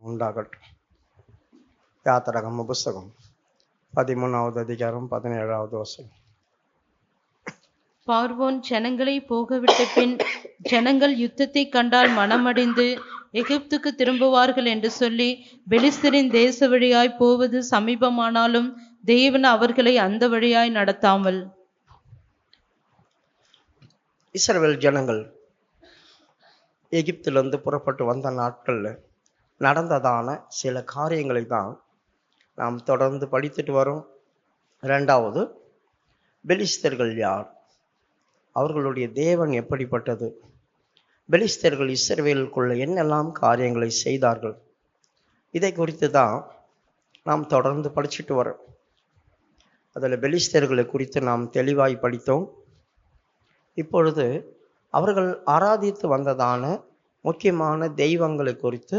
உண்டாகட்டும். யாத்திராகம புஸ்தகம் 13வது அதிகாரம் 17வது வசனம். பார்வோன் ஜனங்களை போகவிட்ட பின் ஜனங்கள் யுத்தத்தை கண்டால் மனமடிந்து எகிப்துக்கு திரும்புவார்கள் என்று சொல்லி பெலிஸ்தரின் தேச வழியாய் போவது சமீபமானாலும் தேவன் அவர்களை அந்த வழியாய் நடத்தாமல். இஸ்ரவேல் ஜனங்கள் எகிப்திலிருந்து புறப்பட்டு வந்த நாட்கள்ல நடந்ததான சில காரியங்களை தான் நாம் தொடர்ந்து படித்துட்டு வரோம். இரண்டாவது, பெலிஸ்தர்கள் யார், அவர்களுடைய தேவன் எப்படிப்பட்டது, பெலிஸ்தர்கள் இஸ்ரவேலுக்குள்ள என்னெல்லாம் காரியங்களை செய்தார்கள், இதை குறித்து தான் நாம் தொடர்ந்து படிச்சுட்டு வரோம். அதில் பெலிஸ்தர்களை குறித்து நாம் தெளிவாய் படித்தோம். இப்பொழுது அவர்கள் ஆராதித்து வந்ததான முக்கியமான தெய்வங்களை குறித்து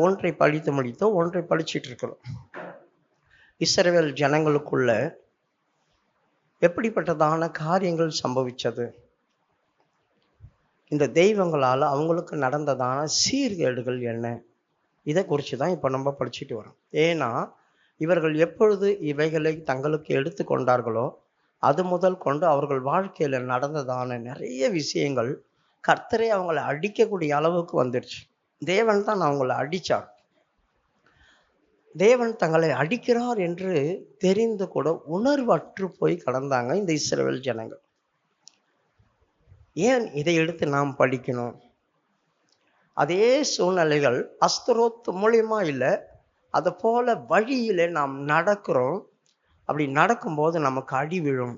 ஒன்றை படித்து முடித்தோம், ஒன்றை படிச்சுட்டு இருக்கிறோம். இஸ்ரவேல் ஜனங்களுக்குள்ள எப்படிப்பட்டதான காரியங்கள் சம்பவிச்சது, இந்த தெய்வங்களால் அவங்களுக்கு நடந்ததான சீர்கேடுகள் என்ன, இதை குறித்து தான் இப்போ நம்ம படிச்சுட்டு வரோம். ஏன்னா இவர்கள் எப்பொழுது இவைகளை தங்களுக்கு எடுத்து கொண்டார்களோ அது முதல் கொண்டு அவர்கள் வாழ்க்கையில் நடந்ததான நிறைய விஷயங்கள் கர்த்தரை அவங்களை அடிக்கக்கூடிய அளவுக்கு வந்துடுச்சு. தேவன் தான் அவங்களை அடித்தார். தேவன் தங்களை அடிக்கிறார் என்று தெரிந்து கூட உணர்வற்று போய் கடந்தாங்க இந்த இஸ்ரவேல் ஜனங்கள். ஏன் இதை எடுத்து நாம் படிக்கணும்? அதே சூழ்நிலைகள் அஸ்தரோத் மூலியமா இல்லை, அது போல வழியிலே நாம் நடக்கிறோம். அப்படி நடக்கும்போது நமக்கு அடி விழும்.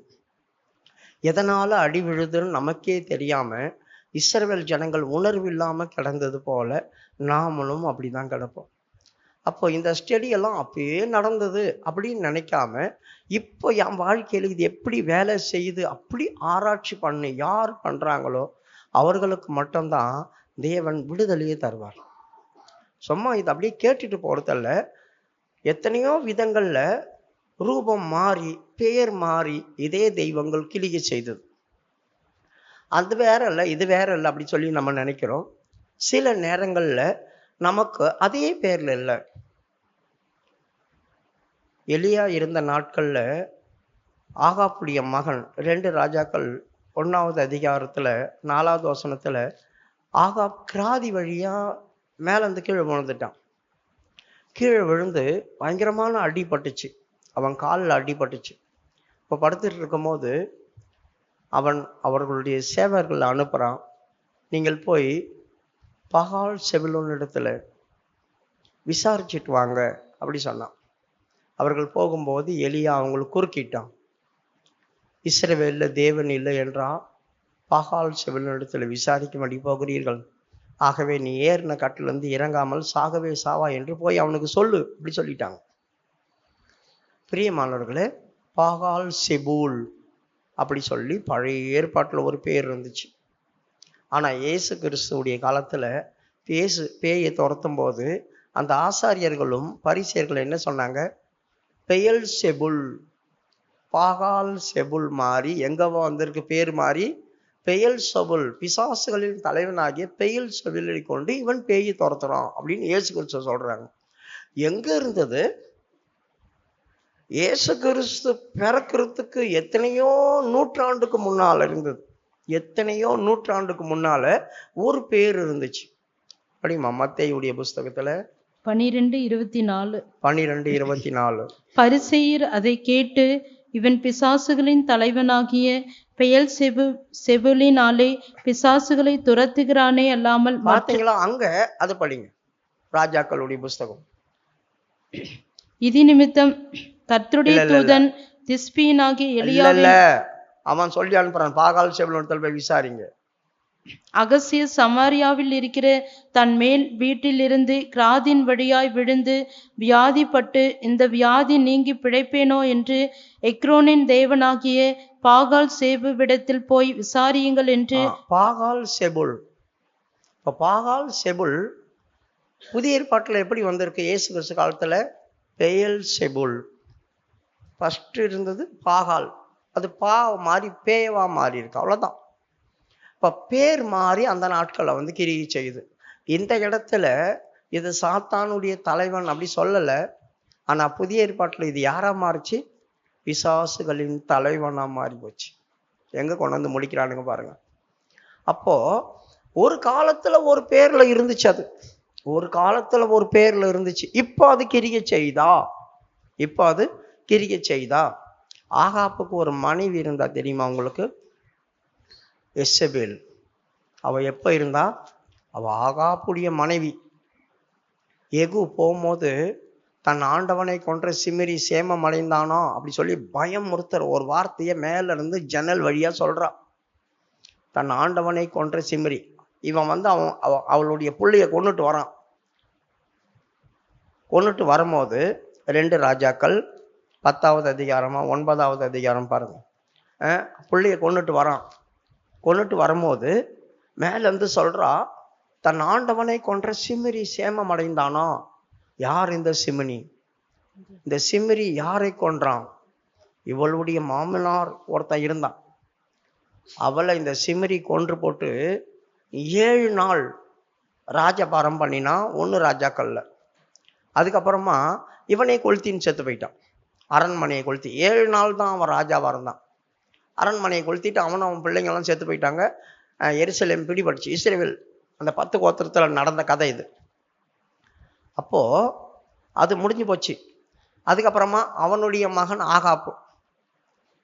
எதனால அடி விழுதுன்னு நமக்கே தெரியாம இஸ்ரவேல் ஜனங்கள் உணர்வு இல்லாம கிடந்தது போல நாமளும் அப்படிதான் கிடப்போம். அப்போ இந்த ஸ்டடியெல்லாம் அப்பயே நடந்தது அப்படின்னு நினைக்காம இப்போ என் வாழ்க்கையில் இது எப்படி வேலை செய்யுது அப்படி ஆராய்ச்சி பண்ணி யார் பண்றாங்களோ அவர்களுக்கு மட்டும்தான் தேவன் விடுதலையே தருவார். சும்மா இது அப்படியே கேட்டுட்டு போறதில்ல. எத்தனையோ விதங்கள்ல ரூபம் மாறி பெயர் மாறி இதே தெய்வங்கள் கிளிய செய்தது. அது வேற இல்லை இது வேற இல்லை அப்படி சொல்லி நம்ம நினைக்கிறோம். சில நேரங்கள்ல நமக்கு அதே பேர்ல இல்லை. எலியா இருந்த நாட்கள்ல ஆகாப்புடைய மகன் 2 ராஜாக்கள் 1வது அதிகாரத்துல 4வது வசனத்துல ஆகாப் கிராதி வழியா மேலேருந்து கீழே விழுந்துட்டான். கீழே விழுந்து பயங்கரமான அடிபட்டுச்சு, அவன் காலில் அடிபட்டுச்சு. இப்போ படுத்துட்டு இருக்கும் போது அவர்களுடைய சேவர்களை அனுப்புகிறான், நீங்கள் போய் பகால் செபுலோன் இடத்துல விசாரிச்சுட்டு வாங்க அப்படி சொன்னான். அவர்கள் போகும்போது எலியா அவங்களுக்கு குறுக்கிட்டான். இஸ்ரவேலில் தேவன் இல்லை என்றால் பகால் செபுலோன் இடத்துல விசாரிக்கும்படி போகிறீர்கள், ஆகவே நீ ஏறின கட்டிலிருந்து இறங்காமல் சாகவே சாவா என்று போய் அவனுக்கு சொல்லு அப்படி சொல்லிட்டாங்க. பிரியமானவர்களே, பாகால் செபூல் அப்படி சொல்லி பழைய ஏற்பாட்டில் ஒரு பேர் இருந்துச்சு. ஆனால் இயேசு கிறிஸ்துவுடைய காலத்தில் பேயை துரத்தும் போது அந்த ஆசாரியர்களும் பரிசேயர்களும் என்ன சொன்னாங்க? பெயல் செபுல், பாகால் செபுல் மாறி எங்கவோ வந்திருக்கு பேர் மாறி பெயல் செபுல், பிசாசுகளின் தலைவனாகிய பெயல் செபுலை கொண்டு இவன் பேயை துரத்துறான் அப்படின்னு இயேசு கிறிஸ்து சொல்றாங்க. எங்க இருந்தது? இயேசு கிறிஸ்து பிறக்கிறதுக்கு எத்தனையோ நூற்றாண்டுக்கு முன்னால இருந்தது. எத்தனையோ நூற்றாண்டுக்கு முன்னால ஒரு பேர் இருந்துச்சு. அப்படிமா மத்தேயுடைய புஸ்தகத்துல 12:24 பரிசேயர் அதை கேட்டு, இவன் பிசாசுகளின் தலைவனாகிய பெயல் செபுலினாலே பிசாசுகளை துரத்துகிறானே அல்லாமல். பார்த்தீங்களா? அங்க அது படிங்க, ராஜாக்களுடைய புஸ்தகம். இது நிமித்தம் கர்த்தருடைய தூதன் திஸ்பியனாகிய எலியாவை அவன் சொல்லி அனுப்புறான், பாகால் செபுலோனிடத்தில் போய் விசாரிங்க. அகசிய சமாரியாவில் இருக்கிற தன் மேல் வீட்டிலிருந்து கிராதின் வழியாய் விழுந்து வியாதிப்பட்டு, இந்த வியாதி நீங்கி பிழைப்பேனோ என்று எக்ரோனின் தேவனாகிய பாகால் சேபுவிடத்தில் போய் விசாரியுங்கள் என்று. பாகால் செபுல், இப்போ பாகால் செபுல் புதிய ஏற்பாட்டில் எப்படி வந்திருக்கு? இயேசு கிறிஸ்து காலத்துல பெயல் செபுல் ஃபர்ஸ்ட் இருந்தது, பாகால் அது பா மாறி பேவா மாறி இருக்கு, அவ்வளோதான். இப்போ பேர் மாறி அந்த நாட்களில் கிரியை செய்யுது. இந்த இடத்துல இது சாத்தானுடைய தலைவன் அப்படி சொல்லலை. ஆனா புதிய ஏற்பாட்டில் இது யாரா மாறுச்சு? பிசாசுகளின் தலைவனா மாறி போச்சு. எங்க கொண்டு வந்து முடிக்கிறானுங்க பாருங்க. அப்போ ஒரு காலத்துல ஒரு பேர்ல இருந்துச்சு, அது ஒரு காலத்துல ஒரு பேர்ல இருந்துச்சு. இப்போ அது கிரியை செய்தா? இப்போ அது கிரியை செய்தா? ஆகாப்புக்கு ஒரு மனைவி இருந்தா தெரியுமா உங்களுக்கு? எசபேல். அவ எப்ப இருந்தா? அவ ஆகாப்புடைய மனைவி. எகு போகும்போது தன் ஆண்டவனை கொன்ற சிமிரி சேமம் அடைந்தானோ அப்படி சொல்லி பயமுறுத்துற ஒரு வார்த்தையை மேல இருந்து ஜன்னல் வழியா சொல்றா. தன் ஆண்டவனை கொன்ற சிமிரி. இவன் வந்து அவளுடைய புள்ளைய கொண்டுட்டு வரான். கொண்டுட்டு வரும்போது 2 ராஜாக்கள் 10வது அதிகாரமா 9வது அதிகாரம் பாருங்க. புள்ளைய கொண்டுட்டு வரான். கொண்டுட்டு வரும்போது மேல இருந்து சொல்றா, தன் ஆண்டவனை கொன்ற சிமிரி சேமம் அடைந்தானோ. யார் இந்த சிமினி? இந்த சிமிரி யாரை கொன்றான்? இவளுடைய மாமனார் ஒருத்தன் இருந்தான். அவளை இந்த சிமிரி கொன்று போட்டு 7 நாள் ராஜபாரம் பண்ணினா. 1 ராஜாக்கள்ல. அதுக்கப்புறமா இவனை கொளுத்தின்னு செத்து போயிட்டான். அரண்மனையை கொளுத்தி 7 நாள் தான் அவன் ராஜாவா இருந்தான். அரண்மனையை கொளுத்திட்டு அவன் பிள்ளைங்கெல்லாம் செத்து போயிட்டாங்க. எருசலேம் பிடிபட்டுச்சு. இஸ்ரவேல் அந்த 10 கோத்திரத்துல நடந்த கதை இது. அப்போ அது முடிஞ்சு போச்சு. அதுக்கப்புறமா அவனுடைய மகன் ஆகாப்பு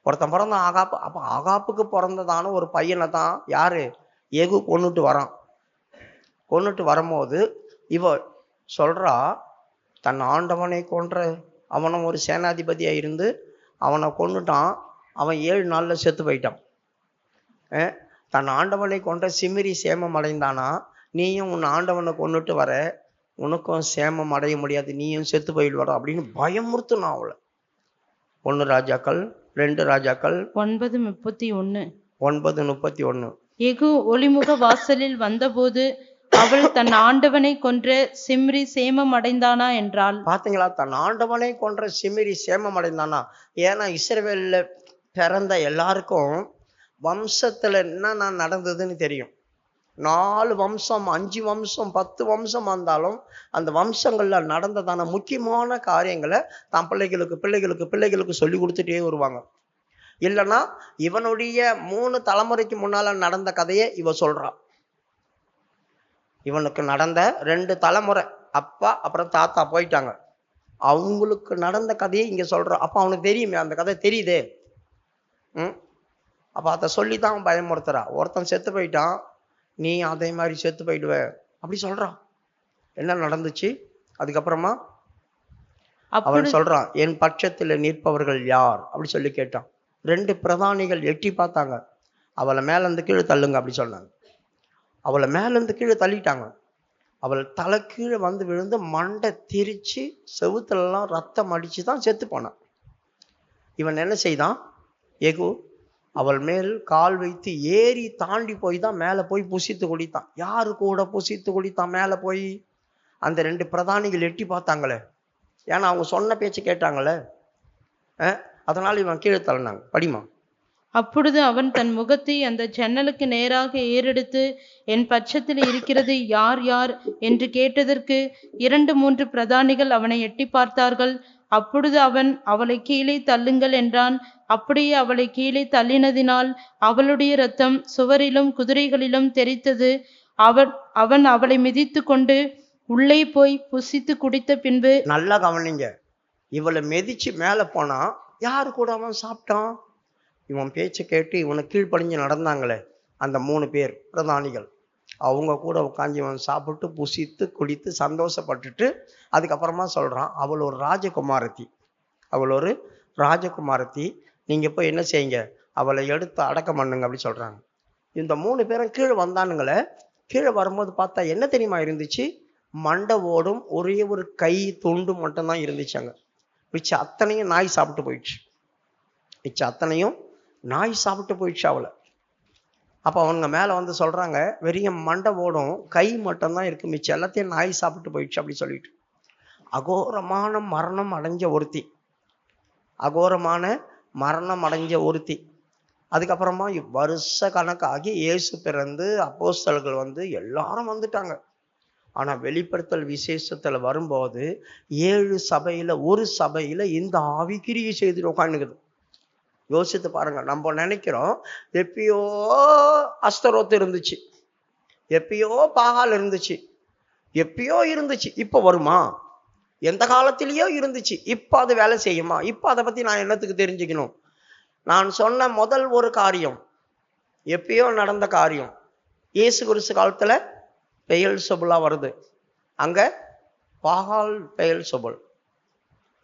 ஒருத்தன் பிறந்தான், ஆகாப்பு. அப்போ ஆகாப்புக்கு பிறந்ததான ஒரு பையனை தான் யாரு? ஏகு கொண்டுட்டு வரான். கொண்டுட்டு வரும்போது இவ சொல்றா, தன் ஆண்டவனை கொன்ற அவனும் ஒரு சேனாதிபதியா இருந்து அவனை கொண்டுட்டான். அவன் 7 நாள்ல செத்து போயிட்டான். தன் ஆண்டவனை கொன்ற சிமிரி சேமம் அடைந்தானா? நீயும் உன் ஆண்டவனை கொண்டுட்டு வர, உனக்கும் சேமம் அடைய முடியாது, நீயும் செத்து போயிடுவார அப்படின்னு பயமுறுத்துனா அவளை. 1 ராஜாக்கள் 2 ராஜாக்கள் 9:31. 9:31. எகு ஒளிமுக வாசலில் வந்தபோது அவள் தன் ஆண்டவனை கொன்ற சிம்ரி சேமம் அடைந்தானா என்றாள். பாத்தீங்களா? தன் ஆண்டவனை கொன்ற சிமிரி சேமம் அடைந்தானா. ஏன்னா இஸ்ரவேல்ல பிறந்த எல்லாருக்கும் வம்சத்துல என்ன நடந்ததுன்னு தெரியும். 4 வம்சம் 5 வம்சம் 10 வம்சம் வந்தாலும் அந்த வம்சங்கள்ல நடந்ததான முக்கியமான காரியங்களை தன் பிள்ளைகளுக்கு பிள்ளைகளுக்கு பிள்ளைகளுக்கு சொல்லி கொடுத்துட்டே வருவாங்க. இல்லைன்னா இவனுடைய 3 தலைமுறைக்கு முன்னால நடந்த கதையை இவ சொல்றா. இவனுக்கு நடந்த 2 தலைமுறை, அப்பா அப்புறம் தாத்தா போயிட்டாங்க, அவங்களுக்கு நடந்த கதையை இங்க சொல்றான். அப்ப அவனுக்கு தெரியுமே, அந்த கதை தெரியுதே. அப்ப அதை சொல்லித்தான் பயமுறுத்துறா. ஒருத்தன் செத்து போயிட்டான், நீ அதே மாதிரி செத்து போயிடுவ அப்படி சொல்றான். என்ன நடந்துச்சு அதுக்கப்புறமா? அவன் சொல்றான், என் பட்சத்துல நிற்பவர்கள் யார் அப்படி சொல்லி கேட்டான். 2 பிரதானிகள் எட்டி பார்த்தாங்க. அவளை மேல இருந்து கீழே தள்ளுங்க அப்படி சொன்னாங்க. அவளை மேல இருந்து கீழே தள்ளிட்டாங்க. அவள் தலை கீழே வந்து விழுந்து மண்டை திரிச்சு செவுத்துலலாம் ரத்தம் அடிச்சுதான் செத்து போனான். இவன் என்ன செய்தான்? எகு அவள் மேல் கால் வைத்து ஏறி தாண்டி போய் தான் மேலே போய் புசித்து குடித்தான். யாரு கூட புசித்து குடித்தான்? மேலே போய் அந்த 2 பிரதானிகள் எட்டி பார்த்தாங்களே, ஏன்னா அவங்க சொன்ன பேச்சு கேட்டாங்களே. அதனால இவன் கீழே தள்ளினாங்க. படிமா. அப்பொழுது அவன் தன் முகத்தை அந்த ஜன்னலுக்கு நேராக ஏறெடுத்து, என் பட்சத்தில் இருக்கிறது யார் யார் என்று கேட்டதற்கு 2-3 பிரதானிகள் அவனை எட்டி பார்த்தார்கள். அப்பொழுது அவன், அவளை கீழே தள்ளுங்கள் என்றான். அப்படியே அவளை கீழே தள்ளினதினால் அவளுடைய இரத்தம் சுவரிலும் குதிரைகளிலும் தெரித்தது. அவன் அவளை மிதித்து கொண்டு உள்ளே போய் புசித்து குடித்த பின்பு. நல்லா கவனிங்க, இவளை மிதிச்சு மேல போனா யாரு கூட அவன் சாப்பிட்டான்? இவன் பேச்சை கேட்டு இவனை கீழ்ப்படிஞ்சு நடந்தாங்களே அந்த 3 பேர் பிரதானிகள், அவங்க கூட உட்காந்து இவன் சாப்பிட்டு புசித்து குடித்து சந்தோஷப்பட்டுட்டு அதுக்கப்புறமா சொல்றான், அவள் ஒரு ராஜகுமாரத்தி, அவள் ஒரு ராஜகுமாரத்தி, நீங்க போய் என்ன செய்யுங்க, அவளை எடுத்து அடக்கம் பண்ணுங்க அப்படி சொல்றாங்க. இந்த 3 பேரும் கீழே வந்தானுங்களே. கீழே வரும்போது பார்த்தா என்ன தெரியுமா இருந்துச்சு? மண்டை ஓடும் ஒரே ஒரு கை துண்டு மட்டும்தான் இருந்துச்சாங்க. மிச்சம் அத்தனையும் நாய் சாப்பிட்டு போயிடுச்சு. மிச்சம் அத்தனையும் நாய் சாப்பிட்டு போயிடுச்சு அவளை. அப்போ அவங்க மேலே வந்து சொல்றாங்க, வெறிய மண்டை ஓடும் கை மட்டும்தான் இருக்கு, மிச்சம் எல்லாத்தையும் நாய் சாப்பிட்டு போயிடுச்சு அப்படி சொல்லிட்டு. அகோரமான மரணம் அடைஞ்ச ஒருத்தி, அகோரமான மரணம் அடைஞ்ச ஒருத்தி. அதுக்கப்புறமா வருஷ கணக்காகி இயேசு பிறந்து அப்போஸ்தலர்கள் வந்து எல்லாரும் வந்துட்டாங்க. ஆனா வெளிப்படுத்தல் விசேஷத்துல வரும்போது 7 சபையில ஒரு சபையில இந்த ஆவி கிரியை செய்துட்டு உட்காந்துக்குது. யோசித்து பாருங்க. நம்ம நினைக்கிறோம் எப்பயோ அஸ்தரோத்து இருந்துச்சு, எப்பயோ பாகால் இருந்துச்சு, எப்பயோ இருந்துச்சு, இப்ப வருமா? எந்த காலத்திலயோ இருந்துச்சு, இப்ப அது வேலை செய்யுமா? இப்ப அதை பத்தி நான் என்னத்துக்கு தெரிஞ்சுக்கணும்? நான் சொன்ன முதல் ஒரு காரியம் எப்பயோ நடந்த காரியம். இயேசு கிறிஸ்து காலத்துல பெயல்செபூலா வருது, அங்க பாகால் பெயல்செபூல்,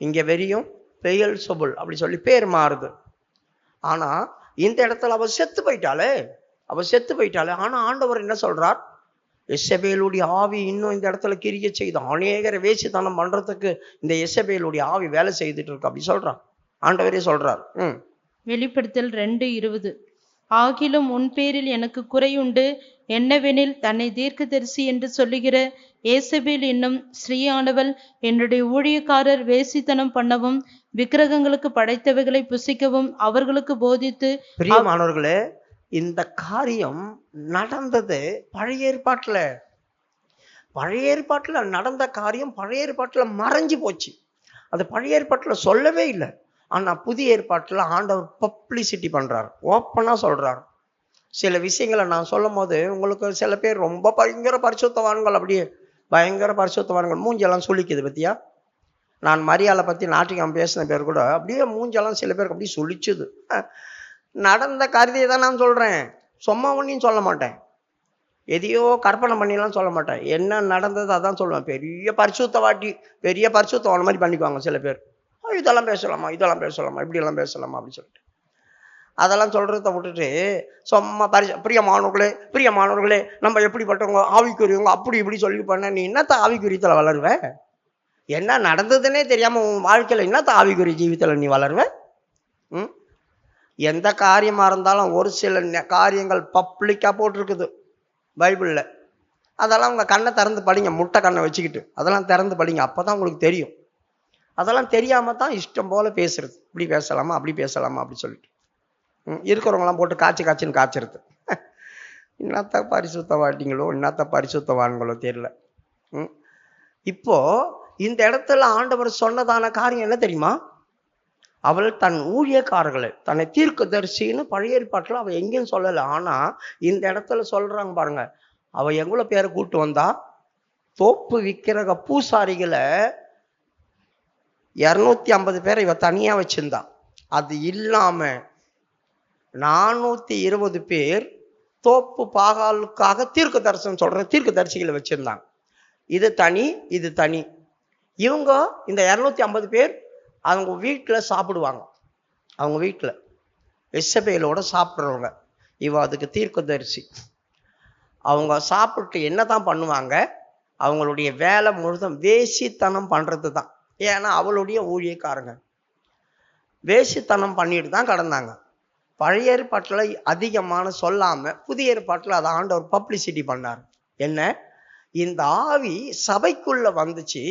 இங்க வெறியும் பெயல்செபூல் அப்படி சொல்லி பேர் மாறுது. ஆனா இந்த இடத்துல அவ செத்து போயிட்டாளே. ஆனா ஆண்டவர் என்ன சொல்றார்? எசபேலுடைய ஆவி இன்னும் இந்த இடத்துல கிரியை செய்து அநேகரை வேசித்தனம் பண்றதுக்கு இந்த எசபேலுடைய ஆவி வேலை செய்துட்டு இருக்கு அப்படி சொல்றான். ஆண்டவரே சொல்றார். வெளிப்படுத்தல் 2:20. ஆகிலும் உன் பேரில் எனக்கு குறையுண்டு, என்னவெனில் தன்னை தீர்க்கதரிசி என்று சொல்லுகிற ஏசபேல் என்னும் ஸ்ரீயானவள் என்னுடைய ஊழியக்காரர் வேசித்தனம் பண்ணவும் விக்கிரகங்களுக்கு படைத்தவைகளை புசிக்கவும் அவர்களுக்கு போதித்து. பிரியமானவர்களே, இந்த காரியம் நடந்தது பழைய ஏற்பாட்டுல நடந்த காரியம் பழைய ஏற்பாட்டுல மறைஞ்சு போச்சு. அது பழைய ஏற்பாட்டுல சொல்லவே இல்லை. ஆனா புதிய ஏற்பாட்டுல ஆண்டவர் பப்ளிசிட்டி பண்றார், ஓப்பனா சொல்றார். சில விஷயங்களை நான் சொல்லும் போது உங்களுக்கு சில பேர் ரொம்ப பயங்கர பரிசுத்தவான்கள், அப்படியே பயங்கர பரிசுத்தவான்கள் மூஞ்செல்லாம் சொல்லிக்குது பத்தியா. நான் மரியாதை பத்தி நாட்டிகம் பேசின பேர் கூட அப்படியே மூஞ்செல்லாம் சில பேருக்கு அப்படியே சொல்லிச்சுது. நடந்த காரியத்தை தான் நான் சொல்றேன், சும்மா ஒன்றையும் சொல்ல மாட்டேன், எதையோ கற்பனை பண்ணிலாம் சொல்ல மாட்டேன். என்ன நடந்தது அதான் சொல்லுவேன். பெரிய பரிசுத்தவான் மாதிரி பண்ணிக்குவாங்க சில பேர். இதெல்லாம் பேசலாமா, இப்படியெல்லாம் பேசலாமா அப்படின்னு சொல்லிட்டு அதெல்லாம் சொல்றத விட்டுட்டு சும்மா பிரியமானவர்களே நம்ம எப்படிப்பட்டவங்க, ஆவிக்குரியவங்க, அப்படி இப்படி சொல்லி பண்ண நீ என்னத்த ஆவிக்குரியத்துல வளருவ? என்ன நடந்ததுன்னே தெரியாம உன் வாழ்க்கையில என்னத்த ஆவிக்குரிய ஜீவித்துல நீ வளருவ? எந்த காரியமா இருந்தாலும் ஒரு சில காரியங்கள் பப்ளிக்கா போட்டிருக்குது பைபிள்ல. அதெல்லாம் உங்க கண்ணை திறந்து படிங்க, முட்டை கண்ணை வச்சுக்கிட்டு அதெல்லாம் திறந்து படிங்க, அப்பதான் உங்களுக்கு தெரியும். அதெல்லாம் தெரியாம தான் இஷ்டம் போல பேசுறது, இப்படி பேசலாமா அப்படி பேசலாமா அப்படி சொல்லிட்டு இருக்கிறவங்களாம் போட்டு காய்ச்சின்னு காய்ச்சறது. என்னத்த பரிசுத்தவாட்டிங்களோ என்னத்த பரிசுத்தவான்களோ தெரியல. இப்போ இந்த இடத்துல ஆண்டவர் சொன்னதான காரியம் என்ன தெரியுமா? அவள் தன் ஊழியக்காரர்களை தன்னை தீர்க்கதரிசின்னு பழைய ஏற்பாட்டுல அவ எங்கேயும் சொல்லலை. ஆனா இந்த இடத்துல சொல்றாங்க பாருங்க, அவ எவ்வளவு பேரை கூட்டு வந்தா? தோப்பு விக்கிரக பூசாரிகளை 250 பேரை இவ தனியா வச்சிருந்தா. அது இல்லாம 420 பேர் தோப்பு பாகாலுக்காக தீர்க்க தரிசனம் சொல்ற தீர்க்க தரிசிகளை வச்சிருந்தாங்க. இது தனி. இவங்க இந்த 250 பேர் அவங்க வீட்டுல சாப்பிடுவாங்க, அவங்க வீட்டுல எசபேலோட சாப்பிடுறவங்க. இவ அதுக்கு தீர்க்க தரிசி. அவங்க சாப்பிட்டு என்னதான் பண்ணுவாங்க? அவங்களுடைய வேலை முழுதும் வேசித்தனம் பண்றது தான். ஏன்னா அவளுடைய ஊழியக்காரங்க வேசித்தனம் பண்ணிட்டு தான் கடந்தாங்க. பழைய ஏற்பாட்டுல அதிகமான சொல்லாம புதிய ஏற்பாட்டுல அதை ஆண்டவர் பப்ளிசிட்டி பண்ணார். என்ன? இந்த ஆவி சபைக்குள்ள வந்துச்சு,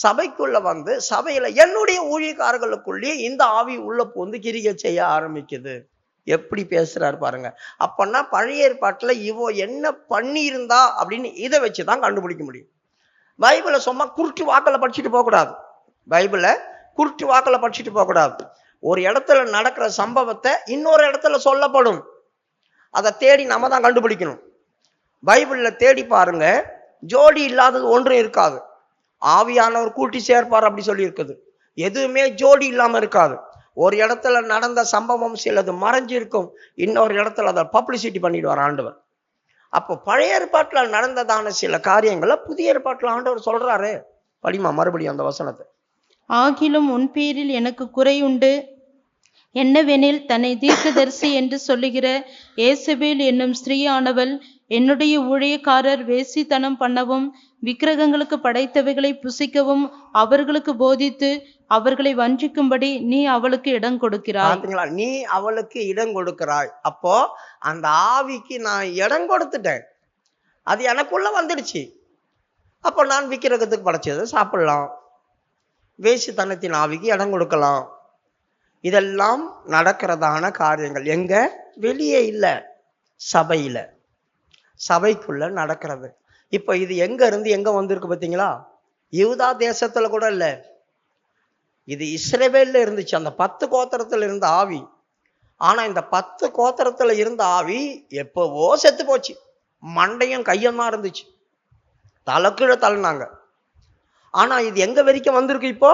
சபைக்குள்ள வந்து சபையில என்னுடைய ஊழியக்காரர்களுக்குள்ளே இந்த ஆவி உள்ள போந்து கிரியை செய்ய ஆரம்பிக்குது. எப்படி பேசுறாரு பாருங்க. அப்பன்னா பழைய ஏற்பாட்டுல இவ என்ன பண்ணி இருந்தா அப்படின்னு இதை வச்சுதான் கண்டுபிடிக்க முடியும். பைபிளை சும்மா குருட்டு வாக்கில் படிச்சுட்டு போகக்கூடாது. ஒரு இடத்துல நடக்கிற சம்பவத்தை இன்னொரு இடத்துல சொல்லப்படும், அதை தேடி நம்ம தான் கண்டுபிடிக்கணும். பைபிள்ல தேடி பாருங்க, ஜோடி இல்லாதது ஒன்றும் இருக்காது. ஆவியானவர் கூட்டி சேர்ப்பார் அப்படி சொல்லி இருக்குது. எதுவுமே ஜோடி இல்லாம இருக்காது. ஒரு இடத்துல நடந்த சம்பவம் சிலது மறைஞ்சு இருக்கும், இன்னொரு இடத்துல அதை பப்ளிசிட்டி பண்ணிடுவார் ஆண்டவர். அப்போ பழைய ஏற்பாட்டுல நடந்ததான சில காரியங்களை புதிய ஏற்பாட்டுல ஆண்டவர் சொல்றாரு. படிமா மறுபடியும் அந்த வசனத்தை. ஆகிலும் உன் பேரில் எனக்கு குறையுண்டு, என்னவெனில் தன்னை தீர்க்கதரிசி என்று சொல்லுகிற ஏசபேல் என்னும் ஸ்திரீயானவள் என்னுடைய ஊழியக்காரர் வேசித்தனம் பண்ணவும் விக்கிரகங்களுக்கு படைத்தவைகளை புசிக்கவும் அவர்களுக்கு போதித்து அவர்களை வஞ்சிக்கும்படி நீ அவளுக்கு இடம் கொடுக்கிறாய். நீ அவளுக்கு இடம் கொடுக்கிறாய். அப்போ அந்த ஆவிக்கு நான் இடம் கொடுத்துட்டேன், அது எனக்குள்ள வந்துடுச்சு. அப்போ நான் விக்கிரகத்துக்கு படைச்சதை சாப்பிடலாம், வேசித்தனத்தின் ஆவிக்கு இடம் கொடுக்கலாம். இதெல்லாம் நடக்கிறதான காரியங்கள் எங்க? வெளியே இல்லை, சபையில, சபைக்குள்ள நடக்கிறது. இப்ப இது எங்க இருந்து எங்க வந்திருக்கு பார்த்தீங்களா? யூதா தேசத்துல கூட இல்ல, இது இஸ்ரவேல்ல இருந்துச்சு. அந்த 10 கோத்திரத்துல இருந்த ஆவி. ஆனா இந்த 10 கோத்திரத்துல இருந்த ஆவி எப்பவோ செத்து போச்சு. மண்டையும் கையும் தான் இருந்துச்சு, தலைக்கீழ தள்ளினாங்க. ஆனா இது எங்க வரைக்கும் வந்திருக்கு? இப்போ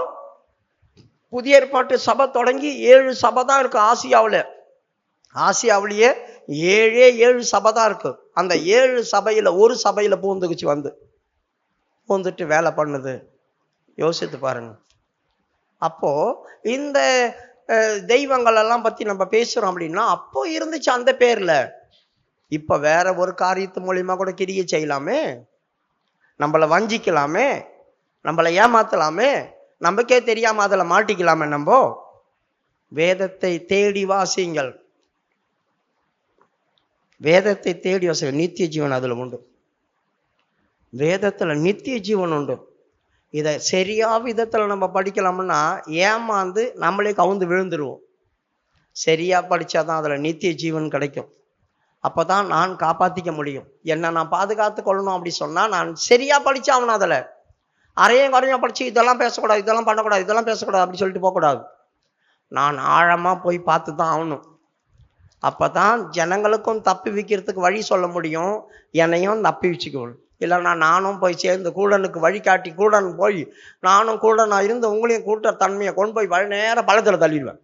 புதிய ஏற்பாட்டு சபை தொடங்கி 7 சபை தான் இருக்கு ஆசியாவில். ஆசியாவிலேயே 7 சபை தான் இருக்கு. அந்த 7 சபையில ஒரு சபையில பூந்துக்குச்சு, பூந்துட்டு வேலை பண்ணுது. யோசித்து பாருங்க. அப்போ இந்த தெய்வங்கள் எல்லாம் பத்தி நம்ம பேசுறோம் அப்படின்னா, அப்போ இருந்துச்சு அந்த பேர்ல. இப்ப வேற ஒரு காரியத்து மூலியமா கூட கிரியை செய்யலாமே, நம்மளை வஞ்சிக்கலாமே, நம்மளை ஏமாத்தலாமே, நமக்கே தெரியாம அதில் மாட்டிக்கலாமே. நம்ம வேதத்தை தேடி வாசிங்கள், வேதத்தை தேடி வாசிங்கள். நித்திய ஜீவன் அதுல உண்டு. வேதத்துல நித்திய ஜீவன் உண்டு. இதை சரியா விதத்துல நம்ம படிக்கலாம்னா ஏமாந்து நம்மளே கவுந்து விழுந்துருவோம். சரியா படிச்சாதான் அதுல நித்திய ஜீவன் கிடைக்கும். அப்பதான் நான் காப்பாத்திக்க முடியும். என்ன நான் பாதுகாத்து கொள்ளணும் அப்படி சொன்னா நான் சரியா படிச்சாகணும். அதுல அரையும் குறையும் படிச்சு இதெல்லாம் பேசக்கூடாது, இதெல்லாம் பண்ணக்கூடாது, இதெல்லாம் பேசக்கூடாது அப்படி சொல்லிட்டு போகக்கூடாது. நான் ஆழமா போய் பார்த்து தான் ஆகணும். அப்பதான் ஜனங்களுக்கும் தப்பி வைக்கிறதுக்கு வழி சொல்ல முடியும், என்னையும் தப்பி வச்சுக்கணும். இல்லைன்னா நானும் போய் சேர்ந்து கூடனுக்கு வழிகாட்டி கூடன் போய் நானும் கூடனா இருந்து உங்களையும் கூட்ட தன்மையை கொண்டு போய் நேரம் பள்ளத்துல தள்ளிடுவேன்.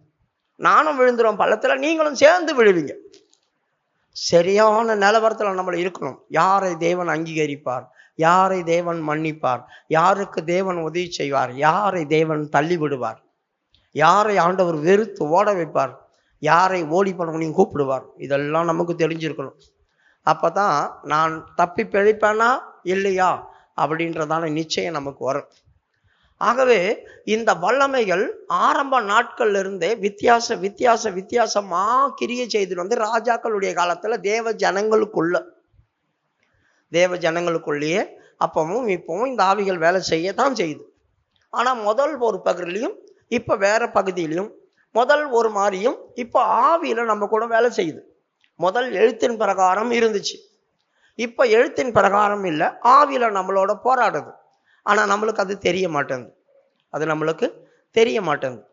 நானும் விழுந்துருவேன் பள்ளத்துல, நீங்களும் சேர்ந்து விழுவீங்க. சரியான நிலவரத்துல நம்மள இருக்கணும். யாரை தேவன் அங்கீகரிப்பார், யாரை தேவன் மன்னிப்பார், யாருக்கு தேவன் உதவி செய்வார், யாரை தேவன் தள்ளி விடுவார், யாரை ஆண்டவர் வெறுத்து ஓட வைப்பார், யாரை ஓடி பண்ண கூப்பிடுவார், இதெல்லாம் நமக்கு தெரிஞ்சிருக்கணும். அப்பதான் நான் தப்பி பிழைப்பேனா இல்லையா அப்படின்றதான நிச்சயம் நமக்கு வரும். ஆகவே இந்த வல்லமைகள் ஆரம்ப நாட்கள்ல இருந்தே வித்தியாசமா கிரியை செய்துட்டு ராஜாக்களுடைய காலத்துல தேவ ஜனங்களுக்குள்ளேயே அப்பவும் இப்பவும் இந்த ஆவிகள் வேலை செய்யத்தான் செய்யுது. ஆனா முதல் ஒரு பகுதியிலையும் இப்ப வேற பகுதியிலையும் முதல் ஒரு மாதிரியும் இப்ப ஆவியில நம்ம கூட வேலை செய்யுது. முதல் எழுத்தின் பிரகாரம் இருந்துச்சு, இப்ப எழுத்தின் பிரகாரம் இல்லை, ஆவியில நம்மளோட போராடுது. ஆனா நம்மளுக்கு அது தெரிய மாட்டேங்குது.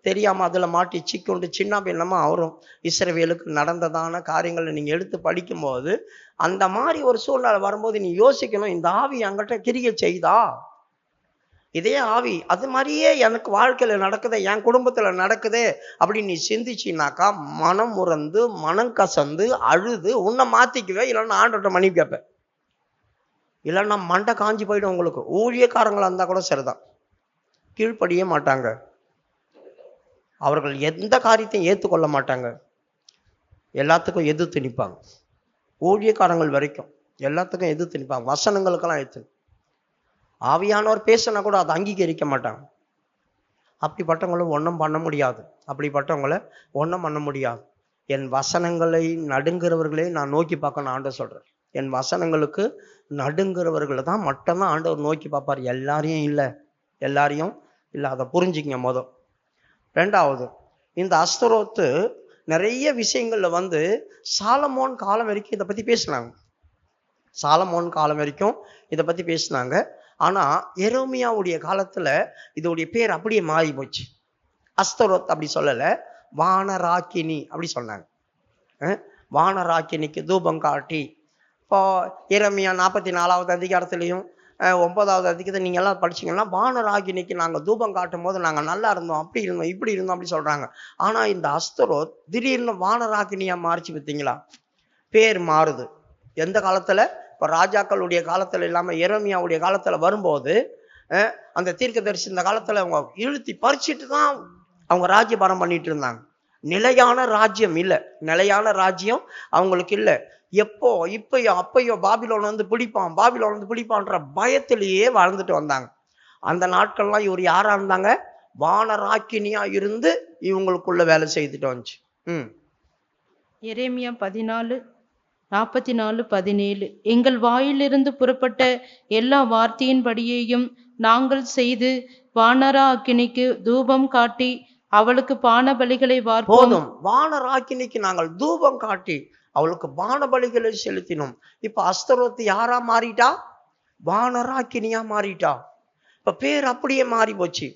தெரியாம அதுல மாட்டி சிக்கொண்டு சின்ன பின்னமா அவரும் இஸ்ரவேலுக்கு நடந்ததான காரியங்களை நீங்க எடுத்து படிக்கும்போது அந்த மாதிரி ஒரு சூழ்நிலை வரும்போது நீ யோசிக்கணும், இந்த ஆவி அங்கிட்ட கிரியை செய்தா? இதே ஆவி அது மாதிரியே எனக்கு வாழ்க்கையில நடக்குதே, என் குடும்பத்துல நடக்குதே அப்படின்னு நீ சிந்திச்சின்னாக்கா மனம் முறந்து மனம் கசந்து அழுது உன்னை மாத்திக்குவே. இல்லைன்னா ஆண்டவர்கிட்ட மன்னிப்பு கேட்பேன். இல்லைன்னா மண்டை காஞ்சி போயிடும். உங்களுக்கு ஊழியக்காரங்களா இருந்தா கூட சரிதான், கீழ்ப்படியே மாட்டாங்க. அவர்கள் எந்த காரியத்தையும் ஏற்றுக்கொள்ள மாட்டாங்க, எல்லாத்துக்கும் எதிர்த்து நிற்பாங்க. ஊழியக்காரங்கள் வரைக்கும் எல்லாத்துக்கும் எதிர்த்து நிற்பாங்க, வசனங்களுக்கெல்லாம் எதிர்த்து. ஆவியானவர் பேசினா கூட அதை அங்கீகரிக்க மாட்டாங்க. அப்படிப்பட்டவங்களை ஒன்றும் பண்ண முடியாது. என் வசனங்களை நடுங்கிறவர்களே நான் நோக்கி பார்க்கணும் ஆண்டவர் சொல்றேன். என் வசனங்களுக்கு நடுங்கிறவர்களை தான் மட்டும்தான் ஆண்டவர் நோக்கி பார்ப்பார். எல்லாரையும் இல்லை, அதை புரிஞ்சுக்கங்க முதல். ரெண்டாவது, இந்த அஸ்தரோத்து நிறைய விஷயங்கள்ல சாலமோன் காலம் வரைக்கும் இதை பத்தி பேசினாங்க. ஆனா எரேமியாவுடைய காலத்துல இதோடைய பேர் அப்படியே மாறி போச்சு. அஸ்தரோத் அப்படி சொல்லல, வானராக்கினி அப்படி சொன்னாங்க. வானராக்கினிக்கு தூபம் காட்டி. இப்போ எரேமியா 44வது அதிகாரத்திலையும் 9வது அதிகாரத்தை நீங்க எல்லாம் படிச்சீங்கன்னா வானராக்கினிக்கு நாங்க தூபம் காட்டும் போது நாங்க நல்லா இருந்தோம், அப்படி இருந்தோம், இப்படி இருந்தோம் அப்படி சொல்றாங்க. ஆனா இந்த அஸ்தரோத் திடீர்னு வானராக்கினியா மாறிச்சு. பார்த்தீங்களா, பேர் மாறுது. எந்த காலத்துல? இப்போ ராஜாக்களுடைய காலத்துல இல்லாம எரேமியாவுடைய காலத்துல வரும்போது அந்த தீர்க்கதரிசி இந்த காலத்துல அவங்க இழுத்தி பறிச்சுட்டு தான் அவங்க ராஜ்யபாரம் பண்ணிட்டு இருந்தாங்க. நிலையான ராஜ்யம் அவங்களுக்கு இல்லை. அப்பையோ பாபிலோன் பிடிப்பான்ற பயத்திலேயே வாழ்ந்துட்டு வந்தாங்க. அந்த நாட்கள்லாம் இவர் யாரா இருந்தாங்க? வானராக்கினியா இருந்து இவங்களுக்குள்ள வேலை செய்துட்டு வந்துச்சு. எரேமியா 14:44-17 எங்கள் வாயிலிருந்து புறப்பட்ட எல்லா வார்த்தையின்படியேயும் நாங்கள் செய்து வானராக்கினிக்கு தூபம் காட்டி அவளுக்கு பான பலிகளை வார்ப்போம். வானராக்கினிக்கு நாங்கள் தூபம் காட்டி அவளுக்கு பான பலிகளை செலுத்தினோம். இப்ப அஸ்தரோத்து யாரா மாறிட்டா? வானராக்கினியா மாறிட்டா. இப்ப பேர் அப்படியே மாறி போச்சு.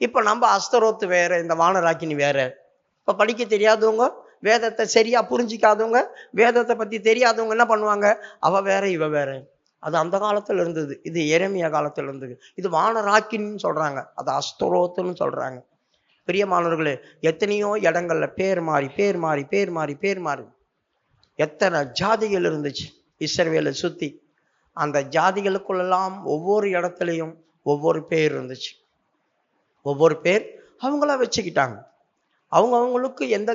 இப்ப நம்ம அஸ்தரோத்து வேற, இந்த வானராக்கினி வேற. இப்ப படிக்க தெரியாதவங்க, வேதத்தை சரியா புரிஞ்சிக்காதவங்க, வேதத்தை பத்தி தெரியாதவங்க என்ன பண்ணுவாங்க? அவ வேற இவ வேற. அது அந்த காலத்துல இருந்தது. இது எரேமியா காலத்துல இருந்தது. இது வானராக்கினின்னு சொல்றாங்க, அது அஸ்தரோத்துன்னு சொல்றாங்க. பிரியமானவர்களே, எத்தனையோ இடங்கள்ல பேர் மாறி பேர் மாறி பேர் மாறி பேர் மாறி எத்தனை ஜாதிகள் இருந்துச்சு இஸ்ரவேலை சுத்தி. அந்த ஜாதிகளுக்குள்ளெல்லாம் ஒவ்வொரு இடத்துலையும் ஒவ்வொரு பேர் இருந்துச்சு. ஒவ்வொரு பேர் அவங்களா வச்சுக்கிட்டாங்க. அவங்களுக்கு எந்த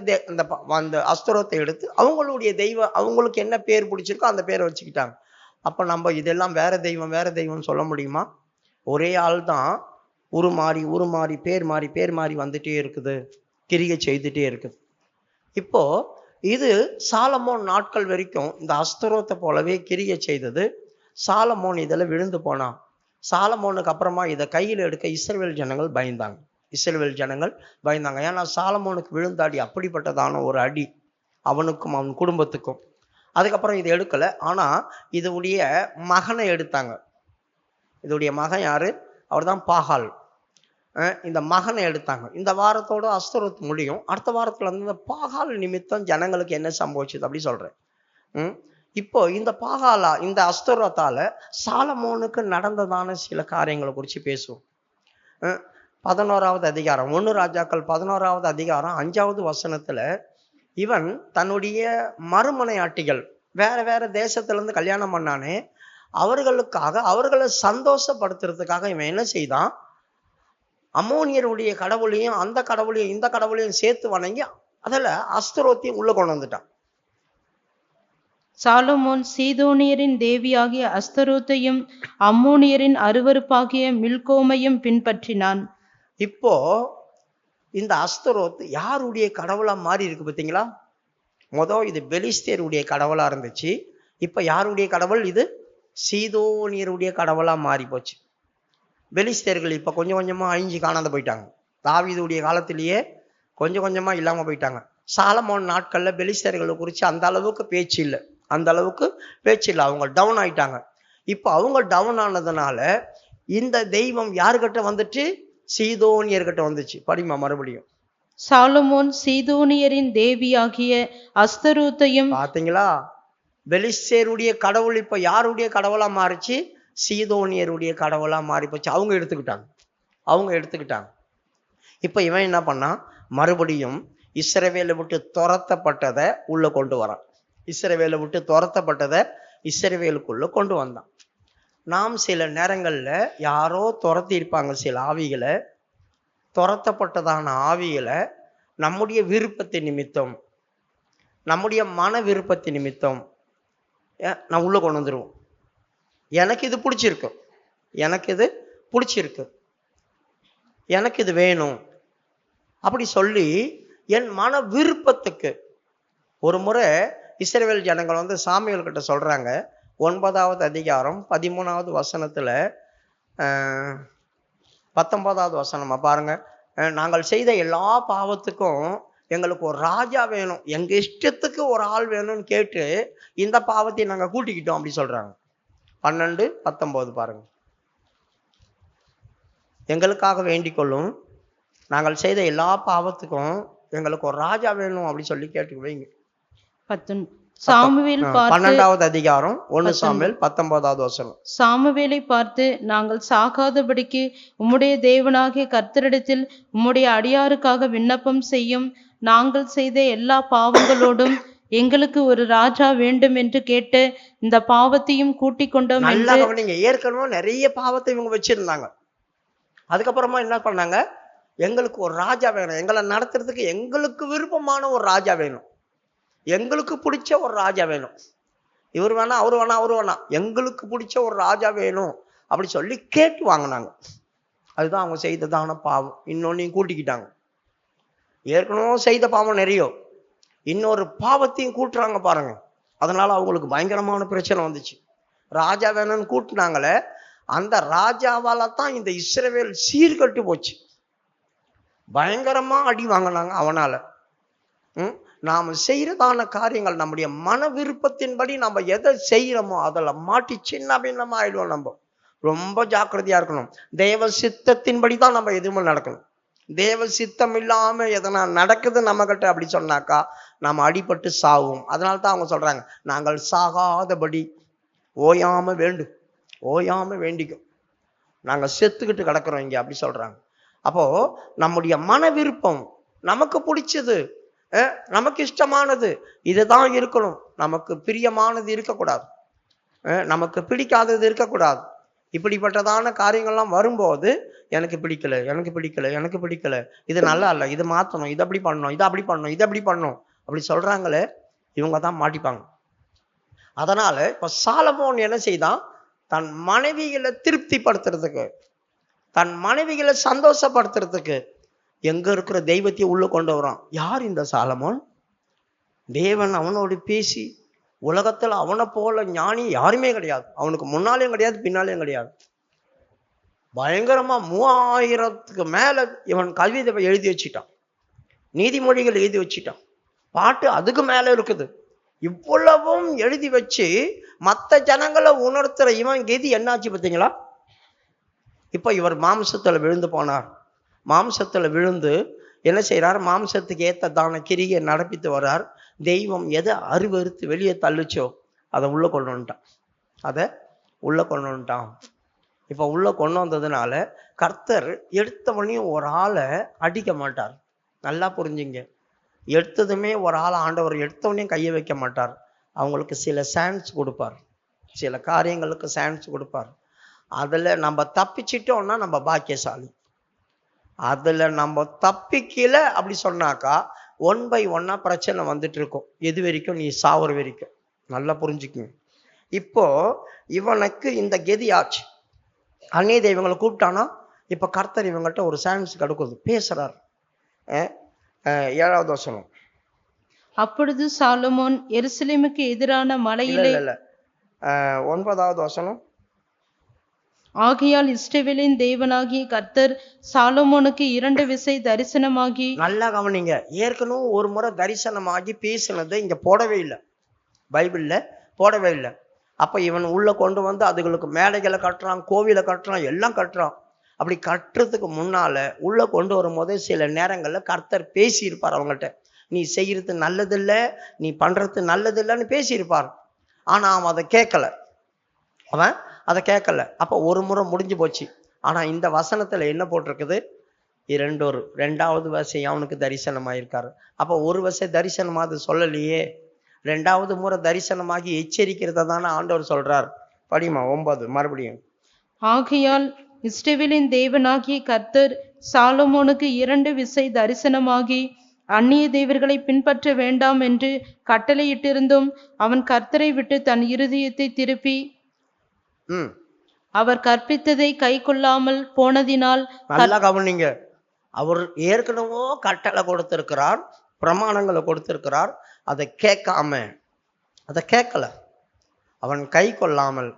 அந்த அஸ்தரோத்தை எடுத்து அவங்களுடைய தெய்வம், அவங்களுக்கு என்ன பேர் பிடிச்சிருக்கோ அந்த பேரை வச்சுக்கிட்டாங்க. அப்ப நம்ம இதெல்லாம் வேற தெய்வம் வேற தெய்வம் சொல்ல முடியுமா? ஒரே ஆள் தான் உருமாறி உருமாறி பேர் மாறி பேர் மாறி வந்துட்டே இருக்குது, கிரியை செய்துட்டே இருக்குது. இப்போ இது சாலமோன் நாட்கள் வரைக்கும் இந்த அஸ்தரோத்தை போலவே கிரியை செய்தது. சாலமோன் இதில் விழுந்து போனான். சாலமோனுக்கு அப்புறமா இதை கையில் எடுக்க இஸ்ரவேல் ஜனங்கள் பயந்தாங்க. இஸ்ரவேல் ஜனங்கள் பயந்தாங்க. ஏன்னா சாலமோனுக்கு விழுந்த அடி அப்படிப்பட்டதான ஒரு அடி அவனுக்கும் அவன் குடும்பத்துக்கும். அதுக்கப்புறம் இதை எடுக்கலை. ஆனால் இதோடைய மகனை எடுத்தாங்க. இதோடைய மகன் யாரு? அவர் தான் பாகால். இந்த மகனை எடுத்தாங்க. இந்த வாரத்தோட அஸ்தரோத்து முடியும். அடுத்த வாரத்துல வந்து இந்த பாகால் நிமித்தம் ஜனங்களுக்கு என்ன சம்பவிச்சது அப்படி சொல்றேன். இப்போ இந்த பாகாலா, இந்த அஸ்தரோத்தால சாலமோனுக்கு நடந்ததான சில காரியங்களை குறித்து பேசுவோம். 11வது அதிகாரம், 1 ராஜாக்கள் 11வது அதிகாரம் 5வது வசனத்துல, இவன் தன்னுடைய மறுமனையாட்டிகள் வேற வேற தேசத்துல இருந்து கல்யாணம் பண்ணானே, அவர்களுக்காக அவர்களை சந்தோஷப்படுத்துறதுக்காக இவன் என்ன செய்தான்? அம்மோனியருடைய கடவுளையும் அந்த கடவுளையும் இந்த கடவுளையும் சேர்த்து வணங்கி அதில் அஸ்தரோத்தையும் உள்ள கொண்டு வந்துட்டான். சாலமோன் சீதோனியரின் தேவியாகிய அஸ்தரோத்தையும் அம்மோனியரின் அருவருப்பாகிய மில்கோமையும் பின்பற்றினான். இப்போ இந்த அஸ்தரோத்து யாருடைய கடவுளா மாறி இருக்கு பார்த்தீங்களா? இது பெலிஸ்தேருடைய கடவுளா இருந்துச்சு. இப்ப யாருடைய கடவுள்? இது சீதோனியருடைய கடவுளா மாறி போச்சு. பெலிஸ்தேர்கள் இப்ப கொஞ்சம் கொஞ்சமா அழிஞ்சு காணாத போயிட்டாங்க. தாவீதுடைய காலத்திலேயே கொஞ்சம் கொஞ்சமா இல்லாம போயிட்டாங்க. சாலமோன் நாட்கள்ல பெலிஸ்தேர்களை குறித்து அந்த அளவுக்கு பேச்சு இல்லை, அந்த அளவுக்கு பேச்சு இல்லை. அவங்க டவுன் ஆயிட்டாங்க. இப்போ அவங்க டவுன் ஆனதுனால இந்த தெய்வம் யாருக்கிட்ட வந்துட்டு? சீதோனியர்கிட்ட வந்துச்சு. படிமா மறுபடியும். சாலமோன் சீதோனியரின் தேவியாகிய அஸ்தரோத்தையும். பாத்தீங்களா? பெலிஸ்தேருடைய கடவுள் இப்ப யாருடைய கடவுளா மாறிச்சு? சீதோனியருடைய கடவுளா மாறி போச்சு. அவங்க எடுத்துக்கிட்டாங்க. இப்ப இவன் என்ன பண்ணான்? மறுபடியும் இஸ்ரவேலை விட்டு துரத்தப்பட்டதை உள்ள கொண்டு வரான். இஸ்ரவேலை விட்டு துரத்தப்பட்டதை இஸ்ரவேலுக்குள்ள கொண்டு வந்தான். நாம் சில நேரங்கள்ல யாரோ துரத்தி இருப்பாங்க சில ஆவிகளை. துரத்தப்பட்டதான ஆவிகளை நம்முடைய விருப்பத்தின் நிமித்தம், நம்முடைய மன விருப்பத்தின் நிமித்தம் நான் உள்ள கொண்டு வந்துருவோம். எனக்கு இது பிடிச்சிருக்கு, எனக்கு இது வேணும் அப்படி சொல்லி என் மன விருப்பத்துக்கு. ஒரு முறை இஸ்ரவேல் ஜனங்கள் வந்து சாமுவேல் கிட்ட சொல்றாங்க, 9வது அதிகாரம் 13வது வசனத்துல 19வது வசனமா பாருங்க. நாங்கள் செய்த எல்லா பாவத்துக்கும் எங்களுக்கு ஒரு ராஜா வேணும், எங்க இஷ்டத்துக்கு ஒரு ஆள் வேணும்னு கேட்டு இந்த பாவத்தை நாங்க கூட்டிக்கிட்டோம் அப்படி சொல்றாங்க. 12-19 பாருங்க. எங்களுக்காக வேண்டிக் கொள்ளும், நாங்கள் செய்த எல்லா பாவத்துக்கும் எங்களுக்கு ஒரு ராஜா வேணும் அப்படி சொல்லி கேட்டு வைங்க. 12வது அதிகாரம் 1 சாமுவேல் 19வது வசனம். சாமுவேலை பார்த்து, நாங்கள் சாகாதபடிக்கு உம்முடைய தேவனாகிய கர்த்தரிடத்தில் உம்முடைய அடியாருக்காக விண்ணப்பம் செய்யும், நாங்கள் செய்த எல்லா பாவங்களோடும் எங்களுக்கு ஒரு ராஜா வேண்டும் என்று கேட்டு இந்த பாவத்தையும் கூட்டிக் கொண்டோம். ஏற்கனவே நிறைய பாவத்தை இவங்க வச்சிருந்தாங்க. அதுக்கப்புறமா என்ன பண்ணாங்க? எங்களுக்கு ஒரு ராஜா வேணும், எங்களை நடத்துறதுக்கு எங்களுக்கு விருப்பமான ஒரு ராஜா வேணும், எங்களுக்கு பிடிச்ச ஒரு ராஜா வேணும். இவர் வேணா அவரு வேணாம், எங்களுக்கு பிடிச்ச ஒரு ராஜா வேணும் அப்படி சொல்லி கேட்டு வாங்கினாங்க. அதுதான் அவங்க செய்ததான பாவம். இன்னொன்னையும் கூட்டிக்கிட்டாங்க. ஏற்கனவே செய்த பாவம் நிறைய, இன்னொரு பாவத்தையும் கூட்டுறாங்க பாருங்க. அதனால அவங்களுக்கு பயங்கரமான பிரச்சனை வந்துச்சு. ராஜா வேணும்னு கூட்டினாங்களே, அந்த ராஜாவால தான் இந்த இஸ்ரவேல் சீர்கட்டு போச்சு. பயங்கரமா அடி வாங்கினாங்க அவனால. நாம செய்யறதான காரியங்கள் நம்முடைய மன விருப்பத்தின்படி நம்ம எதை செய்யறோமோ அதில் மாட்டி சின்ன பின்னமா ஆயிடுவோம். நம்ம ரொம்ப ஜாக்கிரதையா இருக்கணும். தேவ சித்தத்தின்படி தான் நம்ம எதுவுமே நடக்கணும். தேவ சித்தம் இல்லாம எதனா நடக்குது நம்ம கிட்ட அப்படி சொன்னாக்கா நம்ம அடிபட்டு சாவோம். அதனால தான் அவங்க சொல்றாங்க, நாங்கள் சாகாதபடி ஓயாம வேண்டும், ஓயாம வேண்டிக்கும், நாங்க செத்துக்கிட்டு கிடக்குறோம் இங்க அப்படி சொல்றாங்க. அப்போ நம்முடைய மன விருப்பம், நமக்கு பிடிச்சது, நமக்கு இஷ்டமானது இதுதான் இருக்கணும். நமக்கு பிரியமானது இருக்கக்கூடாது, நமக்கு பிடிக்காதது இருக்கக்கூடாது. இப்படிப்பட்டதான காரியங்கள்லாம் வரும்போது எனக்கு பிடிக்கல, எனக்கு பிடிக்கல, எனக்கு பிடிக்கல, இது நல்லா இல்லை, இது மாற்றணும், இது அப்படி பண்ணணும், இது அப்படி பண்ணணும், இது அப்படி பண்ணணும் அப்படி சொல்றாங்களே, இவங்க தான் மாட்டிப்பாங்க. அதனால இப்ப சாலமோன் என்ன செய்தான், தன் மனைவிகளை திருப்திப்படுத்துறதுக்கு, தன் மனைவிகளை சந்தோஷப்படுத்துறதுக்கு எங்க இருக்கிற தெய்வத்தையும் உள்ள கொண்டு வரான். யார் இந்த சாலமோன்? தேவன் அவனோடு பேசி, உலகத்துல அவனை போல ஞானி யாருமே கிடையாது, அவனுக்கு முன்னாலேயும் கிடையாது பின்னாலேயும் கிடையாது. பயங்கரமா 3000க்கு மேல இவன் கவிதை எழுதி வச்சிட்டான், நீதிமொழிகள் எழுதி வச்சிட்டான், பாட்டு அதுக்கு மேல இருக்குது. இவ்வளவும் எழுதி வச்சு மற்ற ஜனங்களை உணர்த்துற இவன் கெதி என்னாச்சு பார்த்தீங்களா? இப்ப இவர் மாம்சத்துல விழுந்து போனார். மாம்சத்துல விழுந்து என்ன செய்யறார்? மாம்சத்துக்கு ஏத்ததான கிரியை நடப்பித்து வர்றார். தெய்வம் எதை அருவறுத்து வெளியே தள்ளுச்சோ அதை உள்ள கொண்டு வந்துட்டான், அதை உள்ள கொண்டு வந்துட்டான். இப்ப உள்ள கொண்டு வந்ததுனால கர்த்தர் எடுத்தவனையும் ஒரு ஆளை அடிக்க மாட்டார். நல்லா புரிஞ்சுங்க, எடுத்ததுமே ஒரு ஆள் ஆண்டவர் எடுத்தவனையும் கையை வைக்க மாட்டார். அவங்களுக்கு சில சான்ஸ் கொடுப்பார், சில காரியங்களுக்கு சான்ஸ் கொடுப்பார். அதுல நம்ம தப்பிச்சிட்டோம்னா நம்ம பாக்கியசாலி. அதுல நம்ம தப்பிக்கல அப்படி சொன்னாக்கா 1 by 1 பிரச்சனை வந்துட்டு இருக்கும். எது வரைக்கும்? நீ சாவர வரைக்கும். நல்லா புரிஞ்சுக்குங்க. இப்போ இவனுக்கு இந்த கெதி ஆச்சு. அந்நிய தெய்வங்களை கூப்பிட்டானா இப்ப கர்த்தர் இவங்கள்ட்ட ஒரு சான்ஸ் கொடுக்குது, பேசுறார். 7வது வசனம். அப்பொழுது சாலமோன் எருசலேமுக்கு எதிரான மலையிலே, 9வது வசனம். ஆகையால் இஸ்ரவேலின் தேவனாகிய கர்த்தர் சாலமோனுக்கு 2 விசை தரிசனமாகி. நல்லா கவனிங்க, ஏற்கனவே ஒரு முறை தரிசனமாகி பேசினதை இங்க போடவே இல்லை, பைபிள்ல போடவே இல்லை. அப்ப இவன் உள்ள கொண்டு வந்து அதுகளுக்கு மேடைகளை கட்டுறான், கோவிலை கட்டுறான், எல்லாம் கட்டுறான். அப்படி கட்டுறதுக்கு முன்னால உள்ள கொண்டு வரும்போது சில நேரங்கள்ல கர்த்தர் பேசியிருப்பார் அவங்கள்ட்ட. நீ செய்யறது நல்லதில்லை, நீ பண்றது நல்லதில்லைன்னு பேசியிருப்பார். ஆனா அவன் அதை கேட்கல, அவன் அதை கேட்கல. அப்ப ஒரு முறை முடிஞ்சு போச்சு. ஆனா இந்த வசனத்துல என்ன போட்டிருக்குது? 2வது வசை அவனுக்கு தரிசனமாயிருக்காரு. அப்ப ஒரு வசை தரிசனமாவது சொல்லலையே, 2வது முறை தரிசனமாகி எச்சரிக்கிறத தானே ஆண்டவர் சொல்றார். படிமா 9 மறுபடியும். ஆகையால் இஸ்ரவேலின் தேவனாகிய கர்த்தர் சாலமோனுக்கு 2 விசை தரிசனமாகி, அந்நிய தேவர்களை பின்பற்ற வேண்டாம் என்று கட்டளையிட்டிருந்தும் அவன் கர்த்தரை விட்டு தன் இருதயத்தை திருப்பி அவர் கற்பித்ததை கை கொள்ளாமல் போனதினால். நல்லா கவனிங்க, அவர் ஏற்கனவே கட்டளை கொடுத்திருக்கிறார், பிரமாணங்களை கொடுத்திருக்கிறார். அதை கேட்காம, அதை கேட்கல, அவன் கை கொள்ளாமல்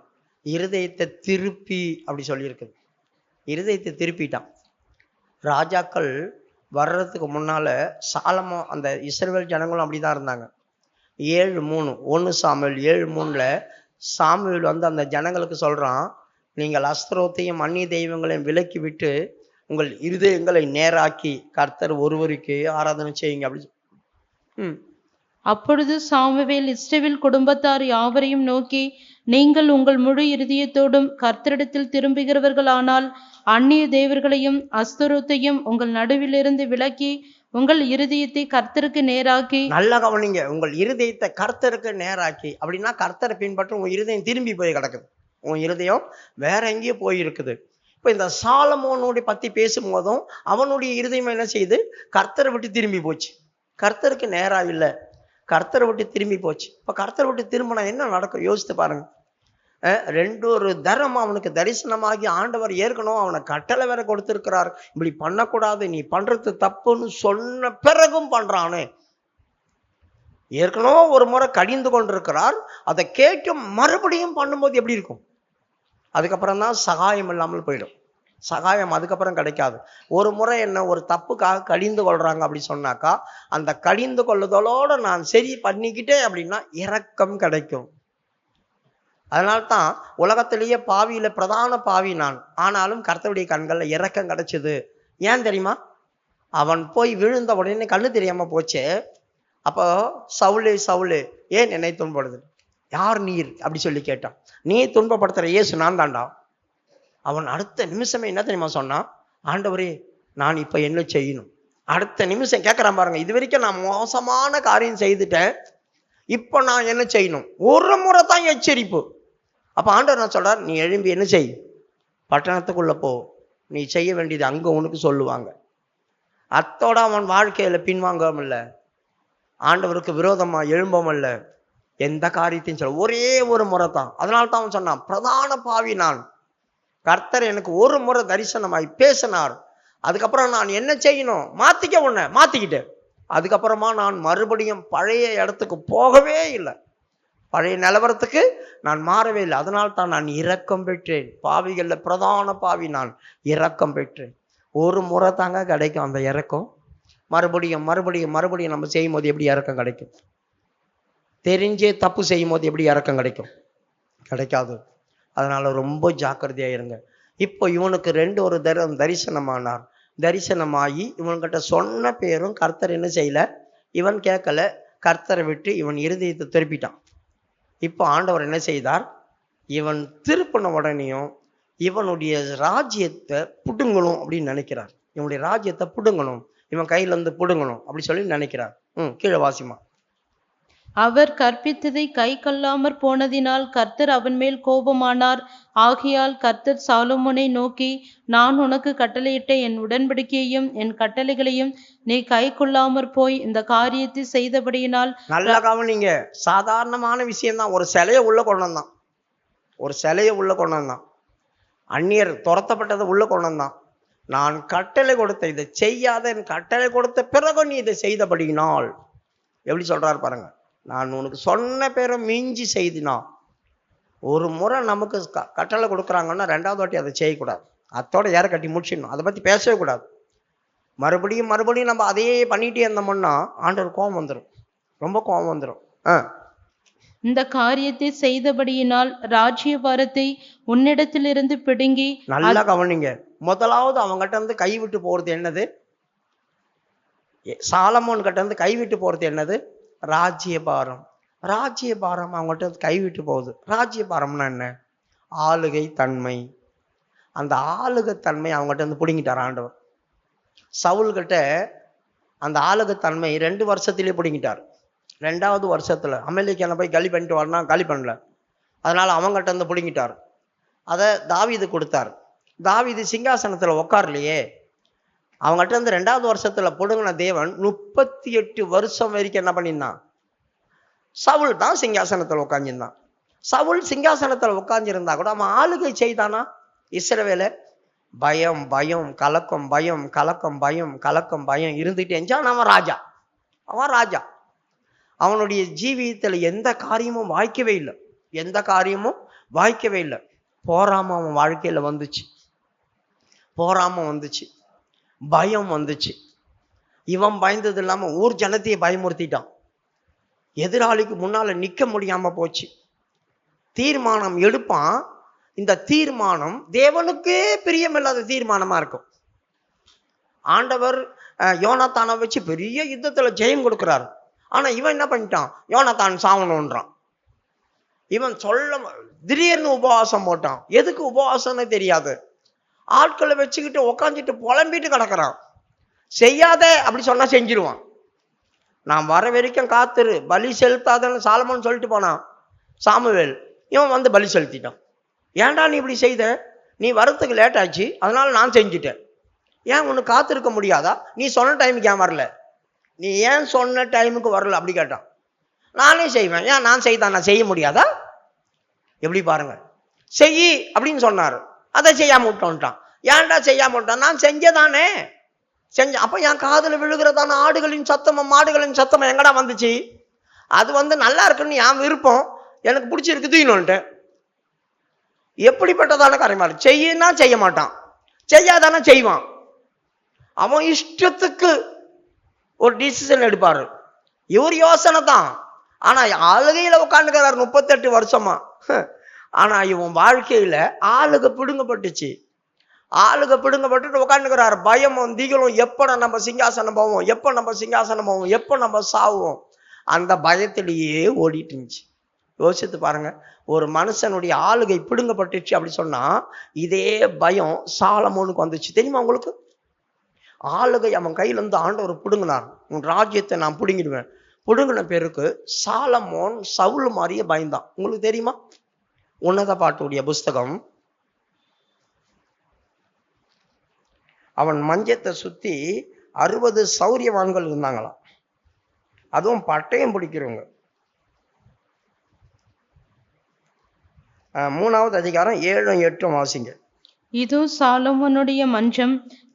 இருதயத்தை திருப்பி அப்படி சொல்லியிருக்குது. இருதயத்தை திருப்பிட்டான். ராஜாக்கள் வர்றதுக்கு முன்னால சாலமோன், அந்த இஸ்ரவேல் ஜனங்களும் அப்படிதான் இருந்தாங்க. 7:3 1 சாமுவேல் 7:3 சாமுவேல் வந்து அந்த ஜனங்களுக்கு சொல்றான், நீங்கள் அஸ்தரோத்தையும் அந்நிய தெய்வங்களையும் விலக்கி விட்டு உங்கள் இருதயங்களை நேராக்கி கர்த்தர் ஒருவருக்கு ஆராதனை செய்யுங்க அப்படி. அப்பொழுது சாமுவேல் இஸ்ரவேல் குடும்பத்தார் யாவரையும் நோக்கி, நீங்கள் உங்கள் முழு இருதயத்தோடும் கர்த்தரிடத்தில் திரும்புகிறவர்களானால் அந்நிய தேவர்களையும் அஸ்தரோத்தையும் உங்கள் நடுவிலிருந்து விலக்கி உங்கள் இருதயத்தை கர்த்தருக்கு நேராக்கி. நல்லா கவனிங்க, உங்கள் இருதயத்தை கர்த்தருக்கு நேராக்கி அப்படின்னா கர்த்தரை பின்பற்ற உன் இருதயம் திரும்பி போய் கிடக்குது, உன் இருதயம் வேற எங்கேயோ போயிருக்குது. இப்ப இந்த சாலமோனுடைய பத்தி பேசும்போதும் அவனுடைய இருதயம் என்ன செய்யுது? கர்த்தரை விட்டு திரும்பி போச்சு, கர்த்தருக்கு நேரா இல்லை, கர்த்தரை விட்டு திரும்பி போச்சு. இப்ப கர்த்தரை விட்டு திரும்பினா என்ன நடக்கும் யோசித்து பாருங்க. 2 தரம் அவனுக்கு தரிசனமாகி ஆண்டவர் ஏற்கனவே அவனை கட்டளை வேற கொடுத்திருக்கிறார், இப்படி பண்ணக்கூடாது, நீ பண்றது தப்புன்னு சொன்ன பிறகும் பண்றானே. ஏற்கனவே ஒரு முறை கடிந்து கொண்டிருக்கிறார், அதை கேட்கும் மறுபடியும் பண்ணும்போது எப்படி இருக்கும்? அதுக்கப்புறம் தான் சகாயம் இல்லாமல் போயிடும், சகாயம் அதுக்கப்புறம் கிடைக்காது. ஒரு முறை என்ன ஒரு தப்புக்காக கடிந்து கொள்றாங்க அப்படி சொன்னாக்கா அந்த கடிந்து கொள்ளுதலோட நான் சரி பண்ணிக்கிட்டே அப்படின்னா இரக்கம் கிடைக்கும். அதனால்தான் உலகத்திலேயே பாவியில பிரதான பாவி நான், ஆனாலும் கர்த்தருடைய கண்கள்ல இரக்கம் கிடைச்சது. ஏன் தெரியுமா? அவன் போய் விழுந்த உடனே கண்ணு தெரியாம போச்சே. அப்போ சவுலே சவுலே ஏன் என்னை துன்பப்படுது, யார் நீர் அப்படி சொல்லி கேட்டான். நீ துன்பப்படுத்துற இயேசு நான் தாண்டா. அவன் அடுத்த நிமிஷமே என்ன தெரியுமா சொன்னான்? ஆண்டவரே நான் இப்ப என்ன செய்யணும்? அடுத்த நிமிஷம் கேட்கறான் பாருங்க, இது வரைக்கும் நான் மோசமான காரியம் செய்துட்டேன், இப்ப நான் என்ன செய்யணும்? ஒரு முறை தான் எச்சரிப்பு. அப்ப ஆண்டவர் நான் சொல்றார், நீ எழும்பி என்ன செய், பட்டணத்துக்குள்ள போ, நீ செய்ய வேண்டியது அங்க உனக்கு சொல்லுவாங்க. அத்தோட அவன் வாழ்க்கையில பின்வாங்காம இல்ல, ஆண்டவருக்கு விரோதமா எழும்பவும் இல்ல, எந்த காரியத்தையும் சொல்ல ஒரே ஒரு முறை தான். அதனால்தான் அவன் சொன்னான், பிரதான பாவி நான், கர்த்தர் எனக்கு ஒரு முறை தரிசனமாய் பேசினார், அதுக்கப்புறம் நான் என்ன செய்யணும்? மாத்திக்கிட்டேன். அதுக்கப்புறமா நான் மறுபடியும் பழைய இடத்துக்கு போகவே இல்லை, பழைய நிலவரத்துக்கு நான் மாறவே இல்லை. அதனால்தான் நான் இரக்கம் பெற்றேன். பாவிகள்ல பிரதான பாவி நான், இரக்கம் பெற்றேன். ஒரு முறை தாங்க கிடைக்கும் அந்த இரக்கம். மறுபடியும் மறுபடியும் மறுபடியும் நம்ம செய்யும் போது எப்படி இரக்கம் கிடைக்கும்? தெரிஞ்சே தப்பு செய்யும் போது எப்படி இரக்கம் கிடைக்கும்? கிடைக்காது. அதனால ரொம்ப ஜாக்கிரதையா இருங்க. இப்போ இவனுக்கு ஒரு தரிசனமானார். தரிசனமாகி இவன்கிட்ட சொன்ன பேரும் கர்த்தர் என்ன செய்யல, இவன் கேட்கல. கர்த்தரை விட்டு இவன் இருதயத்தை திருப்பிட்டான். இப்போ ஆண்டவர் என்ன செய்தார்? இவன் திருப்பின உடனேயும் இவனுடைய ராஜ்யத்தை புடுங்கணும் அப்படின்னு நினைக்கிறார். இவனுடைய ராஜ்யத்தை புடுங்கணும், இவன் கையில இருந்து புடுங்கணும் அப்படி சொல்லி நினைக்கிறார். கீழே வாசிமா. அவர் கற்பித்ததை கை கொள்ளாமற் போனதினால் கர்த்தர் அவன் மேல் கோபமானார். ஆகையால் கர்த்தர் சாலொமோனை நோக்கி, நான் உனக்கு கட்டளையிட்ட என் உடன்படிக்கையையும் என் கட்டளைகளையும் நீ கை கொள்ளாமற் போய் இந்த காரியத்தை செய்தபடியினால். நல்லா கவனிங்க, சாதாரணமான விஷயம்தான். ஒரு சிலையை உள்ள கொண்டு வந்தான், அந்நியர் துரத்தப்பட்டதை உள்ள கொண்டு வந்தான். நான் கட்டளை கொடுத்த, இதை செய்யாத, என் கட்டளை கொடுத்த பிறகு நீ இதை செய்தபடியினால். எப்படி சொல்றாரு பாருங்க, நான் உனக்கு சொன்ன பேரை மிஞ்சி செய்தினா. ஒரு முறை நமக்கு கட்டளை கொடுக்குறாங்கன்னா ரெண்டாவது வாட்டி அதை செய்யக்கூடாது, அத்தோட யாரை கட்டி முடிச்சிடணும், அதை பற்றி பேசவே கூடாது. மறுபடியும் மறுபடியும் நம்ம அதையே பண்ணிகிட்டே இருந்தோம்னா ஆண்டவர் கோபம் வந்துடும், ரொம்ப கோபம் வந்துடும். இந்த காரியத்தை செய்தபடியினால் ராஜ்யபாரத்தை உன்னிடத்திலிருந்து பிடுங்கி. நல்லா கவனிங்க, முதலாவது அவங்ககிட்ட இருந்து கைவிட்டு போறது என்னது? சாலமோன் கிட்ட இருந்து கைவிட்டு போறது என்னது? ராஜ்யபாரம். ராஜ்யபாரம் அவங்ககிட்ட கைவிட்டு போகுது. ராஜ்யபாரம்னா என்ன? ஆளுகை தன்மை. அந்த ஆளுகை தன்மை அவங்ககிட்ட இருந்து பிடுங்கிட்டார் ஆண்டவர். சவுல்கிட்ட அந்த ஆளுகை தன்மை 2 வருஷத்திலே பிடுங்கிட்டார். 2வது வருஷத்துல அமெரிக்கான போய் காலி பண்ணிட்டு வரனா, காலி பண்ணல. அதனால அவங்ககிட்ட இருந்து பிடுங்கிட்டார். அதை தாவீது கொடுத்தார். தாவீது சிங்காசனத்துல உட்காரலையே, அவங்ககிட்ட இருந்து 2வது வருஷத்துல பிடுங்கின தேவன் 38 வருஷம் வரைக்கும் என்ன பண்ணியிருந்தான்? சவுல் தான் சிங்காசனத்துல உட்காந்துருந்தான். சவுல் சிங்காசனத்துல உட்காந்துருந்தா கூட அவன் ஆளுகை செய்தானா இஸ்ரவேல? பயம் பயம் கலக்கம், பயம் கலக்கம், பயம் கலக்கம், பயம் இருந்துட்டே இருந்தான். அவன் ராஜா. அவனுடைய ஜீவியத்துல எந்த காரியமும் வாய்க்கவே இல்லை. போராம அவன் வாழ்க்கையில வந்துச்சு, பயம் வந்துச்சு. இவன் பயந்தது இல்லாம ஊர் ஜனத்தையே பயமுறுத்திட்டான். எதிராளிக்கு முன்னால நிக்க முடியாம போச்சு. தீர்மானம் எடுப்பான். இந்த தீர்மானம் தேவனுக்கே பிரியமில்லாத தீர்மானமா இருக்கும். ஆண்டவர் யோனாத்தானை வச்சு பெரிய யுத்தத்துல ஜெயம் கொடுக்கிறார். ஆனா இவன் என்ன பண்ணிட்டான்? யோனாத்தான் சாவணும்ன்றான். இவன் திடீர்னு உபவாசம் போட்டான். எதுக்கு உபவாசம்னு தெரியாது. ஆட்களை வச்சுக்கிட்டு உக்காந்துட்டு புலம்பிட்டு கிடக்குறான். செய்யாத அப்படி சொன்னா செஞ்சிருவான். நான் வர வரைக்கும் காத்துரு, பலி செலுத்தாதன்னு சாலமோன் சொல்லிட்டு போனான் சாமுவேல். இவன் வந்து பலி செலுத்திட்டான். ஏன்டா நீ இப்படி செய்த? நீ வரத்துக்கு லேட் ஆச்சு, அதனால நான் செஞ்சுட்டேன். ஏன் உனக்கு காத்திருக்க முடியாதா? நீ சொன்ன டைமுக்கு ஏன் வரல? நீ ஏன் சொன்ன டைமுக்கு வரல அப்படி கேட்டான். நானே செய்வேன், ஏன் நான் செய்ய முடியாதா? எப்படி பாருங்க, செய் அப்படின்னு சொன்னாரு, அதை செய்யாம விட்டோன்ட்டான். ஏன்டா செய்யாம விட்டான்? நான் செஞ்சதானே. அப்ப என் காதுல விழுகிறதான ஆடுகளின் சத்தமும் மாடுகளின் சத்தமும் எங்கடா வந்துச்சு? அது வந்து நல்லா இருக்குன்னு என் விருப்பம், எனக்கு பிடிச்சிருக்கு இன்னொன்ட்டு. எப்படிப்பட்டதான காரியமா? செய்யினா செய்ய மாட்டான், செய்யாதானே செய்வான். அவன் இஷ்டத்துக்கு ஒரு டிசிஷன் எடுப்பாரு. இவர் யோசனை தான். ஆனா ஆளுகையில உட்காந்துக்கிறார் 38 வருஷமா. ஆனா இவன் வாழ்க்கையில ஆளுக பிடுங்கப்பட்டுச்சு. ஆளுக பிடுங்கப்பட்டுட்டு உட்காந்துக்கிறாரு. பயமும் திகிலும், எப்ப நம்ம சிங்காசனம் போவோம், எப்ப நம்ம சிங்காசனம் போவோம், எப்ப நம்ம சாவோம், அந்த பயத்திலேயே ஓடிட்டு இருந்துச்சு. யோசித்து பாருங்க, ஒரு மனுஷனுடைய ஆளுகை பிடுங்கப்பட்டுச்சு அப்படி சொன்னா இதே பயம் சாலமோனுக்கு வந்துச்சு. தெரியுமா உங்களுக்கு? ஆளுகை அவன் கையில இருந்து ஆண்டவர் பிடுங்கினார். உன் ராஜ்யத்தை நான் பிடுங்கிடுவேன். பிடுங்கின பேருக்கு சாலமோன் சவுல் மாதிரியே பயந்தான். உங்களுக்கு தெரியுமா? உன்னத பாட்டுடைய புஸ்தகம், அவன் மஞ்சத்தை சுத்தி 60 சௌரியவான்கள் இருந்தாங்களாம், அதுவும் பட்டயம் பிடிக்கிறவங்க. 3வது அதிகாரம் 7 8 வாசிங்க. இதோ சாலொமோனுடைய மஞ்சம்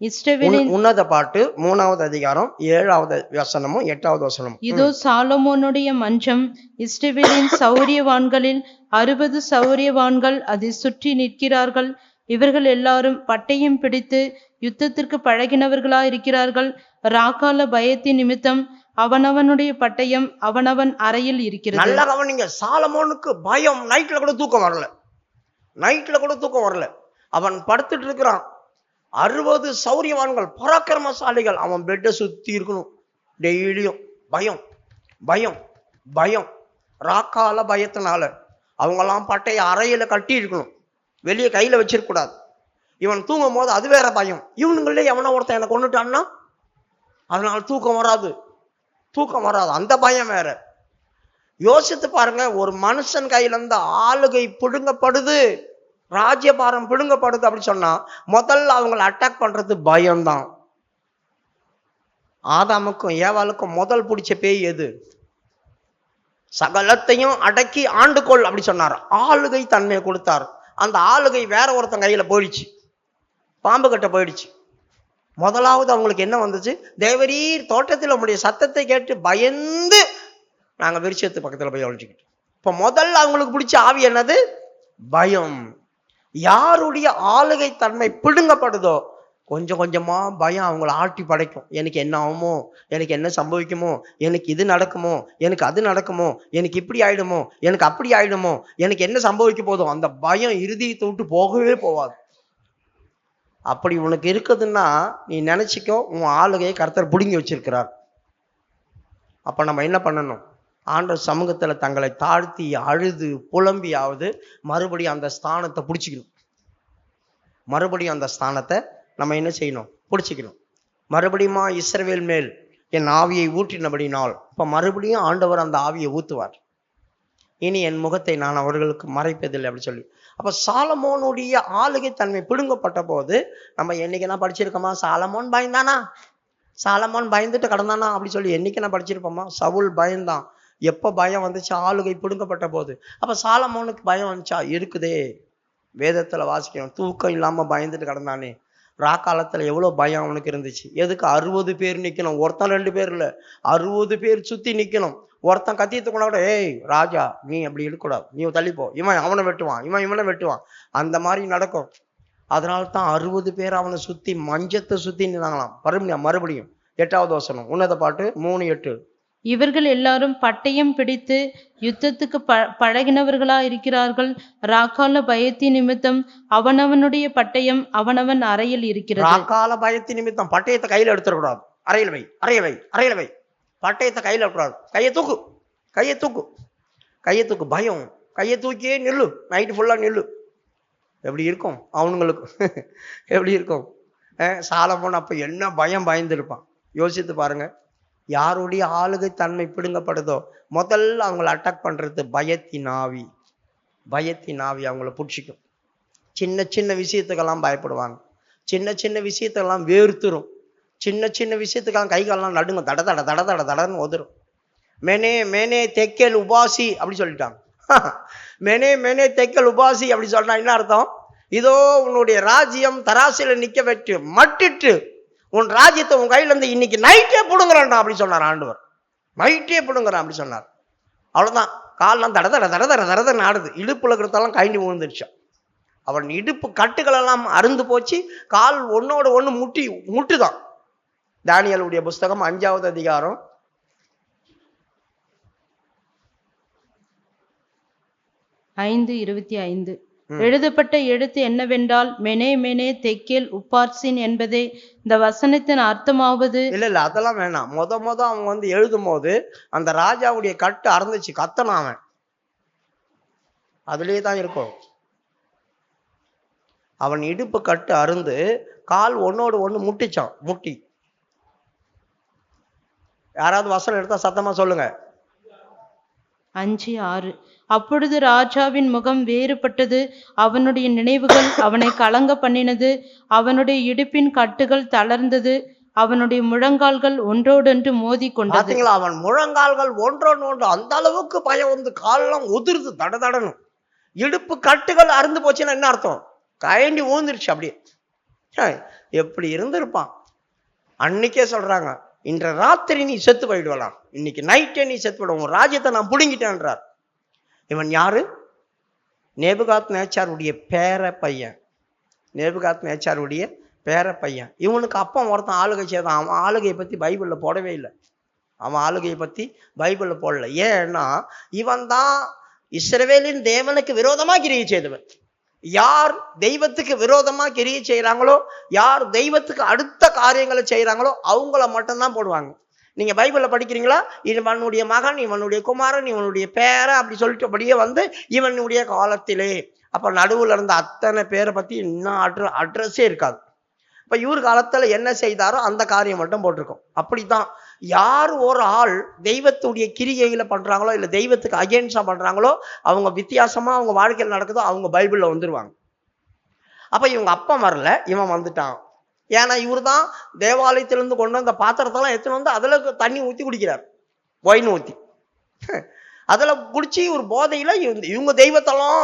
இஸ்ரவேலின் உன்னத பாட்டு 3வது அதிகாரம் 7வது வசனமும் 8வது வசனமும். இதோ சாலொமோனுடைய மஞ்சம் இஸ்ரவேலின் சௌரியவான்களில் 60 சௌரியவான்கள் அதை சுற்றி நிற்கிறார்கள். இவர்கள் எல்லாரும் பட்டயம் பிடித்து யுத்தத்திற்கு பழகினவர்களாயிருக்கிறார்கள். ராக்கால பயத்தின் நிமித்தம் அவனவனுடைய பட்டயம் அவனவன் அறையில் இருக்கிறது. நல்ல கவனிங்க, சாலமோனுக்கு பயம். நைட்ல கூட தூக்கம் வரல. நைட்ல கூட தூக்கம் வரல. அவன் படுத்துட்டு இருக்கிறான். 60 சௌரியவான்கள், பராக்கிரமசாலிகள் அவன் பெட்டை சுத்தி இருக்கணும். டெய்லியும் பயம் பயம் பயம். ராக்கால பயத்தினால அவங்கெல்லாம் பட்டைய அறையில கட்டி இருக்கணும், வெளியே கையில வச்சிருக்க கூடாது. இவன் தூங்கும் போது அது வேற பயம். இவனுங்களே எவனா ஒருத்தன் என்னை கொண்டுட்டான்னா அதனால தூக்கம் வராது, தூக்கம் வராது, அந்த பயம் வேற. யோசித்து பாருங்க, ஒரு மனுஷன் கையில இருந்து ஆளுகை பிடுங்கப்படுது, ராஜ்யபாரம் பிடுங்கப்படுது அப்படி சொன்னா முதல்ல அவங்களை அட்டாக் பண்றது பயம்தான். ஆதாமுக்கும் ஏவாளுக்கும் முதல் பிடிச்ச பேய் எது? சகலத்தையும் அடக்கி ஆண்டுகொள் அப்படி சொன்னார். ஆளுகை தன்மையை கொடுத்தார். அந்த ஆளுகை வேற ஒருத்தன் கையில போயிடுச்சு, பாம்பு கட்ட போயிடுச்சு. முதலாவது அவங்களுக்கு என்ன வந்துச்சு? தேவரீர் தோட்டத்தில் உங்களுடைய சத்தத்தை கேட்டு பயந்து நாங்க விருட்சத்து பக்கத்துல போய் ஒழிச்சுக்கிட்டோம். இப்ப முதல்ல அவங்களுக்கு பிடிச்ச ஆவி என்னது? பயம். யாருடைய ஆளுகை தன்மை பிடுங்கப்படுதோ கொஞ்சம் கொஞ்சமா பயம் அவங்கள ஆட்டி படைக்கும். எனக்கு என்ன ஆகுமோ, எனக்கு என்ன சம்பவிக்குமோ, எனக்கு இது நடக்குமோ, எனக்கு அது நடக்குமோ, எனக்கு இப்படி ஆயிடுமோ, எனக்கு அப்படி ஆயிடுமோ, எனக்கு என்ன சம்பவிக்க போதும், அந்த பயம் இருதயத்தை விட்டு போகவே போகாது. அப்படி உனக்கு இருக்குதுன்னா நீ நினைச்சிக்கோ, உன் ஆளுகையை கர்த்தர் பிடுங்கி வச்சிருக்கிறார். அப்ப நம்ம என்ன பண்ணணும்? ஆண்டவர் சமூகத்துல தங்களை தாழ்த்தி அழுது புலம்பியாவது மறுபடியும் அந்த ஸ்தானத்தை பிடிச்சிக்கணும். மறுபடியும் அந்த ஸ்தானத்தை நம்ம என்ன செய்யணும்? பிடிச்சிக்கணும். மறுபடியுமா இஸ்ரவேல் மேல் என் ஆவியை ஊற்றினபடினால் இப்ப மறுபடியும் ஆண்டவர் அந்த ஆவியை ஊத்துவார். இனி என் முகத்தை நான் அவர்களுக்கு மறைப்பதில்லை அப்படி சொல்லி. அப்ப சாலமோனுடைய ஆளுகை தன்மை பிடுங்கப்பட்ட போது நம்ம என்னைக்கு என்ன படிச்சிருக்கோமா? சாலமோன் பயந்தானா, சாலமோன் பயந்துட்டு கடந்தானா அப்படி சொல்லி என்னைக்கு என்ன படிச்சிருப்போமா? சவுல் பயந்தான். எப்ப பயம் வந்துச்சு? ஆளுகை பிடுங்கப்பட்ட போது. அப்ப சாலமோனுக்கு பயம் வந்துச்சா? இருக்குதே, வேதத்துல வாசிக்கணும். தூக்கம் இல்லாம பயந்துட்டு கடந்தானே. ராக்காலத்துல எவ்வளவு பயம் அவனுக்கு இருந்துச்சு. எதுக்கு? 60 பேர் நிக்கணும், ஒருத்தன் 2 பேர் இல்ல, 60 பேர் சுத்தி நிக்கணும். ஒருத்தன் கத்தியத்து கொண்டா கூட, ஏய் ராஜா நீ அப்படி இருக்கக்கூடாது, நீ தள்ளிப்போ, இவன் அவனை வெட்டுவான், இவனை வெட்டுவான், அந்த மாதிரி நடக்கும். அதனால தான் 60 பேர் அவனை சுத்தி மஞ்சத்தை சுத்தி நின்னாங்களாம். மறுபடியும் 8வது வசனம், உன்னத பாட்டு 3:8. இவர்கள் எல்லாரும் பட்டயம் பிடித்து யுத்தத்துக்கு பழகினவர்களா இருக்கிறார்கள். ராக்கால பயத்தின் நிமித்தம் அவனவனுடைய பட்டயம் அவனவன் அறையில் இருக்கிறது. ராக்கால பயத்தின் நிமித்தம் பட்டயத்தை கையில எடுத்துடக்கூடாது. அறையில் வை, அறையில் வை, அறையில் வை. பட்டயத்தை கையில எடுக்கூடாது. கையை தூக்கு, கையை தூக்கு, கையை தூக்கு. பயம். கையை தூக்கியே நில்லு, நைட்டு ஃபுல்லா நில்லு. எப்படி இருக்கும் அவனுங்களுக்கு? எப்படி இருக்கும்? சாலமோன் அப்ப என்ன பயம் பயந்துருப்பான். யோசித்து பாருங்க. யாருடைய ஆளுகை தன்மை பிடுங்கப்படுதோ முதல்ல அவங்களை அட்டாக் பண்றது பயத்தின் ஆவி. பயத்தின் ஆவி அவங்கள பிடிச்சிக்கும். சின்ன சின்ன விஷயத்துக்கெல்லாம் பயப்படுவாங்க. சின்ன சின்ன விஷயத்தெல்லாம் வேர்த்துரும். சின்ன சின்ன விஷயத்துக்கெல்லாம் கைகாலெல்லாம் நடுங்க, தட தட தட தட தடன்னு உதரும். மேனே மேனே தெக்கல் உபாசி அப்படி சொல்லிட்டாங்க. மேனே மேனே தெக்கல் உபாசி அப்படி சொல்றா என்ன அர்த்தம்? இதோ உன்னுடைய ராஜ்யம் தராசில நிக்க வச்சு மட்டிட்டு உன் ராஜ்யத்தை உன் கையில இருந்து இன்னைக்கு நைட்டே பிடுங்குறான்டா அப்படி சொன்னார் ஆண்டவர். நைட்டே பிடுங்குறான் அப்படி சொன்னார். அவ்வளவுதான். காலெல்லாம் தட தட தட தட தடன்னு ஆடுது. இடுப்புல இருக்கிறதெல்லாம் கைண்டி விழுந்துருச்சான். அவன் இடுப்பு கட்டுகள் எல்லாம் அருந்து போச்சு. கால் ஒன்னோட ஒண்ணு முட்டுதான். தானியேலுடைய புஸ்தகம் 5வது அதிகாரம் 1 5:25. எழுதப்பட்ட எழுத்து என்னவென்றால் மெனே மெனே தெக்கேல் உப்பார்சின் என்பதே. இந்த வசனத்தின் அர்த்தமாவது. இல்ல அதெல்லாம் வேணாம். முத அவன் எழுதும் போது அந்த ராஜாவுடைய கட்டு அறந்துச்சு, கத்தனான் அவன். அதுலயே தான் இருக்கும். அவன் இடுப்பு கட்டு அருந்து கால் ஒன்னோடு ஒண்ணு முட்டிச்சான். முட்டி. யாராவது வசனம் எடுத்தா சத்தமா சொல்லுங்க. 5:6. அப்பொழுது ராஜாவின் முகம் வேறுபட்டது, அவனுடைய நினைவுகள் அவனை கலங்க பண்ணினது, அவனுடைய இடுப்பின் கட்டுகள் தளர்ந்தது, அவனுடைய முழங்கால்கள் ஒன்றோடொன்று மோதி கொண்டது. பாத்தீங்களா, அவன் முழங்கால்கள் ஒன்றோடு அந்த அளவுக்கு பயம் காலெல்லாம் உதிர்ந்து தடதடணும். இடுப்பு கட்டுகள் அருந்து போச்சுன்னா என்ன அர்த்தம்? கயண்டி ஊந்துருச்சு அப்படியே. எப்படி இருந்திருப்பான். அன்னைக்கே சொல்றாங்க, இன்று ராத்திரி நீ செத்து போயிடுவலாம், இன்னைக்கு நைட்டே நீ செத்து போயிடுவோம், உன் ராஜ்யத்தை நான் புடுங்கிட்டேன்றார். இவன் யாரு? நேபுகாத் நேச்சாருடைய பேர பையன். நேபுகாத் நேச்சாருடைய பேர பையன். இவனுக்கு அப்பா ஒருத்தன் ஆளுகை செய்தான். அவன் ஆளுகையை பத்தி பைபிள்ல போடவே இல்லை. அவன் ஆளுகையை பத்தி பைபிள்ல போடல. ஏன்னா இவன் தான் இஸ்ரவேலின் தேவனுக்கு விரோதமா கிரியை செய்தவன். யார் தெய்வத்துக்கு விரோதமா கிரியை செய்யறாங்களோ, யார் தெய்வத்துக்கு அடுத்த காரியங்களை செய்யறாங்களோ அவங்கள மட்டும்தான் போடுவாங்க. நீங்க பைபிள்ல படிக்கிறீங்களா, இவனுடைய மகன், இவனுடைய குமாரன், இவனுடைய பேர அப்படி சொல்லிட்டு அப்படியே இவனுடைய காலத்திலே. அப்ப நடுவுல இருந்த அத்தனை பேரை பத்தி இன்னும் அட்ரஸே இருக்காது. இப்ப இவர் காலத்துல என்ன செய்தாரோ அந்த காரியம் மட்டும் போட்டிருக்கோம். அப்படித்தான் யார் ஒரு ஆள் தெய்வத்துடைய கிரியைகளை பண்றாங்களோ இல்ல தெய்வத்துக்கு அகேன்ஸ்டா பண்றாங்களோ அவங்க வித்தியாசமா அவங்க வாழ்க்கையில் நடக்குதோ அவங்க பைபிள்ல வந்துருவாங்க. அப்ப இவங்க அப்பா வரல, இவன் வந்துட்டான். ஏன்னா இவர் தான் தேவாலயத்திலிருந்து கொண்டு வந்த பாத்திரத்தெல்லாம் எடுத்துன்னு அதுல தண்ணி ஊத்தி குடிக்கிறார், ஒயின் ஊத்தி. அதுல குடிச்சு ஒரு போதையில இவங்க தெய்வத்தெல்லாம்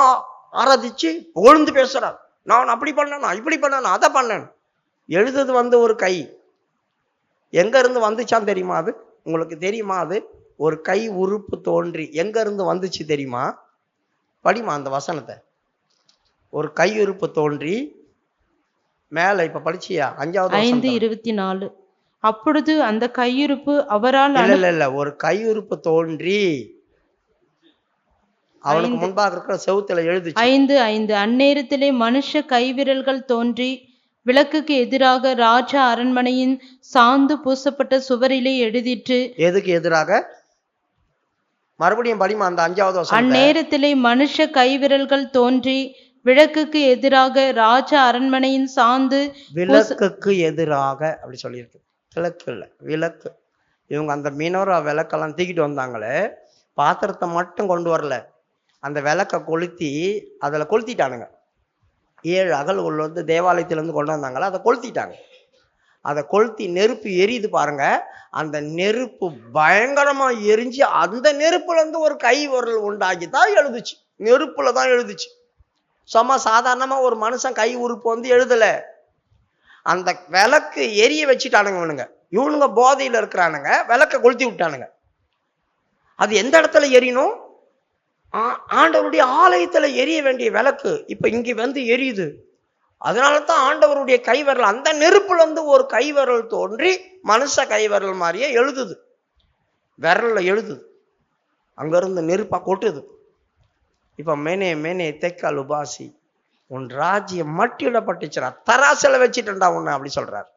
ஆராதிச்சு புகழ்ந்து பேசுறார். நான் அப்படி பண்ணேன், இப்படி பண்ணேன், அதை பண்ணேன். எழுதுது ஒரு கை. எங்க இருந்து வந்துச்சான் தெரியுமா? அது உங்களுக்கு தெரியுமா? அது ஒரு கை உறுப்பு தோன்றி எங்க இருந்து வந்துச்சு தெரியுமா? படிமா அந்த வசனத்தை. ஒரு கை உறுப்பு தோன்றி மேல இப்ப படிச்சியா? 5:24. அப்பொழுது அந்த கையுறுப்பு அவரால் இல்ல ஒரு கையுறுப்பு தோன்றி அவனுக்கு முன்பாக இருக்கிற செவுத்துல எழுதுச்சு. 5:5. அந்நேரத்திலே மனுஷ கைவிரல்கள் தோன்றி விளக்குக்கு எதிராக ராஜா அரண்மனையின் சாந்து பூசப்பட்ட சுவரிலே எழுதிற்று. எதுக்கு எதிராக? மறுபடியும் படிமா அந்த 5வது வசனம். அந்நேரத்திலே மனுஷ கைவிரல்கள் தோன்றி விளக்குக்கு எதிராக ராஜா அரண்மனையின் சாந்து. விளக்குக்கு எதிராக அப்படி சொல்லியிருக்கு. விளக்கு இல்ல, விளக்கு. இவங்க அந்த மீனோரா விளக்கெல்லாம் தூக்கிட்டு வந்தாங்களே, பாத்திரத்தை மட்டும் கொண்டு வரல, அந்த விளக்க கொளுத்தி அதுல கொளுத்திட்டானுங்க. 7 அகல் தேவாலயத்திலிருந்து கொண்டு வந்தாங்களா, அதை கொளுத்திட்டாங்க. அதை கொளுத்தி நெருப்பு எரியுது பாருங்க. அந்த நெருப்பு பயங்கரமா எரிஞ்சு அந்த நெருப்புல இருந்து ஒரு கை விரல் உண்டாகி தான் எழுதுச்சு. நெருப்புல தான் எழுதுச்சு. சும்மா சாதாரணமா ஒரு மனுஷன் கை உறுப்பு எழுதல. அந்த விளக்கு எரிய வச்சுட்டானுங்க இவனுங்க போதையில இருக்கிறானுங்க, விளக்க கொளுத்தி விட்டானுங்க. அது எந்த இடத்துல எரியணும்? ஆண்டவருடைய ஆலயத்துல எரிய வேண்டிய விளக்கு இப்ப இங்க எரியுது. அதனாலதான் ஆண்டவருடைய கைவரல் அந்த நெருப்புல இருந்து ஒரு கைவரல் தோன்றி மனுஷ கைவரல் மாதிரியே எழுதுது. விரல்ல எழுதுது, அங்க இருந்து நெருப்பா கொட்டுது. இப்ப மேனே மேனே தெக்கல் உபாசி, உன் ராஜ்யம் மட்டியிடப்பட்டுச்சுரா, தராசில வச்சுட்டா உன்னை அப்படி சொல்றார்.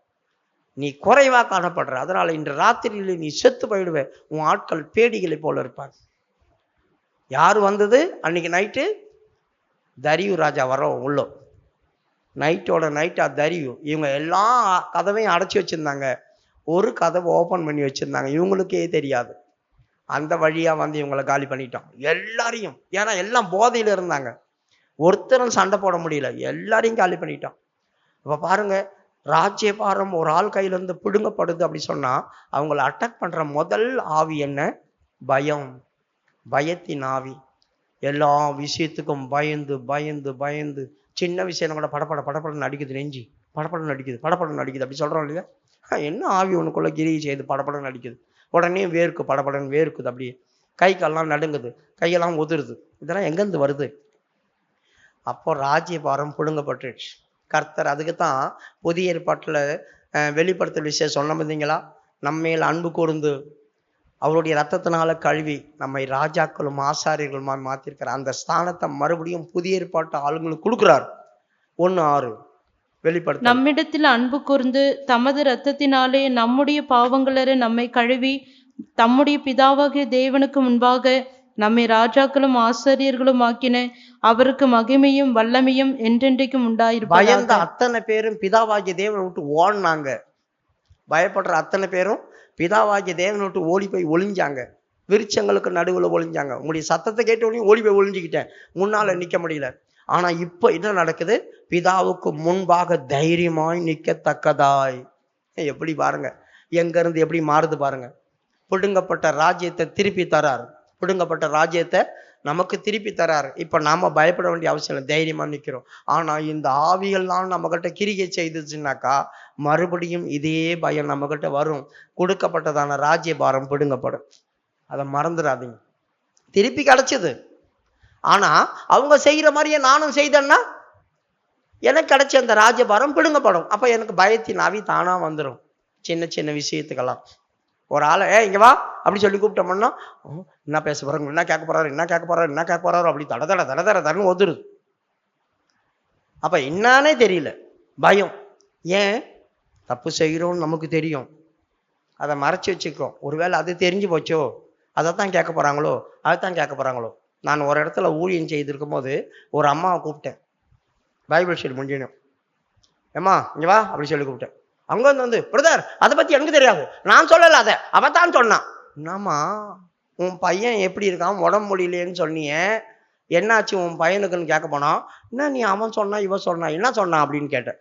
நீ குறைவா காணப்படுற, அதனால இன்று ராத்திரியில நீ செத்து போயிடுவே, உன் ஆட்கள் பேடிகளை போல இருப்பாங்க. யாரு வந்தது அன்னைக்கு நைட்டு? தரியு ராஜா வரோம் உள்ள. நைட்டோட நைட்டா தரியு. இவங்க எல்லா கதவையும் அடைச்சி வச்சிருந்தாங்க, ஒரு கதவை ஓபன் பண்ணி வச்சிருந்தாங்க, இவங்களுக்கே தெரியாது. அந்த வழியா இவங்களை காலி பண்ணிட்டோம் எல்லாரையும். ஏன்னா எல்லாம் போதையில இருந்தாங்க, ஒருத்தரும் சண்டை போட முடியல, எல்லாரையும் காலி பண்ணிட்டோம். இப்ப பாருங்க, ராஜ்யபாரம் ஒரு ஆள் கையில இருந்து பிடுங்கப்படுது அப்படி சொன்னா அவங்களை அட்டாக் பண்ற முதல் ஆவி என்ன? பயம். பயத்தின் ஆவி. எல்லா விஷயத்துக்கும் பயந்து பயந்து பயந்து, சின்ன விஷயம் கூட படப்படன்னு அடிக்குது, நெஞ்சு படப்படன்னு அடிக்குது அப்படி சொல்றோம் இல்லையா? என்ன ஆவி உனக்குள்ள கிரியை செய்யுது, படப்படன்னு அடிக்குது, உடனே வேர்க்கு படப்படன்னு வேர்க்குது, அப்படியே கை கால்லாம் நடுங்குது, கையெல்லாம் உதிருது. இதெல்லாம் எங்கேருந்து வருது? அப்போ ராஜ்யபாரம் பிடுங்கப்பட்டுச்சு. கர்த்தர் அதுக்குத்தான் புதிய ஏற்பாட்டுல வெளிப்படுத்தல் விஷயம் சொன்ன பார்த்தீங்களா? நம்மேல் அன்பு கூர்ந்து அவருடைய ரத்தத்தினால கழுவி நம்மை ராஜாக்களும் ஆசாரியர்களுமா மாத்திருக்கிறார். அந்த ஸ்தானத்தை மறுபடியும் புதிய ஏற்பாட்டு ஆளுங்களுக்கு கொடுக்குறார். 1:6 வெளிப்படுத்த. நம்மிடத்தில் அன்பு கூர்ந்து தமது இரத்தத்தினாலே நம்முடைய பாவங்களரை நம்மை கழுவி தம்முடைய பிதாவாகிய தேவனுக்கு முன்பாக நம்மை ராஜாக்களும் ஆசாரியர்களும் ஆக்கின அவருக்கு மகிமையும் வல்லமையும் என்றென்றைக்கும் பயந்த உண்டாயிருப்பதாக. அத்தனை பேரும் பிதாவாகிய தேவனை விட்டு ஓடினாங்க. பயப்படுற அத்தனை பேரும் பிதாவாகிய தேவனை விட்டு ஓடி போய் ஒளிஞ்சாங்க. விருட்சங்களுக்கு நடுவில் ஒளிஞ்சாங்க. உங்களுடைய சத்தத்தை கேட்ட உடனே ஓடி போய் ஒளிஞ்சுக்கிட்டேன், முன்னால நிக்க முடியல. ஆனா இப்ப என்ன நடக்குது? பிதாவுக்கு முன்பாக தைரியமாய் நிக்கத்தக்கதாய். எப்படி பாருங்க, எங்க இருந்து எப்படி மாறுது பாருங்க. பிடுங்கப்பட்ட ராஜ்யத்தை திருப்பி தரார். பிடுங்கப்பட்ட ராஜ்யத்தை நமக்கு திருப்பி தராரு. இப்ப நாம பயப்பட வேண்டிய அவசியம் இல்லை, தைரியமா நிக்கிறோம். ஆனா இந்த ஆவிகள்லாம் நம்ம கிட்ட கிரிகை செய்துச்சுனாக்கா மறுபடியும் இதே பயம் நம்ம கிட்ட வரும். கொடுக்கப்பட்டதான ராஜ்ய பாரம் பிடுங்கப்படும். அதை மறந்துடாதீங்க. திருப்பி கிடைச்சது. ஆனா அவங்க செய்யற மாதிரியே நானும் செய்தேன்னா எனக்கு கிடைச்ச அந்த ராஜ்யபாரம் பிடுங்கப்படும். அப்ப எனக்கு பயத்தின் ஆவி தானா வந்துடும். சின்ன சின்ன விஷயத்துக்கெல்லாம் ஒரு ஆளை இங்க வா அப்படி சொல்லி கூப்பிட்டோம்னா என்ன பேச போறாங்க, என்ன கேட்க போறாரு, என்ன கேட்க போறாரு, என்ன கேட்க போறாரு, அப்படி தட தட தட தட தடன்னு ஒதுருது. அப்ப என்னானே தெரியல, பயம். ஏன்? தப்பு செய்கிறோம்னு நமக்கு தெரியும், அதை மறைச்சு வச்சுக்கிறோம். ஒருவேளை அது தெரிஞ்சு போச்சோ, அதைத்தான் கேட்க போறாங்களோ, அதைத்தான் கேட்க போறாங்களோ. நான் ஒரு இடத்துல ஊழியம் செய்திருக்கும் போது ஒரு அம்மாவை கூப்பிட்டேன். பைபிள் ஸ்டடி முடியணும், ஏம்மா இங்க வா அப்படி சொல்லி கூப்பிட்டேன். அவங்க வந்து பிரதர் அதை பத்தி எனக்கு தெரியாது, நான் சொல்லல, அதை அவத்தான் சொன்னான். என்னம்மா உன் பையன் எப்படி இருக்கான், உடம்பு முடியலையேன்னு சொன்னியே, என்னாச்சு உன் பையனுக்குன்னு கேட்க போனா, என்ன நீ அவன் சொன்னா இவன் சொன்னா என்ன சொன்னான் அப்படின்னு கேட்டேன்.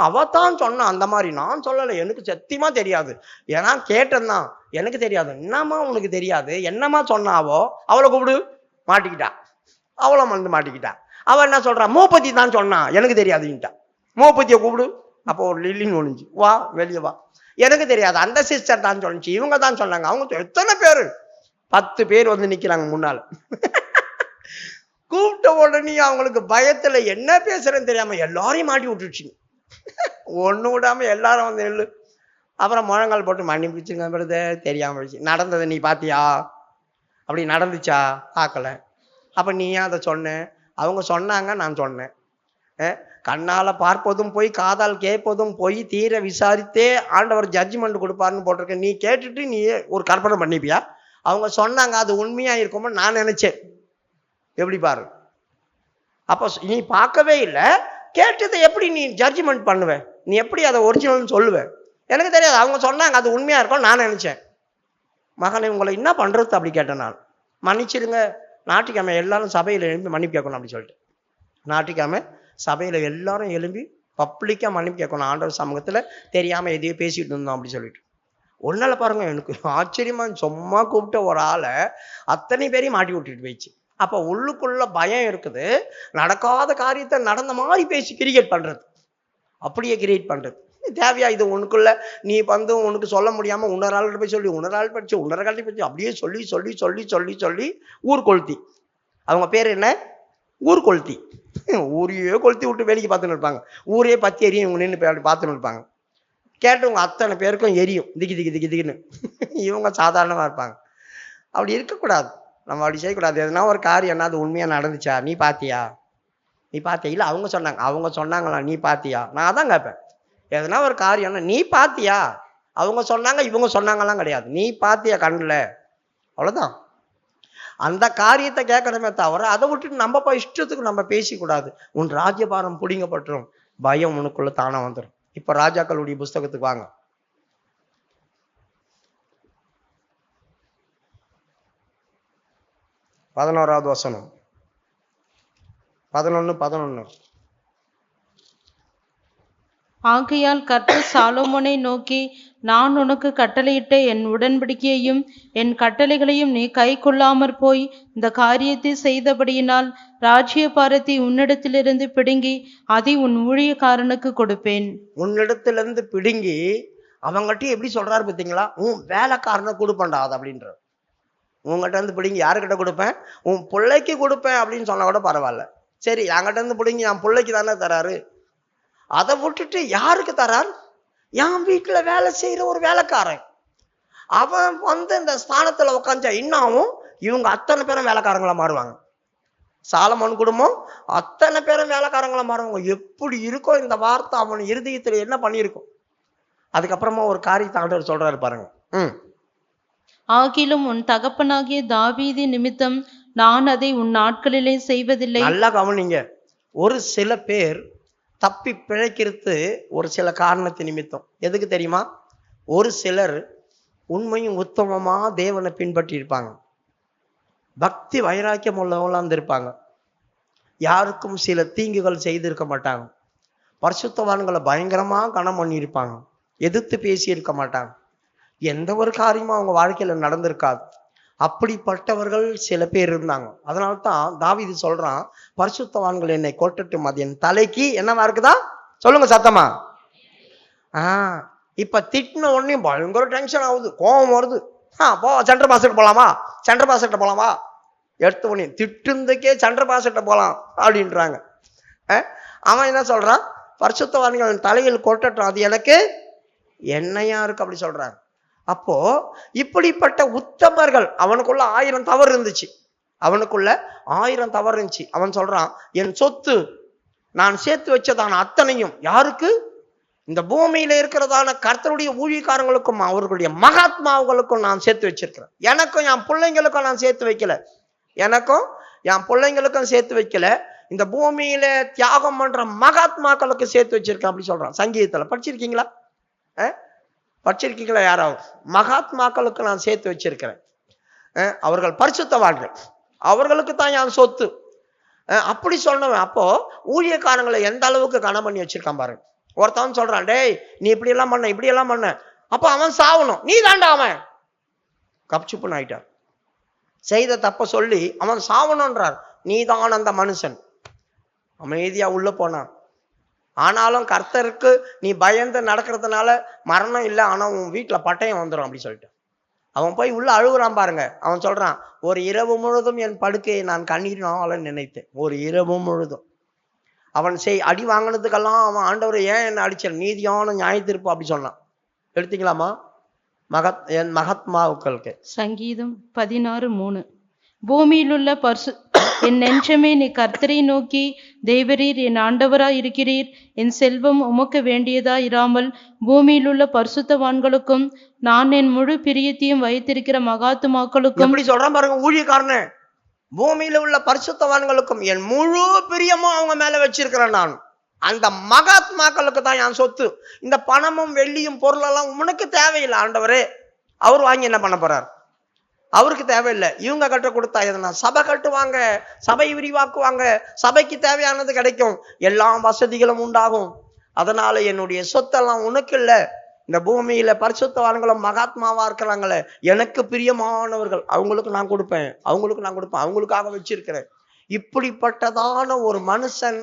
அவத்தான் சொன்னான் அந்த மாதிரி, நான் சொல்லலை, எனக்கு சத்தியமா தெரியாது, ஏன்னா கேட்டேன்தான், எனக்கு தெரியாது. என்னம்மா உனக்கு தெரியாது, என்னம்மா சொன்னாவோ, அவளை கூப்பிடு. மாட்டிக்கிட்டா, அவளை வந்து மாட்டிக்கிட்டா. அவ என்ன சொல்றா, மூப்பத்தி தான் சொன்னான் எனக்கு தெரியாதுன்ட்டா. மூப்பத்தியை கூப்பிடு. அப்போ ஒரு லில்லின்னு ஒழிஞ்சு, வா வெளியே வா, எனக்கு தெரியாது, அந்த சிஸ்டர் தான் சொன்னிச்சு, இவங்க தான் சொன்னாங்க. அவங்க எத்தனை பேரு, 10 பேர் வந்து நிக்கிறாங்க முன்னால. கூப்பிட்ட உடனே அவங்களுக்கு பயத்துல என்ன பேசுறேன்னு தெரியாம எல்லாரையும் மாட்டி விட்டுருச்சு. ஒண்ணு விடாம எல்லாரும் வந்து நெல்லு. அப்புறம் முழங்கால் போட்டு மன்னிப்பிச்சுங்க, தெரியாம போயிடுச்சு. நடந்ததை நீ பாத்தியா, அப்படி நடந்துச்சா, பார்க்கல. அப்ப நீ ஏன் அதை சொன்ன? அவங்க சொன்னாங்க, நான் சொன்னேன். கண்ணால பார்ப்பதும் போய் காதால் கேட்பதும் போய் தீர விசாரித்தே ஆண்டவர் ஜட்ஜ்மெண்ட் கொடுப்பாருன்னு போட்டிருக்க. நீ கேட்டுட்டு நீ ஒரு கற்பனை பண்ணிப்பியா? அவங்க சொன்னாங்க, அது உண்மையா இருக்குமோ நான் நினைச்சேன். எப்படி பாரு. அப்போ நீ பார்க்கவே இல்லை, கேட்டதை எப்படி நீ ஜட்ஜ்மெண்ட் பண்ணுவ? நீ எப்படி அதை ஒரிஜினல்னு சொல்லுவ? எனக்கு தெரியாது, அவங்க சொன்னாங்க அது உண்மையா இருக்கும் நான் நினைச்சேன். மகனை உங்களை என்ன பண்றது அப்படி கேட்டேன் நான். மன்னிச்சிருங்க, ஞாயிற்றுக்கிழமை எல்லாரும் சபையில எழும்பி மன்னிப்பு கேட்கணும் அப்படி சொல்லிட்டு. ஞாயிற்றுக்கிழமை சபையில எல்லாரும் எழும்பி பப்ளிக்கா மன்னிப்பு கேட்கணும், ஆண்டவர் சமூகத்துல தெரியாம எதையோ பேசிட்டு இருந்தோம் அப்படி சொல்லிட்டு. ஒன்னால பாருங்க, எனக்கு ஆச்சரியமா, சும்மா கூப்பிட்ட ஒரு ஆளை அத்தனை பேரையும் மாட்டி விட்டுட்டு போயிடுச்சு. அப்ப உள்ளுக்குள்ள பயம் இருக்குது. நடக்காத காரியத்தை நடந்த மாதிரி பேசி கிரியேட் பண்றது, அப்படியே கிரியேட் பண்றது தேவையா? இது உனக்குள்ள நீ வந்து உனக்கு சொல்ல முடியாம உன்னொரு ஆள்கிட்ட போய் சொல்லி, உன்னொரு ஆள் படிச்சு, உன்னொரு காலத்தை பற்றி அப்படியே சொல்லி சொல்லி சொல்லி சொல்லி சொல்லி ஊர் கொளுத்தி. அவங்க பேர் என்ன? ஊர் கொளுத்தி. ஊரையே கொளுத்தி விட்டு வேலைக்கு பார்த்துன்னு இருப்பாங்க. ஊரே பத்தி எரியும், இவங்க நின்று அப்படி பார்த்துன்னு இருப்பாங்க. கேட்டவங்க அத்தனை பேருக்கும் எரியும், திக்கி திக்கி திக்கி திக்கின்னு. இவங்க சாதாரணமா இருப்பாங்க. அப்படி இருக்கக்கூடாது, நம்ம அப்படி செய்யக்கூடாது. எதுனா ஒரு காரியம் என்ன, அது உண்மையா நடந்துச்சா, நீ பாத்தியா, நீ பாத்தியா? இல்லை அவங்க சொன்னாங்க, அவங்க சொன்னாங்களா, நீ பாத்தியா? நான் அதான் கேட்பேன். எதுனா ஒரு காரியம் நீ பாத்தியா? அவங்க சொன்னாங்க இவங்க சொன்னாங்கலாம் கிடையாது, நீ பாத்தியா கண்ணுல, அவ்வளவுதான். அந்த காரியத்தை கேட்கணுமே தவிர அதை விட்டுட்டு நம்ம போய் இஷ்டத்துக்கு நம்ம பேசிக்கூடாது. உன் ராஜ்யபாரம் பிடிங்கப்பட்டுரும், பயம் உனக்குள்ள தானா வந்துடும். இப்ப ராஜாக்களுடைய புஸ்தகத்துக்கு வாங்க. 11வது வசனம், 11:11. ஆகையால் கர்த்தர் சாலோமோனை நோக்கி, நான் உனக்கு கட்டளையிட்ட என் உடன்படிக்கையையும் என் கட்டளைகளையும் நீ கை கொள்ளாமற் போய் இந்த காரியத்தை செய்தபடியினால் ராஜ்யபாரத்தை உன்னிடத்திலிருந்து பிடுங்கி அதை உன் ஊழியக்காரனுக்கு கொடுப்பேன். உன்னிடத்திலிருந்து பிடுங்கி அவங்ககிட்ட எப்படி சொல்றாரு பார்த்தீங்களா? உன் வேலைக்காரனை கொடுப்பேன்டா அது அப்படின்ற. உங்ககிட்ட இருந்து பிடுங்கி யாருக்கிட்ட கொடுப்பேன்? உன் பிள்ளைக்கு கொடுப்பேன் அப்படின்னு சொன்னா கூட பரவாயில்ல. சரி, என்கிட்ட இருந்து பிடுங்கி என் பிள்ளைக்கு தானே தராரு, அதை விட்டுட்டு யாருக்கு தரார்? என் வீட்டுல வேலை செய்யற ஒரு வேலைக்காரன். அவன் வந்து இந்த ஸ்தானத்துல உட்காந்தா என்னாவும் இவங்க அத்தனை பேரும் வேலைக்காரங்களா மாறுவாங்க. சாலமோன் குடும்பம் அத்தனை பேரும் வேலைக்காரங்களா மாறுவாங்க. எப்படி இருக்கோ இந்த வார்த்தை அவன் இருதயத்துல என்ன பண்ணியிருக்கும். அதுக்கப்புறமா ஒரு காரியத்தை ஆண்டவர் சொல்றாரு பாருங்க. ஆகிலும் உன் தகப்பனாகிய தாவீது நிமித்தம் நான் அதை உன் நாட்களிலே செய்வதில்லை. நல்லா கவனிங்க. ஒரு சில பேர் தப்பி பிழைக்கிறது ஒரு சில காரணத்து நிமித்தம். எதுக்கு தெரியுமா? ஒரு சிலர் உண்மையும் உத்தமமா தேவனை பின்பற்றி இருப்பாங்க, பக்தி வைராக்கியம் உள்ளவங்களா இருந்திருப்பாங்க, யாருக்கும் சில தீங்குகள் செய்திருக்க மாட்டாங்க, பரிசுத்தவான்களை பயங்கரமா கனம் பண்ணியிருப்பாங்க, எதிர்த்து பேசி இருக்க மாட்டாங்க, எந்த ஒரு காரியமும் அவங்க வாழ்க்கையில நடந்திருக்காது. அப்படிப்பட்டவர்கள் சில பேர் இருந்தாங்க. அதனால்தான் தாவீது சொல்றான், பரிசுத்தவான்கள் என்னை கொட்டட்டும், அது என் தலைக்கு என்னவா இருக்குதா? சொல்லுங்க சத்தமா. இப்ப திட்டின உடனே பயங்கர டென்ஷன் ஆகுது, கோபம் வருது. போ சென்ட்ரல் பாஸ்கிட்ட போலாமா, சென்ட்ரல் பாஸ்கிட்ட போலாமா, எடுத்த உடனே திட்டுந்தக்கே சென்ட்ரல் பாஸ்கிட்ட போலாம் அப்படின்றாங்க. அவன் என்ன சொல்றான்? பரிசுத்தவான்கள் தலையில் கொட்டட்டும், அது எனக்கு என்னையா இருக்கு அப்படி சொல்றாங்க. அப்போ இப்படிப்பட்ட உத்தமர்கள், அவனுக்குள்ள 1000 தவறு இருந்துச்சு, அவனுக்குள்ள 1000 தவறு இருந்துச்சு. அவன் சொல்றான், என் சொத்து நான் சேர்த்து வச்சதான அத்தனையும் யாருக்கு? இந்த பூமியில இருக்கிறதான கர்த்தருடைய ஊழியக்காரங்களுக்கும் அவர்களுடைய மகாத்மாவுகளுக்கும் நான் சேர்த்து வச்சிருக்கிறேன். எனக்கும் என் பிள்ளைங்களுக்கும் நான் சேர்த்து வைக்கல, எனக்கும் என் பிள்ளைங்களுக்கும் சேர்த்து வைக்கல, இந்த பூமியில தியாகம் பண்ற மகாத்மாக்களுக்கு சேர்த்து வச்சிருக்கேன் அப்படி சொல்றான். சங்கீதத்துல படிச்சிருக்கீங்களா? படிச்சிருக்கீங்களா யாராவது? மகாத்மாக்களுக்கு நான் சேர்த்து வச்சிருக்கிறேன், அவர்கள் பரிசுத்தவான்கள், அவர்களுக்கு தான் என் சொத்து அப்படி சொன்னவன். அப்போ ஊழியக்காரங்களை எந்த அளவுக்கு கனம் பண்ணி வச்சிருக்கான் பாருங்க. ஒருத்தவன் சொல்றான், டேய் நீ இப்படி எல்லாம் பண்ண, இப்படி எல்லாம் பண்ண, அப்போ அவன் சாவணும், நீ தாண்டா அவன். கப்சுப்புன்னு ஆயிட்டார். செய்த தப்ப சொல்லி அவன் சாவணும்ன்றார். நீ தான் அந்த மனுஷன். அமைதியா உள்ள போனான். ஆனாலும் கர்த்தருக்கு நீ பயந்து நடக்கிறதுனால மரணம் இல்லை, ஆனா உன் வீட்டுல பட்டயம் வந்துடும் அப்படி சொல்லிட்டு அவன் போய் உள்ள அழுகுறான் பாருங்க. அவன் சொல்றான், ஒரு இரவு முழுதும் என் படுக்கையை நான் கண்ணீரினால நினைத்தேன். ஒரு இரவு முழுதும் அவன் அடி வாங்கினதுக்கெல்லாம் அவன், ஆண்டவர் ஏன் என்ன அடிச்சார், நீதியான நியாயத்தீர்ப்பு அப்படி சொன்னான். எடுத்தீங்களாமா? என் மகாத்மாவுக்களுக்கு. சங்கீதம் 16:3. பூமியில் உள்ள என் நெஞ்சமே நீ கர்த்தரை நோக்கி, தேவரீர் என் ஆண்டவராய் இருக்கிறீர், என் செல்வம் உமக்கு வேண்டியதா இராமல் பூமியில் உள்ள பரிசுத்தவான்களுக்கும் நான் என் முழு பிரியத்தையும் வைத்திருக்கிற மகாத்மாக்களுக்கும். எப்படி சொல்றான் பாருங்க ஊழியக்காரனே, பூமியில உள்ள பரிசுத்தவான்களுக்கும் என் முழு பிரியமும் அவங்க மேல வச்சிருக்கிறேன் நான். அந்த மகாத்மாக்களுக்கு தான் என் சொத்து. இந்த பணமும் வெள்ளியும் பொருளெல்லாம் உனக்கு தேவையில்லை ஆண்டவரே. அவர் வாங்கி என்ன பண்ண போறார்? அவருக்கு தேவையில்லை. இவங்க கட்ட கொடுத்தா எதுனா சபை கட்டுவாங்க, சபை விரிவாக்குவாங்க, சபைக்கு தேவையானது கிடைக்கும், எல்லா வசதிகளும் உண்டாகும். அதனால என்னுடைய சொத்தெல்லாம் உனக்கு இல்லை. இந்த பூமியில பரிசுத்தவான்களும் மகாத்மாவா இருக்கிறாங்களே, எனக்கு பிரியமானவர்கள், அவங்களுக்கு நான் கொடுப்பேன், அவங்களுக்கு நான் கொடுப்பேன், அவங்களுக்காக வச்சிருக்கிறேன். இப்படிப்பட்டதான ஒரு மனுஷன்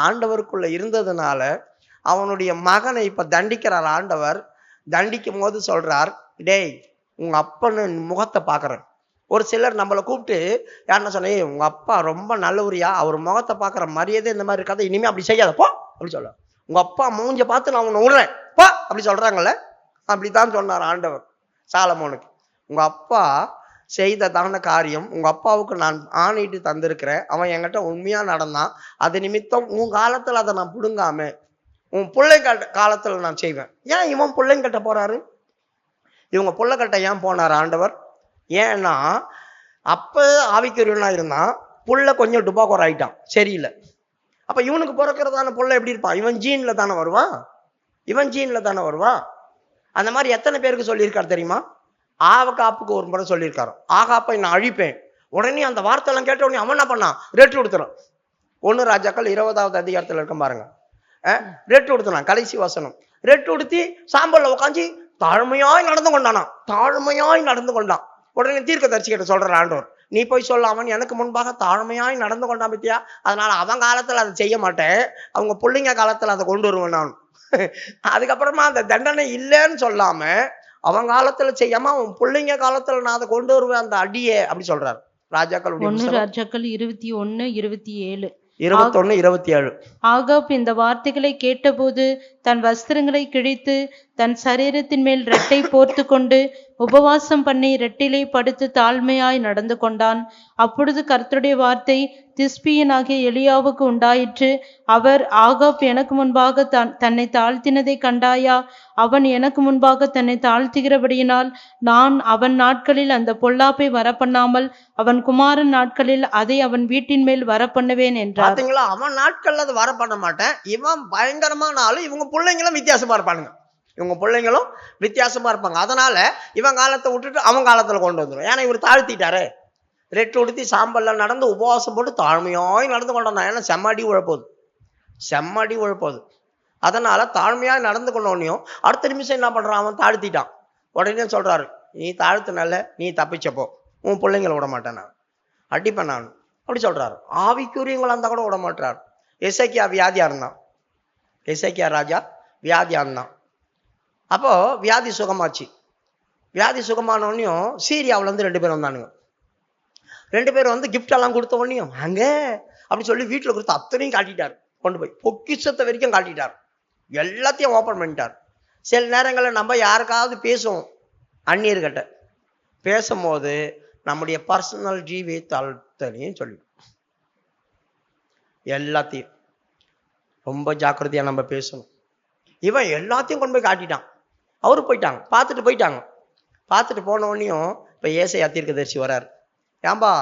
ஆண்டவருக்குள்ள இருந்ததுனால அவனுடைய மகனை இப்ப தண்டிக்கிறார் ஆண்டவர். தண்டிக்கும் போது சொல்றார், டேய் உங்க அப்பன்னு முகத்தை பாக்குறேன். ஒரு சிலர் நம்மளை கூப்பிட்டு யாருன்னா சொன்னே, உங்க அப்பா ரொம்ப நல்லவரியா, அவர் முகத்தை பாக்குற மரியாதை இந்த மாதிரி இருக்காது, இனிமே அப்படி செய்யாத போ அப்படி சொல்ல. உங்க அப்பா மூஞ்ச பார்த்து நான் உன்னை விடுறேன் போ அப்படி சொல்றாங்கல்ல, அப்படித்தான் சொன்னார் ஆண்டவர் சாலமோனுக்கு. உங்க அப்பா செய்ததான காரியம் உங்க அப்பாவுக்கு நான் ஆணையிட்டு தந்திருக்கிறேன், அவன் என்கிட்ட உண்மையா நடந்தான், அது நிமித்தம் உன் காலத்துல அதை நான் புடுங்காம உன் பிள்ளை காலத்துல நான் செய்வேன். ஏன் இவன் பிள்ளைங்கிட்ட போறாரு? இவங்க பிள்ளைகிட்ட ஏன் போனார் ஆண்டவர்? ஏன்னா அப்ப ஆவிக்குரியவனா இருந்தான், புள்ள கொஞ்சம் டுபாக்கோர் ஆயிட்டான், சரியில்லை. அப்ப இவனுக்கு பிறக்கிறதான புள்ள எப்படி இருப்பான்? இவன் ஜீன்ல தானே வருவான், இவன் ஜீன்ல தானே வருவான். அந்த மாதிரி எத்தனை பேருக்கு சொல்லியிருக்காரு தெரியுமா? ஆகாப்புக்கு ஒரு முறை சொல்லியிருக்காரு, ஆகாப்பை நான் அழிப்பேன். உடனே அந்த வார்த்தையெல்லாம் கேட்ட உடனே அவன் என்ன பண்ணான்? ரேட்டு கொடுத்துறான். 1 ராஜாக்கள் 20வது அதிகாரத்துல இருக்க பாருங்க. ரேட்டு கொடுத்தான், கடைசி வசனம். ரேட்டு கொடுத்தி சாம்பல்ல உட்காந்து தாழ்மையாய் நடந்து கொண்டானா, தாழ்மையாய் நடந்து கொண்டான். உடனே தீர்க்கதரிசி கிட்ட சொல்ற ஆண்டவர், நீ போய் சொல்ல, அவன் எனக்கு முன்பாக தாழ்மையாய் நடந்து கொண்டான் பத்தியா, அதனால அவன் காலத்துல அதை செய்ய மாட்டேன், அவங்க பிள்ளைங்க காலத்துல அதை கொண்டு வருவேன் நான். அதுக்கப்புறமா அந்த தண்டனை இல்லைன்னு சொல்லாம அவன் காலத்துல செய்யாம அவன் பிள்ளைங்க காலத்துல நான் அதை கொண்டு வருவேன் அந்த அடியே அப்படி சொல்றாரு. ராஜாக்கள் 1 ராஜாக்கள் 21:27. 21, 27. ஆகாப் இந்த வார்த்தைகளை கேட்டபோது தன் வஸ்திரங்களை கிழித்து தன் சரீரத்தின் மேல் ரெட்டை போர்த்து கொண்டு உபவாசம் பண்ணி ரெட்டிலே படுத்து தாழ்மையாய் நடந்து கொண்டான். அப்பொழுது கர்த்தருடைய வார்த்தை திஸ்பியனாகிய எலியாவுக்கு உண்டாயிற்று. அவர், ஆகாப் எனக்கு முன்பாக தன்னை தாழ்த்தினதை கண்டாயா? அவன் எனக்கு முன்பாக தன்னை தாழ்த்துகிறபடியினால் நான் அவன் நாட்களில் அந்த பொல்லாப்பை வரப்பண்ணாமல் அவன் குமாரன் நாட்களில் அதை அவன் வீட்டின் மேல் வரப்பண்ணுவேன் என்றார். பாத்தீங்களா? அவன் நாட்கள்ல அது வர பண்ண மாட்டேன். இவன் பயங்கரமான ஆளு. இவங்க பிள்ளைங்களும் வித்தியாசமா இருப்பானுங்க. இவங்க பிள்ளைங்களும் வித்தியாசமா இருப்பாங்க. அதனால இவன் காலத்தை விட்டுட்டு அவன் காலத்துல கொண்டு வந்துடும். ஏன்னா இவர் தாழ்த்திட்டாரு. ரெட்டு உடுத்தி சாம்பல்ல நடந்து உபவாசம் போட்டு தாழ்மையாய் நடந்து கொண்டான். ஏன்னா செம்மடி உழப்போது. அதனால தாழ்மையாய் நடந்து கொண்டோன்னையும் அடுத்த நிமிஷம் என்ன பண்றான்? அவன் தாழ்த்திட்டான். உடனே சொல்றாரு, நீ தாழ்த்தினால நீ தப்பிச்சப்போ உன் பிள்ளைங்களை விட மாட்டேன், நான் அடிப்பேன் நான் அப்படி சொல்றாரு. ஆவிக்குரியவங்களா இருந்தா கூட விட மாட்டார். எசேக்கியா வியாதியா இருந்தான். எசேக்கியா ராஜா வியாதியா இருந்தான். அப்போ வியாதி சுகமாச்சு. வியாதி சுகமானோடனையும் சீரியாவுல இருந்து 2 பேர் வந்தானுங்க. 2 பேர் வந்து கிஃப்ட் எல்லாம் கொடுத்த உடனேயும் அங்க அப்படி சொல்லி வீட்டுல கொடுத்து அத்தனையும் காட்டிட்டார். கொண்டு போய் பொக்கிஷத்தை வரைக்கும் காட்டிட்டார். எல்லாத்தையும் ஓப்பன் பண்ணிட்டார். சில நேரங்களில் நம்ம யாருக்காவது பேசுவோம், அந்நியர்கிட்ட பேசும்போது நம்முடைய பர்சனல் ஜீவியத்தையும் சொல்லிடும். எல்லாத்தையும் ரொம்ப ஜாக்கிரதையா நம்ம பேசணும். இவன் எல்லாத்தையும் கொண்டு போய் காட்டிட்டான். அவரு போயிட்டாங்க, பார்த்துட்டு போன உடனேயும் இப்போ ஏசாயா தீர்க்கதரிசி வராரு. ஏம்பா,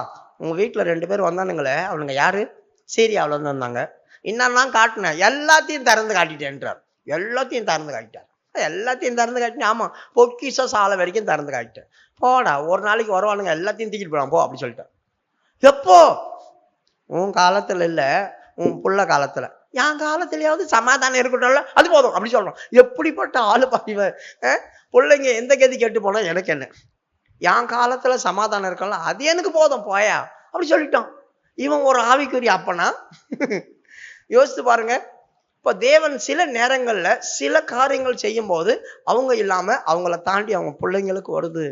உங்க வீட்டில் 2 பேர் வந்தானுங்களே, அவனுங்க யாரு? சீரியாவில் வந்து வந்தாங்க. என்னெல்லாம் காட்டினேன், எல்லாத்தையும் திறந்து காட்டிட்டேன்றார். எல்லாத்தையும் திறந்து காட்டினேன். ஆமா, பொக்கிஷ சாலை வரைக்கும் திறந்து காட்டிட்டேன். போடா, ஒரு நாளைக்கு வருவானுங்க, எல்லாத்தையும் தூக்கிட்டு போலாம் போ அப்படி சொல்லிட்டேன். எப்போ? உன் காலத்துல இல்ல, உன் புள்ள காலத்துல. என் காலத்திலேயாவது சமாதானம் இருக்கட்டும்ல, அது போதும் அப்படி சொல்றோம். எப்படிப்பட்ட ஆளு பாதிவன். பிள்ளைங்க எந்த கதி கேட்டு போனா எனக்கு என்ன, என் காலத்துல சமாதானம் இருக்கல, அது எனக்கு போதும் போயா அப்படி சொல்லிட்டான். இவன் ஒரு ஆவிக்குரிய அப்பனா? யோசித்து பாருங்க. இப்ப தேவன் சில நேரங்கள்ல சில காரியங்கள் செய்யும் போது அவங்க இல்லாம அவங்கள தாண்டி அவங்க பிள்ளைங்களுக்கு வருது.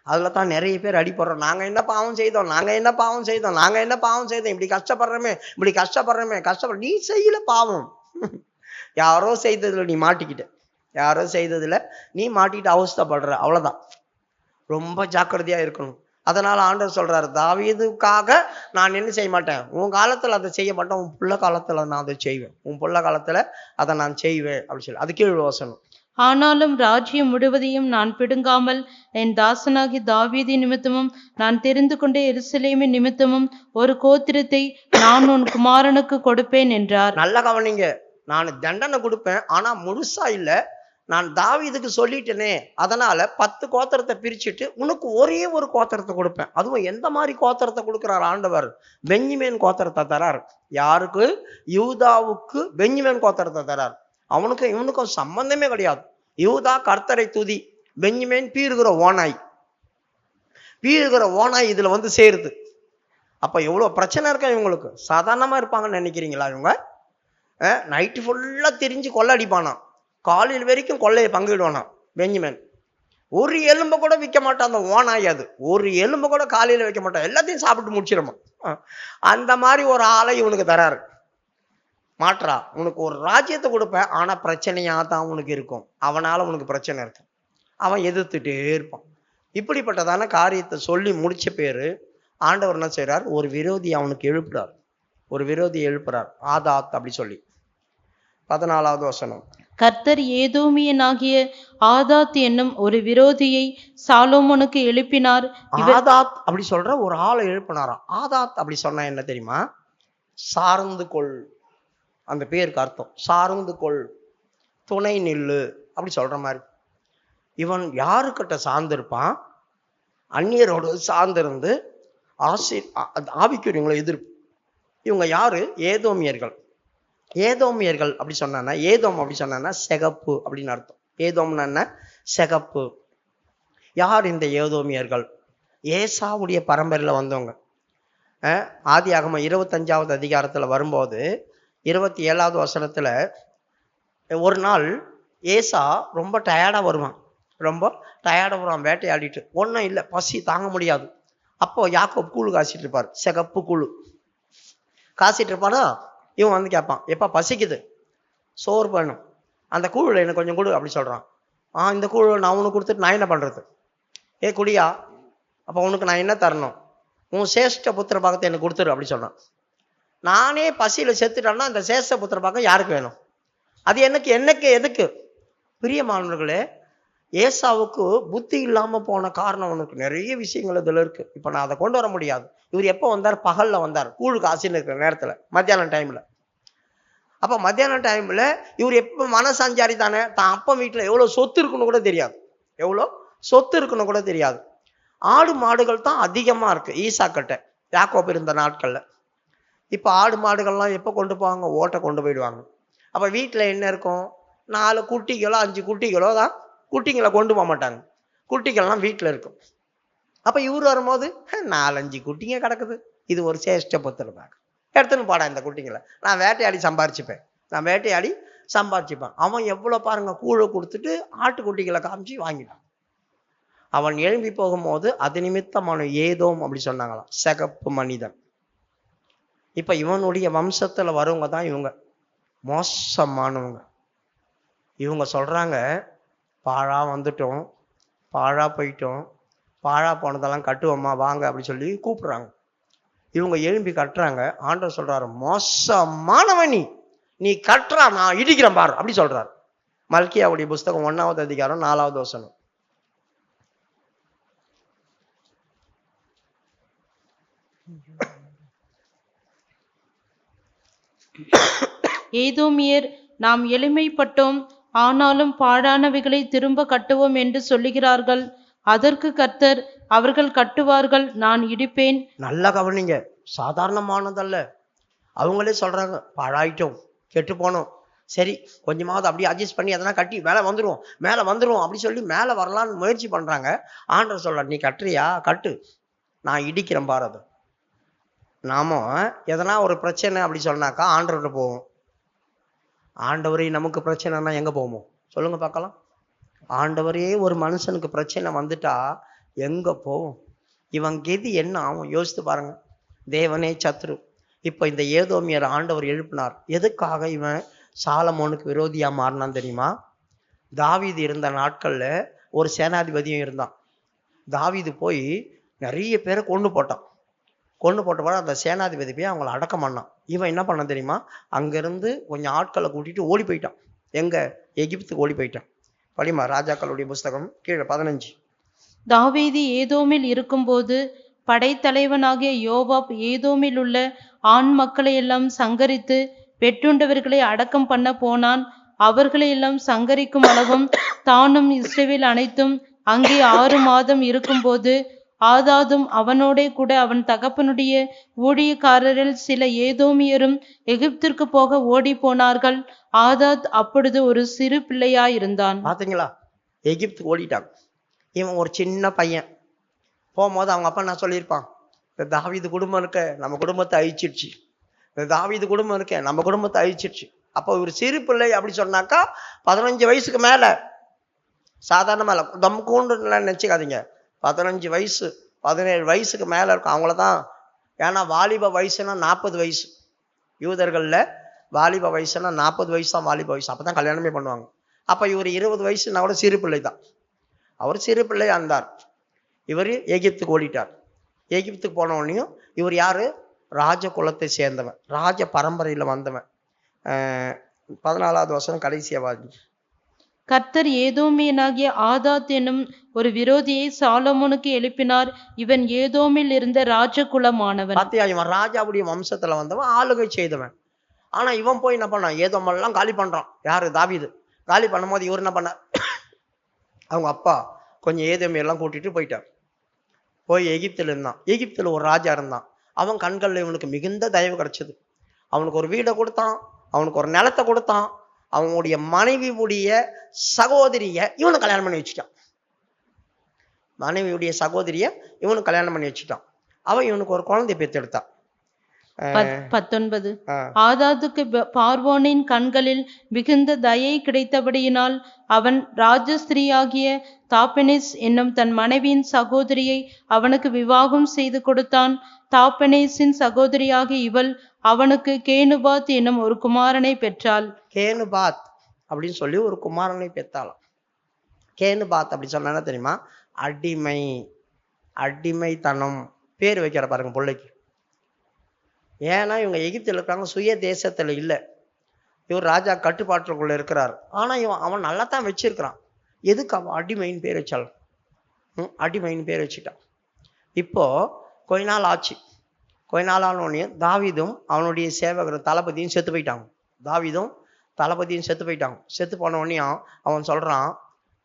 அதுல தான் நிறைய பேர் அடிப்படுறோம். நாங்க என்ன பாவம் செய்தோம், இப்படி கஷ்டப்படுறோமே. நீ செய்யல பாவம். யாரோ செய்ததுல நீ மாட்டிக்கிட்ட அவஸ்தைப்படுற, அவ்வளவுதான். ரொம்ப ஜாக்கிரதையா இருக்கணும். அதனால ஆண்டவர் சொல்றாரு, தாவீதுக்காக நான் என்ன செய்ய மாட்டேன், உன் காலத்துல அதை செய்ய மாட்டேன், உன் புள்ள காலத்துல நான் அதை செய்வேன், அதை நான் செய்வேன் அப்படி சொல்லி. அது கீழ் வசனம். ஆனாலும் ராஜ்யம் முழுவதையும் நான் பிடுங்காமல் என் தாசனாகி தாவீது நிமித்தமும் நான் தெரிந்து கொண்ட எருசலேமின் நிமித்தமும் ஒரு கோத்திரத்தை நான் உன் குமாரனுக்கு கொடுப்பேன் என்றார். நல்ல கவனிங்க, நான் தண்டனை கொடுப்பேன், ஆனா முழுசா இல்ல. நான் தாவீதுக்கு சொல்லிட்டேனே, அதனால 10 கோத்திரத்தை பிரிச்சுட்டு உனக்கு ஒரே ஒரு கோத்திரத்தை கொடுப்பேன். அதுவும் எந்த மாதிரி கோத்திரத்தை கொடுக்கிறார் ஆண்டவர்? பென்யமீன் கோத்திரத்தை தரார். யாருக்கு? யூதாவுக்கு பென்யமீன் கோத்திரத்தை தரார். அவனுக்கும் இவனுக்கும் சம்பந்தமே கிடையாது. யூதா கர்த்தரை துதி, பென்யமீன் பீறுகிற ஓனாய் இதுல வந்து சேருது. அப்ப எவ்வளவு பிரச்சனை இருக்கா இவங்களுக்கு? சாதாரணமா இருப்பாங்கன்னு நினைக்கிறீங்களா? இவங்க நைட்டு ஃபுல்லா திரிஞ்சு கொள்ளடிப்பானா, காலையில் வரைக்கும் கொள்ளையை பங்கிடுவானா. பென்யமீன் ஒரு எலும்பை கூட விற்க மாட்டான். அந்த ஓனாய் அது ஒரு எலும்பை கூட காலையில வைக்க மாட்டான், எல்லாத்தையும் சாப்பிட்டு முடிச்சிருமா. அந்த மாதிரி ஒரு ஆளை இவனுக்கு தராரு. மாற்றா, உனக்கு ஒரு ராஜ்யத்தை கொடுப்பேன், ஆனா பிரச்சனையா தான் உனக்கு இருக்கும். அவனால உனக்கு பிரச்சனை இருக்கும், அவன் எதிர்த்துட்டே இருப்பான். இப்படிப்பட்டதான காரியத்தை சொல்லி முடிச்ச பேரு ஆண்டவர் என்ன செய்யறார்? ஒரு விரோதி அவனுக்கு எழுப்புறார். ஆதாத் அப்படி சொல்லி 14வது வசனம். கர்த்தர் ஏதோமியனாகிய ஆதாத் என்னும் ஒரு விரோதியை சாலோமோனுக்கு எழுப்பினார். ஆதாத் அப்படி சொல்ற ஒரு ஆளை எழுப்பினாராம். ஆதாத் அப்படி சொன்னா என்ன தெரியுமா? சார்ந்து கொள், அந்த பேருக்கு அர்த்தம் சார்ந்து கொள், துணை நில்லு அப்படி சொல்ற மாதிரி. இவன் யாருக்கிட்ட சார்ந்திருப்பான்? அந்நியரோடு சார்ந்திருந்து ஆவிக்குரியவங்களை எதிர்ப்பு. இவங்க யாரு? ஏதோமியர்கள் அப்படி சொன்னா, ஏதோம் அப்படி சொன்னா சிகப்பு அப்படின்னு அர்த்தம். ஏதோம்னா என்ன? சிகப்பு. யார் இந்த ஏதோமியர்கள்? ஏசாவுடைய பரம்பரையில வந்தவங்க. ஆதியாகமம் 25வது அதிகாரத்துல வரும்போது 27வது வசனத்துல, ஒரு நாள் ஏசா ரொம்ப டயர்டா வருவான். வேட்டையாடிட்டு ஒன்றும் இல்லை, பசி தாங்க முடியாது. அப்போ யாக்கோப் கூழு காய்ச்சிட்டு இருப்பார், சிகப்பு கூழு. காசிட்டு இருப்பானா, இவன் வந்து கேட்பான், எப்பா பசிக்குது, சோறு பண்ணும், அந்த கூழ் எனக்கு கொஞ்சம் கொடு அப்படி சொல்றான். இந்த கூழ் நான் உனக்கு கொடுத்துட்டு நான் என்ன பண்றது? குடியா, அப்ப உனக்கு நான் என்ன தரணும்? உன் சேஷ்ட புத்திர பாகத்தை எனக்கு கொடுத்துரு அப்படி சொன்னான். நானே பசியில செத்துட்டேன்னா அந்த சேஷ்ட புத்திர பாகம் யாருக்கு வேணும்? அது எனக்கு எதுக்கு? பிரியமானவர்களே, ஏசாவுக்கு புத்தி இல்லாம போன காரணம் உனக்கு நிறைய விஷயங்கள் இதுல இருக்கு. இப்ப நான் அதை கொண்டு வர முடியாது. இவர் எப்போ வந்தார்? பகல்ல வந்தார், கூழு காசின்னு இருக்கிற நேரத்துல, மத்தியானம் டைம்ல. அப்ப மத்தியான டைம்ல இவர் எப்ப மனசஞ்சாரி தானே, தான் அப்பா வீட்டுல எவ்வளவு சொத்து இருக்குன்னு கூட தெரியாது, எவ்வளவு சொத்து இருக்குன்னு கூட தெரியாது. ஆடு மாடுகள் தான் அதிகமா இருக்கு ஈசா கிட்ட, யாக்கோபு இருந்த நாட்கள்ல. இப்ப ஆடு மாடுகள்லாம் எப்ப கொண்டு போவாங்க? ஓட்டை கொண்டு போயிடுவாங்க. அப்ப வீட்டுல என்ன இருக்கும்? 4 குட்டிகளோ 5 குட்டிகளோ தான், குட்டிங்களை கொண்டு போக மாட்டாங்க, குட்டிகள்லாம் வீட்டுல இருக்கும். அப்ப இவர் வரும்போது 4-5 குட்டிங்க கிடக்குது, இது ஒரு சேஷ்ட புத்திர பாகம், எடுத்துன்னு போடா இந்த குட்டிங்களை, நான் வேட்டையாடி சம்பாரிச்சுப்பேன். அவன் எவ்வளவு பாருங்க, கூழை கொடுத்துட்டு ஆட்டுக்குட்டிகளை காமிச்சு வாங்கிட்டான். அவன் எழும்பி போகும்போது அது நிமித்தமான ஏதோம் அப்படி சொன்னாங்களாம், சிகப்பு மனிதன். இப்ப இவனுடைய வம்சத்துல வரவங்க தான் இவங்க, மோசமானவங்க. இவங்க சொல்றாங்க, பாழா வந்துட்டோம், பாழா போயிட்டோம், பாழா போனதெல்லாம் கட்டுவோமா வாங்க அப்படி சொல்லி கூப்பிடுறாங்க. இவங்க எழும்பி கட்டுறாங்க. ஆண்டவர் சொல்றாரு, மோசமானவன் நீ கட்டுறா, நான் இடிக்கிறேன் பாரு அப்படி சொல்றாரு. மல்கியாவுடைய புஸ்தகம் 1வது அதிகாரம் 4வது வசனம். ஏதோமியர், நாம் எளிமைப்பட்டோம், ஆனாலும் பாழானவைகளை திரும்ப கட்டுவோம் என்று சொல்லுகிறார்கள். அதற்கு கர்த்தர், அவர்கள் கட்டுவார்கள், நான் இடிப்பேன். நல்லா கவனிங்க, சாதாரணமானதல்ல. அவங்களே சொல்றாங்க, பாழாயிட்டோம், கெட்டு போனோம், சரி கொஞ்சமாவது அப்படியே அட்ஜஸ்ட் பண்ணி அதெல்லாம் கட்டி மேலே வந்துடும் அப்படி சொல்லி மேலே வரலான்னு முயற்சி பண்றாங்க. ஆண்டவர் சொல்ற, நீ கட்டுறியா கட்டு, நான் இடிக்கிறேன் பாரு. அது நாம எதனா ஒரு பிரச்சனை அப்படி சொன்னாக்கா ஆண்டவர்கிட்ட போவோம். ஆண்டவரே நமக்கு பிரச்சனைனா எங்க போவோம் சொல்லுங்க பார்க்கலாம்? ஆண்டவரே ஒரு மனுஷனுக்கு பிரச்சனை வந்துட்டா எங்க போவோம்? இவன் கெதி என்ன ஆகும் யோசித்து பாருங்க. தேவனே சத்ரு. இப்ப இந்த ஏதோமியர் ஆண்டவர் எழுப்பினார். எதுக்காக இவன் சாலமோனுக்கு விரோதியா மாறினான் தெரியுமா? தாவீது இருந்த நாட்கள்ல ஒரு சேனாதிபதியும் இருந்தான். தாவீது போய் நிறைய பேரை கொண்டு போட்ட போது அந்த சேனாதிபதி போய் அவங்களை அடக்கம் பண்ணான். இவன் என்ன பண்ண தெரியுமா? அங்கிருந்து கொஞ்சம் ஆட்களை கூட்டிட்டு ஓடி போயிட்டான். எங்க? எகிப்துக்கு ஓடி போயிட்டான். படிமா ராஜாக்களுடைய புஸ்தகம் கீழே 15. தாவீது ஏதோமில் இருக்கும்போது படைத்தலைவனாகிய யோவாப் ஏதோமில் உள்ள ஆண் மக்களை எல்லாம் சங்கரித்து வெட்டுண்டவர்களை அடக்கம் பண்ண போனான். அவர்களை எல்லாம் சங்கரிக்கும் அளவும் தானும் இஸ்ரவேல் அனைத்தும் அங்கே 6 மாதம் இருக்கும்போது ஆதாதும் அவனோடே கூட அவன் தகப்பனுடைய ஊழியக்காரரில் சில ஏதோமியரும் எகிப்திற்கு போக ஓடி போனார்கள். ஆதாத் அப்பொழுது ஒரு சிறு பிள்ளையாயிருந்தான். பாத்தீங்களா? எகிப்துக்கு ஓடிட்டாங்க. இவன் ஒரு சின்ன பையன். போகும்போது அவங்க அப்பா நான் சொல்லியிருப்பான், இந்த தாவீது குடும்பம் இருக்க நம்ம குடும்பத்தை அழிச்சிடுச்சு, இந்த தாவீது குடும்பம் இருக்க நம்ம குடும்பத்தை அழிச்சிடுச்சு. அப்போ ஒரு சிறு பிள்ளை அப்படி சொன்னாக்கா 15 வயசுக்கு மேல, சாதாரண மேல தம்கூண்டு நினைச்சுக்காதீங்க. 15 வயசு 17 வயசுக்கு மேல இருக்கும் அவங்களதான். ஏன்னா வாலிப வயசுனா 40 வயசு. யூதர்கள்ல வாலிப வயசுனா 40 வயசு தான் வாலிப வயசு. அப்பதான் கல்யாணமே பண்ணுவாங்க. அப்ப இவர் 20 வயசுனா கூட சிறு பிள்ளை தான். அவர் சிறு பிள்ளையா இருந்தார். இவர் எகிப்துக்கு ஓடிட்டார். எகிப்துக்கு போன உடனேயும் இவர் யாரு? ராஜ குலத்தை சேர்ந்தவன், ராஜ பரம்பரையில வந்தவன். 14வது வசனம் கடைசியா வாசி. கர்த்தர் ஏதோமியனாகிய ஆதாத் என்னும் ஒரு விரோதியை சாலமோனுக்கு எழுப்பினார். இவன் ஏதோமில் இருந்த ராஜகுலமானவன். பாத்தியா, இவன் ராஜாவுடைய வம்சத்துல வந்தவன், ஆளுகை செய்தவன். ஆனா இவன் போய் என்ன பண்ணான்? ஏதோமெல்லாம் காலி பண்றான். யாரு? தாவீது. காலி பண்ணும்போது இவர் என்ன பண்ணார்? அவங்க அப்பா கொஞ்சம் ஏதோமியெல்லாம் கூட்டிட்டு போயிட்டார். போய் எகிப்துல இருந்தான். எகிப்துல ஒரு ராஜா இருந்தான். அவன் கண்கள்ல இவனுக்கு மிகுந்த தயவு கிடைச்சது. அவனுக்கு ஒரு வீடை கொடுத்தான், அவனுக்கு ஒரு நிலத்தை கொடுத்தான். அவனுடைய மனைவியுடைய சகோதரிய இவனு கல்யாணம் பண்ணி வச்சுட்டான். மனைவியுடைய சகோதரிய இவனு கல்யாணம் பண்ணி வச்சுட்டான். அவன் இவனுக்கு ஒரு குழந்தை பெற்றெடுத்தான். 19. ஆ, ஆதாதுக்கு பார்வோனின் கண்களில் மிகுந்த தயை கிடைத்தபடியினால் அவன் ராஜஸ்திரீயாகிய தாப்பெனேஸ் என்னும் தன் மனைவியின் சகோதரியை அவனுக்கு விவாகம் செய்து கொடுத்தான். தாப்பெனேசின் சகோதரியாகிய இவள் அவனுக்கு கேனுபாத் என்னும் ஒரு குமாரனை பெற்றாள். கேனுபாத் அப்படின்னு சொல்லி ஒரு குமாரனை பெத்தாளாம். கேனுபாத் அப்படி சொன்னா என்ன தெரியுமா? அடிமை, அடிமைத்தனம். பேர் வைக்கிற பாருங்க பிள்ளைக்கு. ஏன்னா இவங்க எகிப்தில் இருக்காங்க, சுய தேசத்துல இல்லை. இவர் ராஜா கட்டுப்பாட்டுக்குள்ள இருக்கிறார். ஆனா அவன் நல்லா தான் வச்சிருக்கிறான். எதுக்கு அவன் அடிமைன்னு பேர் வச்சாள்? அடிமைன்னு பேர் வச்சுட்டான். இப்போ கொஞ்ச நாள் ஆச்சு. கொஞ்ச நாள் ஆனோடனே தாவீதும் அவனுடைய சேவகரும் தளபதியும் செத்து போயிட்டாங்க. தாவீதும் தளபதியும் செத்து போயிட்டாங்க. செத்து போன உடனே அவன் சொல்றான்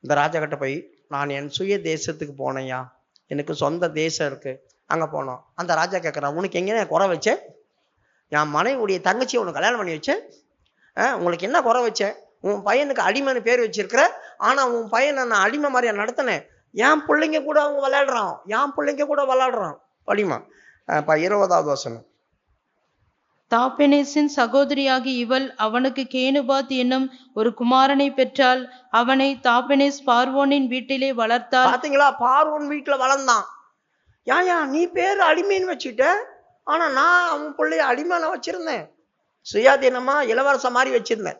இந்த ராஜா கிட்ட போய், நான் என் சுய தேசத்துக்கு போனேயா, எனக்கு சொந்த தேசம் இருக்கு, அங்க போனோம். அந்த ராஜா கேட்கறான், உனக்கு எங்கே குறை வச்சேன்? என் மனைவியுடைய தங்கச்சி உனக்கு கல்யாணம் பண்ணி வச்சேன், உங்களுக்கு என்ன குறை வச்சேன்? உன் பையனுக்கு அடிமைன்னு பேர் வச்சிருக்கிற, ஆனா உன் பையனை நான் அடிமை மாதிரியா நடத்தினேன். என் பிள்ளைங்க கூட அவங்க விளையாடுறான், என் பிள்ளைங்க கூட விளையாடுறான். படிமா 20வது வசனம். தாப்பெனேசின் சகோதரியாகி இவள் அவனுக்கு கேனுபாத் என்னும் ஒரு குமாரனை பெற்றாள். அவனை தாப்பெனேஸ் பார்வோனின் வீட்டிலே வளர்த்தாள். பாத்தீங்களா? பார்வோன் வீட்டுல வளர்ந்தான். ஏயா நீ பேர் அடிமைன்னு வச்சுட்ட, ஆனா நான் அவன் பிள்ளைய அடிமையான வச்சிருந்தேன், சுயாதீனமா இளவரச மாதிரி வச்சிருந்தேன்.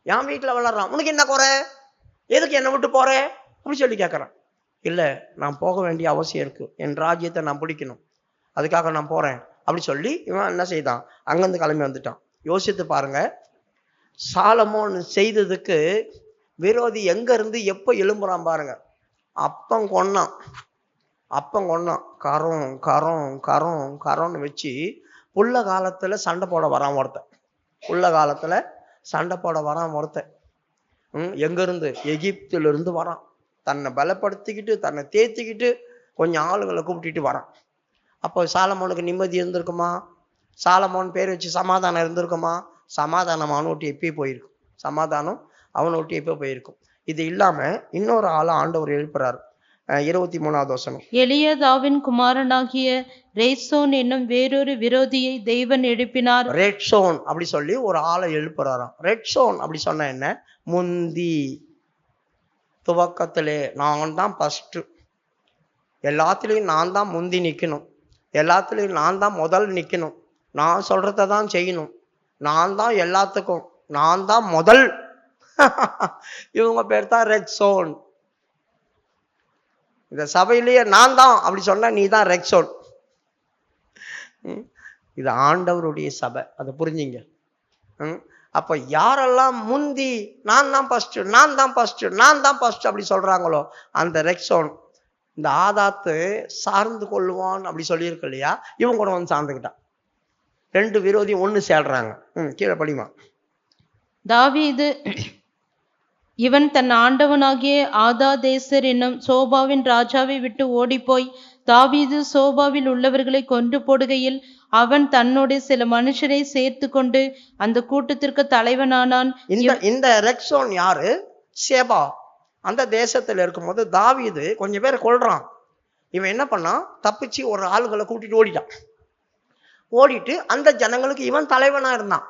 என் வீட்டுல வளர்றான், உனக்கு என்ன குறை? எதுக்கு என்னை விட்டு போற அப்படின்னு சொல்லி கேட்கறான். இல்ல, நான் போக வேண்டிய அவசியம் இருக்கு, என் ராஜ்யத்தை நான் பிடிக்கணும், அதுக்காக நான் போறேன் அப்படி சொல்லி இவன் என்ன செய்தான்? அங்கிருந்து கிளம்பி வந்துட்டான். யோசித்து பாருங்க, சாலமோன் செய்ததுக்கு விரோதி எங்க இருந்து எப்ப எழும்புறான் பாருங்க. அப்பம் கொன்னான், அப்பம் கொன்னான், கரம் கரம் கரம் கரம்னு வச்சு புள்ள காலத்துல சண்டை போட வரான் ஒருத்தன். புள்ள காலத்துல சண்டை போட வரான் ஒருத்தன். எங்க இருந்து? எகிப்தில இருந்து வரான். தன்னை பலப்படுத்திக்கிட்டு தன்னை தேத்திக்கிட்டு கொஞ்சம் ஆளுங்களை கூப்பிட்டுட்டு வரான். அப்போ சாலமோனுக்கு நிம்மதி இருந்திருக்குமா? சாலமோன் பேர் வச்சு சமாதானம் இருந்திருக்குமா? சமாதானம் அவனை விட்டு எப்பயே போயிருக்கும். சமாதானம் அவனை விட்டு எப்போ போயிருக்கும். இது இல்லாம இன்னொரு ஆளை ஆண்டவர் எழுப்புறாரு. 23வது வசனம். எலியாதாவின் குமாரனாகிய ரேசோன் என்னும் வேறொரு விரோதியை தேவன் எழுப்பினார். ரெட்சோன் அப்படி சொல்லி ஒரு ஆளை எழுப்புறாராம். ரெட்சோன் அப்படி சொன்ன என்ன? முந்தி, துவக்கத்திலே நான் தான் ஃபர்ஸ்ட், எல்லாத்துலேயும் நான் தான் முந்தி நிற்கணும், எல்லாத்துலேயும் நான் தான் முதல் நிற்கணும், நான் சொல்றத தான் செய்யணும், நான் தான் எல்லாத்துக்கும், நான் தான் முதல். இவங்க பேர் தான் ரெட்சோன். இந்த சபையிலேயே நான் தான் அப்படி சொன்னா நீ தான் ரெட்சோன். இது ஆண்டவருடைய சபை, அதை புரிஞ்சுங்க. அப்ப யாரெல்லாம் முந்தி நான் தான் ஃபர்ஸ்ட், நான் தான் ஃபர்ஸ்ட், நான் தான் ஃபர்ஸ்ட் அப்படி சொல்றாங்களோ அந்த ரெட்சோன். இந்த ஆதாத்து சார்ந்து கொள்ளுவான் அப்படி சொல்லியிருக்கு இல்லையா, இவன் கூட வந்து சார்ந்துக்கிட்டான். ரெண்டு விரோதியும் ஒண்ணு சேர்றாங்க. கீழே படிமா. தாவீது இவன் தன் ஆண்டவனாகிய ஆதாதேசர் என்னும் சோபாவின் ராஜாவை விட்டு ஓடிப்போய் தாவீது சோபாவில் உள்ளவர்களை கொன்று போடுகையில் அவன் தன்னோட சில மனுஷரை சேர்த்து கொண்டு அந்த கூட்டத்திற்கு தலைவனானான். இந்த ரெக்சோன் யாரு? சேபா. அந்த தேசத்துல இருக்கும்போது தாவீது கொஞ்சம் பேரை கொல்றான். இவன் என்ன பண்ணான்? தப்பிச்சு ஒரு ஆளுகளை கூட்டிட்டு ஓடிட்டான். ஓடிட்டு அந்த ஜனங்களுக்கு இவன் தலைவனா இருந்தான்.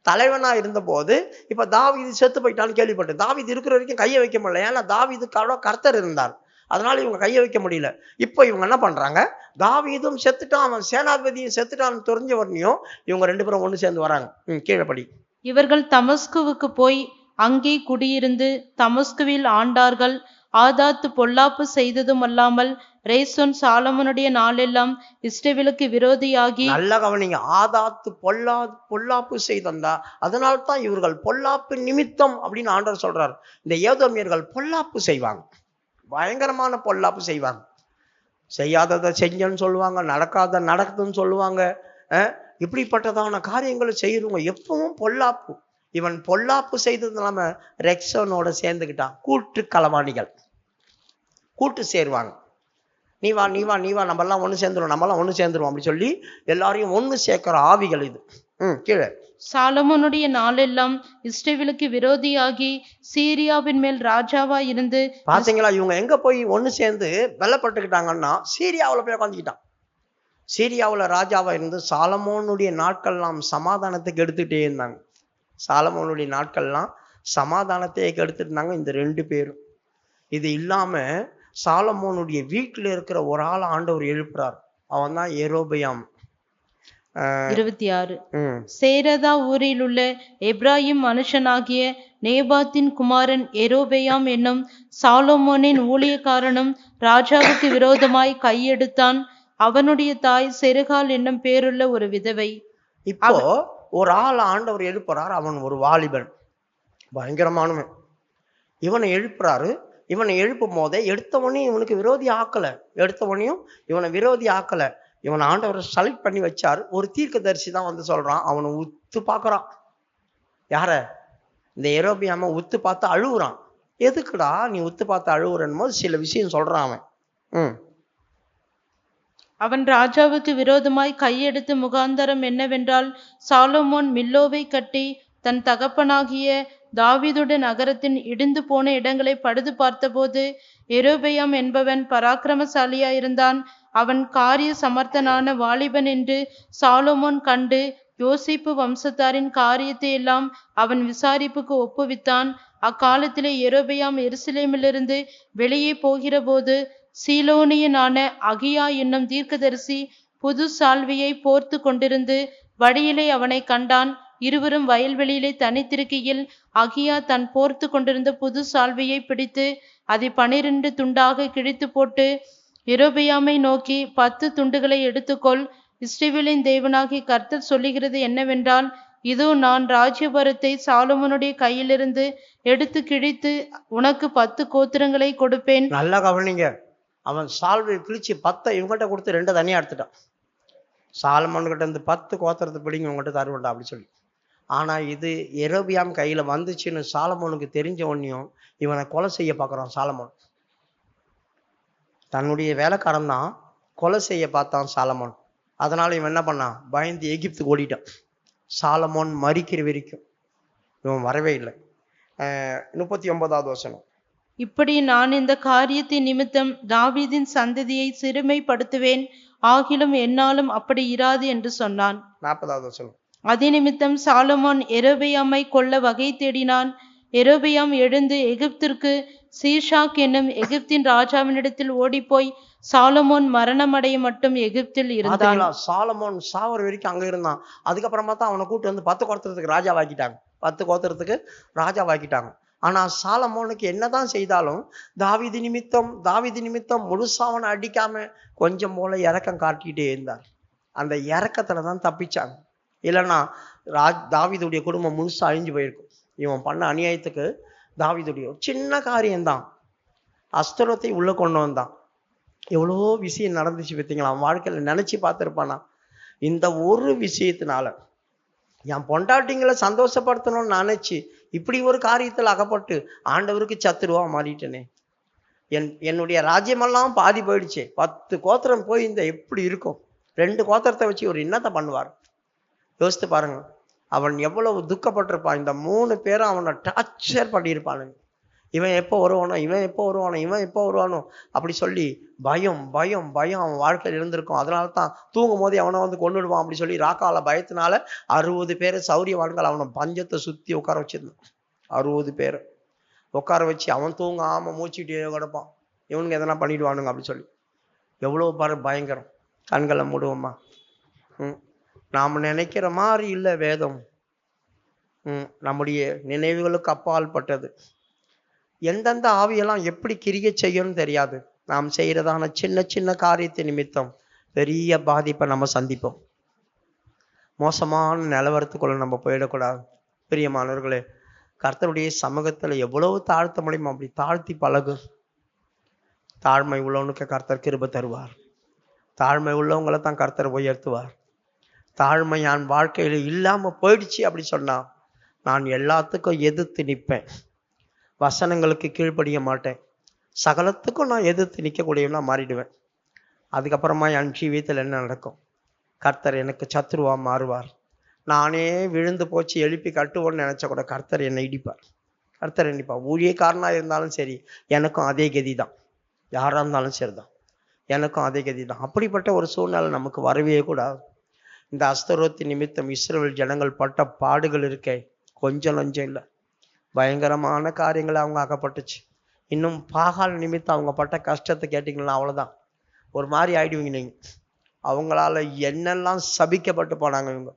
தலைவனா இருந்த போது இப்ப தாவீது செத்து போயிட்டான்னு கேள்விப்பட்டு, தாவீது இருக்கிற வரைக்கும் கையை வைக்க முடியல. ஏன்னா தாவீதுக்காக கர்த்தர் இருந்தார், அதனால இவங்க கையை வைக்க முடியல. இப்போ இவங்க என்ன பண்றாங்க? தாவீதும் செத்துட்டான், அவன் சேனாதிபதியும் செத்துட்டான்னு தெரிஞ்ச உடனேயும் இவங்க ரெண்டு பேரும் ஒண்ணு சேர்ந்து வராங்க. கீழே படி. இவர்கள் தமஸ்குவுக்கு போய் அங்கே குடியிருந்து தமஸ்குவில் ஆண்டார்கள். ஆதாத்து பொல்லாப்பு செய்ததும் அல்லாமல் ரேசோன் சாலமோனுடைய நாளெல்லாம் இஸ்ரவேலுக்கு விரோதியாகி. நல்ல கவனிங்க, ஆதாத்து பொல்லாப்பு செய்தா, அதனால்தான் இவர்கள் பொல்லாப்பு நிமித்தம் அப்படின்னு ஆண்டவர் சொல்றாரு. இந்த ஏதோமியர்கள் பொல்லாப்பு செய்வாங்க, பயங்கரமான பொல்லாப்பு செய்வாங்க. செய்யாததை செஞ்சன்னு சொல்லுவாங்க, நடக்காத நடக்குதுன்னு சொல்லுவாங்க. இப்படிப்பட்டதான காரியங்களை செய்யறவங்க எப்பவும் பொல்லாப்பு. இவன் பொல்லாப்பு செய்தது இல்லாம ரெக்சோனோட சேர்ந்துக்கிட்டான். கூட்டு களவாணிகள் கூட்டு சேருவாங்க. நீ வா நீ வா நீ வா, நம்மெல்லாம் ஒண்ணு சேர்ந்துருவோம், நம்மெல்லாம் ஒண்ணு சேர்ந்துருவோம் அப்படி சொல்லி எல்லாரையும் ஒண்ணு சேர்க்கிற ஆவிகள் இது. கீழே. சாலமோனுடைய நாளெல்லாம் இஸ்ரவேலுக்கு விரோதியாகி சீரியாவின் மேல் ராஜாவா இருந்து. பாத்தீங்களா? இவங்க எங்க போய் ஒண்ணு சேர்ந்து வெள்ளப்பட்டுக்கிட்டாங்கன்னா சீரியாவில் போய் உட்காந்துக்கிட்டான். சீரியாவில் ராஜாவா இருந்து சாலமோனுடைய நாட்கள்லாம் சமாதானத்துக்கு எடுத்துகிட்டே இருந்தாங்க. சாலமோனுடைய நாட்கள்லாம் சமாதானத்தையே கெடுத்துட்டு இருந்தாங்க இந்த 2 பேரும். இது இல்லாம சாலமோனுடைய வீட்டில் இருக்கிற ஒரு ஆள் ஆண்டவர் எழுப்புறார். அவன் தான் யெரொபெயாம். 26. ம் சேரதா ஊரில் உள்ள எப்ராயிம் மனுஷனாகிய நேபாத்தின் குமாரன் யெரொபெயாம் என்னும் சாலொமோனின் ஊழியக்காரனும் ராஜாவுக்கு விரோதமாய் கையெடுத்தான். அவனுடைய தாய் செருகால் என்னும் பேருள்ள ஒரு விதவை. இப்போ ஒரு ஆள் ஆண்டவர் எழுப்புறார். அவன் ஒரு வாலிபன், பயங்கரமானவன். இவனை எழுப்புறாரு. இவனை எழுப்பும் போதே எடுத்தவனையும் இவனுக்கு விரோதி ஆக்கல. எடுத்தவனையும் இவனை விரோதி ஆக்கல. இவன் ஆண்டவர் செலக்ட் பண்ணி வச்சார். ஒரு தீர்க்கதரிசி தான் வந்து சொல்றான். அவனை உத்து பார்க்கறான். யார? இந்த யெரொபெயாம உத்து பார்த்து அழுகுறான். எதுக்குடா நீ உத்து பார்த்து அழுகுறன்னு போது சில விஷயம் சொல்றான் அவன். அவன் ராஜாவுக்கு விரோதமாய் கையெடுத்து முகாந்தரம் என்னவென்றால், சாலொமோன் மில்லோவை கட்டி தன் தகப்பனாகிய தாவீதுடைய நகரத்தின் இடிந்து போன இடங்களை பழுது பார்த்தபோது யெரொபெயாம் என்பவன் பராக்கிரமசாலியாயிருந்தான். அவன் காரிய சமர்த்தனான வாலிபன் என்று சாலொமோன் கண்டு யோசேப்பு வம்சத்தாரின் காரியத்தை எல்லாம் அவன் விசாரிப்புக்கு ஒப்புவித்தான். அக்காலத்திலே யெரொபெயாம் எருசலேமிலிருந்து வெளியே போகிற போது சீலோனியனான அகியா என்னும் தீர்க்கதரிசி புது சால்வையை போர்த்து கொண்டிருந்து வழியிலே அவனை கண்டான். இருவரும் வயல்வெளியிலே தனித்திருக்கையில் அகியா தன் போர்த்து கொண்டிருந்த புது சால்வையை பிடித்து அதை 12 துண்டாக கிழித்து போட்டு யெரொபெயாமை நோக்கி, 10 துண்டுகளை எடுத்துக்கொள். இஸ்ரவேலின் தேவனாகிய கர்த்தர் சொல்லுகிறது என்னவென்றால், இதோ நான் ராஜ்யபாரத்தை சாலொமோனுடைய கையிலிருந்து எடுத்து கிழித்து உனக்கு 10 கோத்திரங்களை கொடுப்பேன். நல்லா கவனிங்க. அவன் சால்வை கிழிச்சு 10 இவங்ககிட்ட கொடுத்து 2 தனியா எடுத்துட்டான். சாலமோன் கிட்ட இருந்து 10 கோத்திரத்தை பிடிங்க இவங்ககிட்ட தருவண்டா அப்படி சொல்லி. ஆனா இது யெரொபெயாம் கையில வந்துச்சுன்னு சாலமோனுக்கு தெரிஞ்ச உடனேயும் இவனை கொலை செய்ய பார்க்கறான். சாலமோன் தன்னுடைய வேலைக்காரன் தான் கொலை செய்ய பார்த்தான் சாலமோன். அதனால இவன் என்ன பண்ணான்? பயந்து எகிப்துக்கு ஓடிட்டான். சாலமோன் மரிக்கிற வரைக்கும் இவன் வரவே இல்லை. 39வது வசனம். இப்படி நான் இந்த காரியத்தின் நிமித்தம் தாவீதின் சந்ததியை சிறுமைப்படுத்துவேன், ஆகிலும் என்னாலும் அப்படி இராது என்று சொன்னான். 40வது வசனம். அதே நிமித்தம் சாலொமோன் யெரொபெயாமை கொல்ல வகை தேடினான். யெரொபெயாம் எழுந்து எகிப்திற்கு சீஷாக் என்னும் எகிப்தின் ராஜாவினிடத்தில் ஓடிப்போய் சாலொமோன் மரணமடைய மட்டும் எகிப்தில் இருந்தான். சாலமோன் சாவர வரைக்கும் அங்க இருந்தான். அதுக்கப்புறமா தான் அவனை கூட்டு வந்து 10 கோத்திரத்துக்கு ராஜாவாக்கிட்டாங்க. 10 கோத்திரத்துக்கு ராஜாவாக்கிட்டாங்க. ஆனா சாலமோனுக்கு என்னதான் செய்தாலும் தாவீது நிமித்தம் முழுசா அவனை அடிக்காம கொஞ்சம் போல இரக்கம் காட்டிக்கிட்டே இருந்தார். அந்த இரக்கத்துல தான் தப்பிச்சாங்க. இல்லைன்னா தாவீதுடைய குடும்பம் முழுசா அழிஞ்சு போயிருக்கும். இவன் பண்ண அநியாயத்துக்கு தாவீதுடைய சின்ன காரியம்தான் அஸ்தரோத்தை உள்ள கொண்டு வந்தான். எவ்வளோ விஷயம் நடந்துச்சு பார்த்தீங்களா? அவன் வாழ்க்கையில நினைச்சு பார்த்துருப்பானா? இந்த ஒரு விஷயத்தினால என் பொண்டாட்டிங்களை சந்தோஷப்படுத்தணும்னு நினைச்சு இப்படி ஒரு காரியத்தில் அகப்பட்டு ஆண்டவருக்கு சத்துருவா மாறிட்டேனே. என்னுடைய ராஜ்யமெல்லாம் பாதி போயிடுச்சு. 10 கோத்திரம் போய் இந்த எப்படி இருக்கும்? 2 கோத்திரத்தை வச்சு ஒரு என்னத்தை பண்ணுவார்? யோசித்து பாருங்க. அவன் எவ்வளவு துக்கப்பட்டிருப்பான். இந்த 3 பேரும் அவனை டார்ச்சர் பண்ணியிருப்பானுங்க. இவன் எப்போ வருவானோ அப்படி சொல்லி பயம் அவன் வாழ்க்கையில் இருந்திருக்கும். அதனால தான் தூங்கும் போதே அவனை வந்து கொண்டுடுவான் அப்படி சொல்லி ராக்கால பயத்தினால 60 பேர் சௌரியவான்கள் அவனை பஞ்சத்தை சுத்தி உட்கார வச்சிருந்தான். 60 பேர் உட்கார வச்சு அவன் தூங்காம மூச்சுட்டே கிடப்பான். இவனுக்கு எதனா பண்ணிடுவானுங்க அப்படி சொல்லி. எவ்வளவு பாரு பயங்கரம். கண்களை மூடுவோமா? நாம் நினைக்கிற மாதிரி இல்லை வேதம். நம்முடைய நினைவுகளுக்கு அப்பால் பட்டது. எந்தெந்த ஆவியெல்லாம் எப்படி கிரியை செய்யணும்னு தெரியாது. நாம் செய்யறதான சின்ன காரியத்தை நிமித்தம் பெரிய பாதிப்பை நம்ம சந்திப்போம். மோசமான நிலவரத்துக்குள்ள நம்ம போயிடக்கூடாது. பிரியமானவர்களே, கர்த்தருடைய சமூகத்துல எவ்வளவு தாழ்த்த முடியுமோ அப்படி தாழ்த்தி பழகு. தாழ்மை உள்ளவனுக்கு கர்த்தர் கிருபை தருவார். தாழ்மை உள்ளவங்களை தான் கர்த்தர் உயர்த்துவார். தாழ்மை என் வாழ்க்கையில இல்லாம போயிடுச்சு அப்படி சொன்னா நான் எல்லாத்துக்கும் எதிர்த்து நிற்பேன். வசனங்களுக்கு கீழ்ப்படிய மாட்டேன். சகலத்துக்கும் நான் எதிர்த்து நிற்கக்கூடியவனா மாறிடுவேன். அதுக்கப்புறமா என் ஜீவியத்தில் என்ன நடக்கும்? கர்த்தர் எனக்கு சத்துருவா மாறுவார். நானே விழுந்து போச்சு எழுப்பி கட்டுவோன்னு நினைச்ச கூட கர்த்தர் என்னை இடிப்பார். கர்த்தர் இடிப்பார். ஊழியக்காரனா இருந்தாலும் சரி, எனக்கும் அதே கதி தான். யாரா இருந்தாலும் சரிதான். எனக்கும் அதே கதி தான். அப்படிப்பட்ட ஒரு சூழ்நிலை நமக்கு வரவே கூடாது. இந்த அஸ்தரோத்து நிமித்தம் இஸ்ரவேல் ஜனங்கள் பட்ட பாடுகள் இருக்கே, கொஞ்சம் நஞ்சம் இல்லை. பயங்கரமான காரியங்களை அவங்க அகப்பட்டுச்சு. இன்னும் பாகால் நிமித்தம் அவங்க பட்ட கஷ்டத்தை கேட்டிங்கன்னா அவ்வளோதான், ஒரு மாதிரி ஆயிடுவீங்க நீங்கள். அவங்களால என்னெல்லாம் சபிக்கப்பட்டு போனாங்க, இவங்க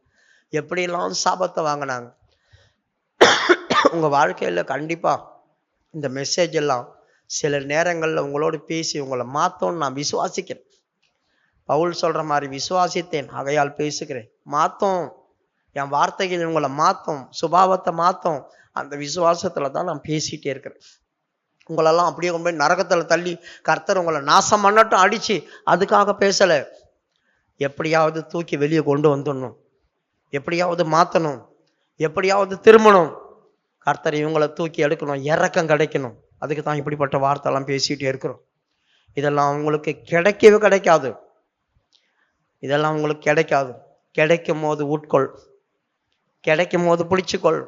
எப்படியெல்லாம் சாபத்தை வாங்கினாங்க. உங்கள் வாழ்க்கையில் கண்டிப்பாக இந்த மெசேஜ் எல்லாம் சில நேரங்களில் உங்களோடு பேசி உங்களை மாற்றோன்னு நான் விசுவாசிக்கிறேன். பவுல் சொல்கிற மாதிரி விசுவாசித்தேன் ஆகையால் பேசுகிறேன். மாற்றோம், என் வார்த்தைகள் உங்களை மாற்றும், சுபாவத்தை மாற்றும். அந்த விசுவாசத்தில் தான் நான் பேசிகிட்டே இருக்கிறேன். உங்களெல்லாம் அப்படியே கொண்டு போய் நரகத்தில் தள்ளி கர்த்தர் உங்களை நாசம் பண்ணட்டும் அடித்து அதுக்காக பேசலை. எப்படியாவது தூக்கி வெளியே கொண்டு வந்துடணும், எப்படியாவது மாற்றணும், எப்படியாவது திரும்பணும். கர்த்தர் இவங்களை தூக்கி எடுக்கணும், இறக்கம் கிடைக்கணும். அதுக்கு தான் இப்படிப்பட்ட வார்த்தைலாம் பேசிகிட்டே இருக்கிறோம். இதெல்லாம் உங்களுக்கு கிடைக்கவே கிடைக்காது. இதெல்லாம் உங்களுக்கு கிடைக்காது. கிடைக்கும் போது உட்கொள், கிடைக்கும் போது பிடிச்சிக்கொள்.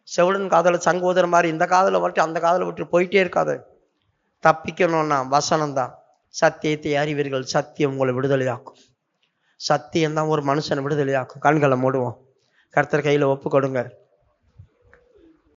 செவிடன் காதில் சங்கோதர மாதிரி இந்த காதில் விட்டு அந்த காதில் விட்டு போயிட்டே இருக்காது. தப்பிக்கணும்னா வசனம்தான். சத்தியத்தை அறிவீர்கள், சத்தியம் உங்களை விடுதலையாக்கும். சத்தியம்தான் ஒரு மனுஷனை விடுதலையாக்கும். கண்களை மூடுவோம், கர்த்தர் கையில் ஒப்பு கொடுங்க.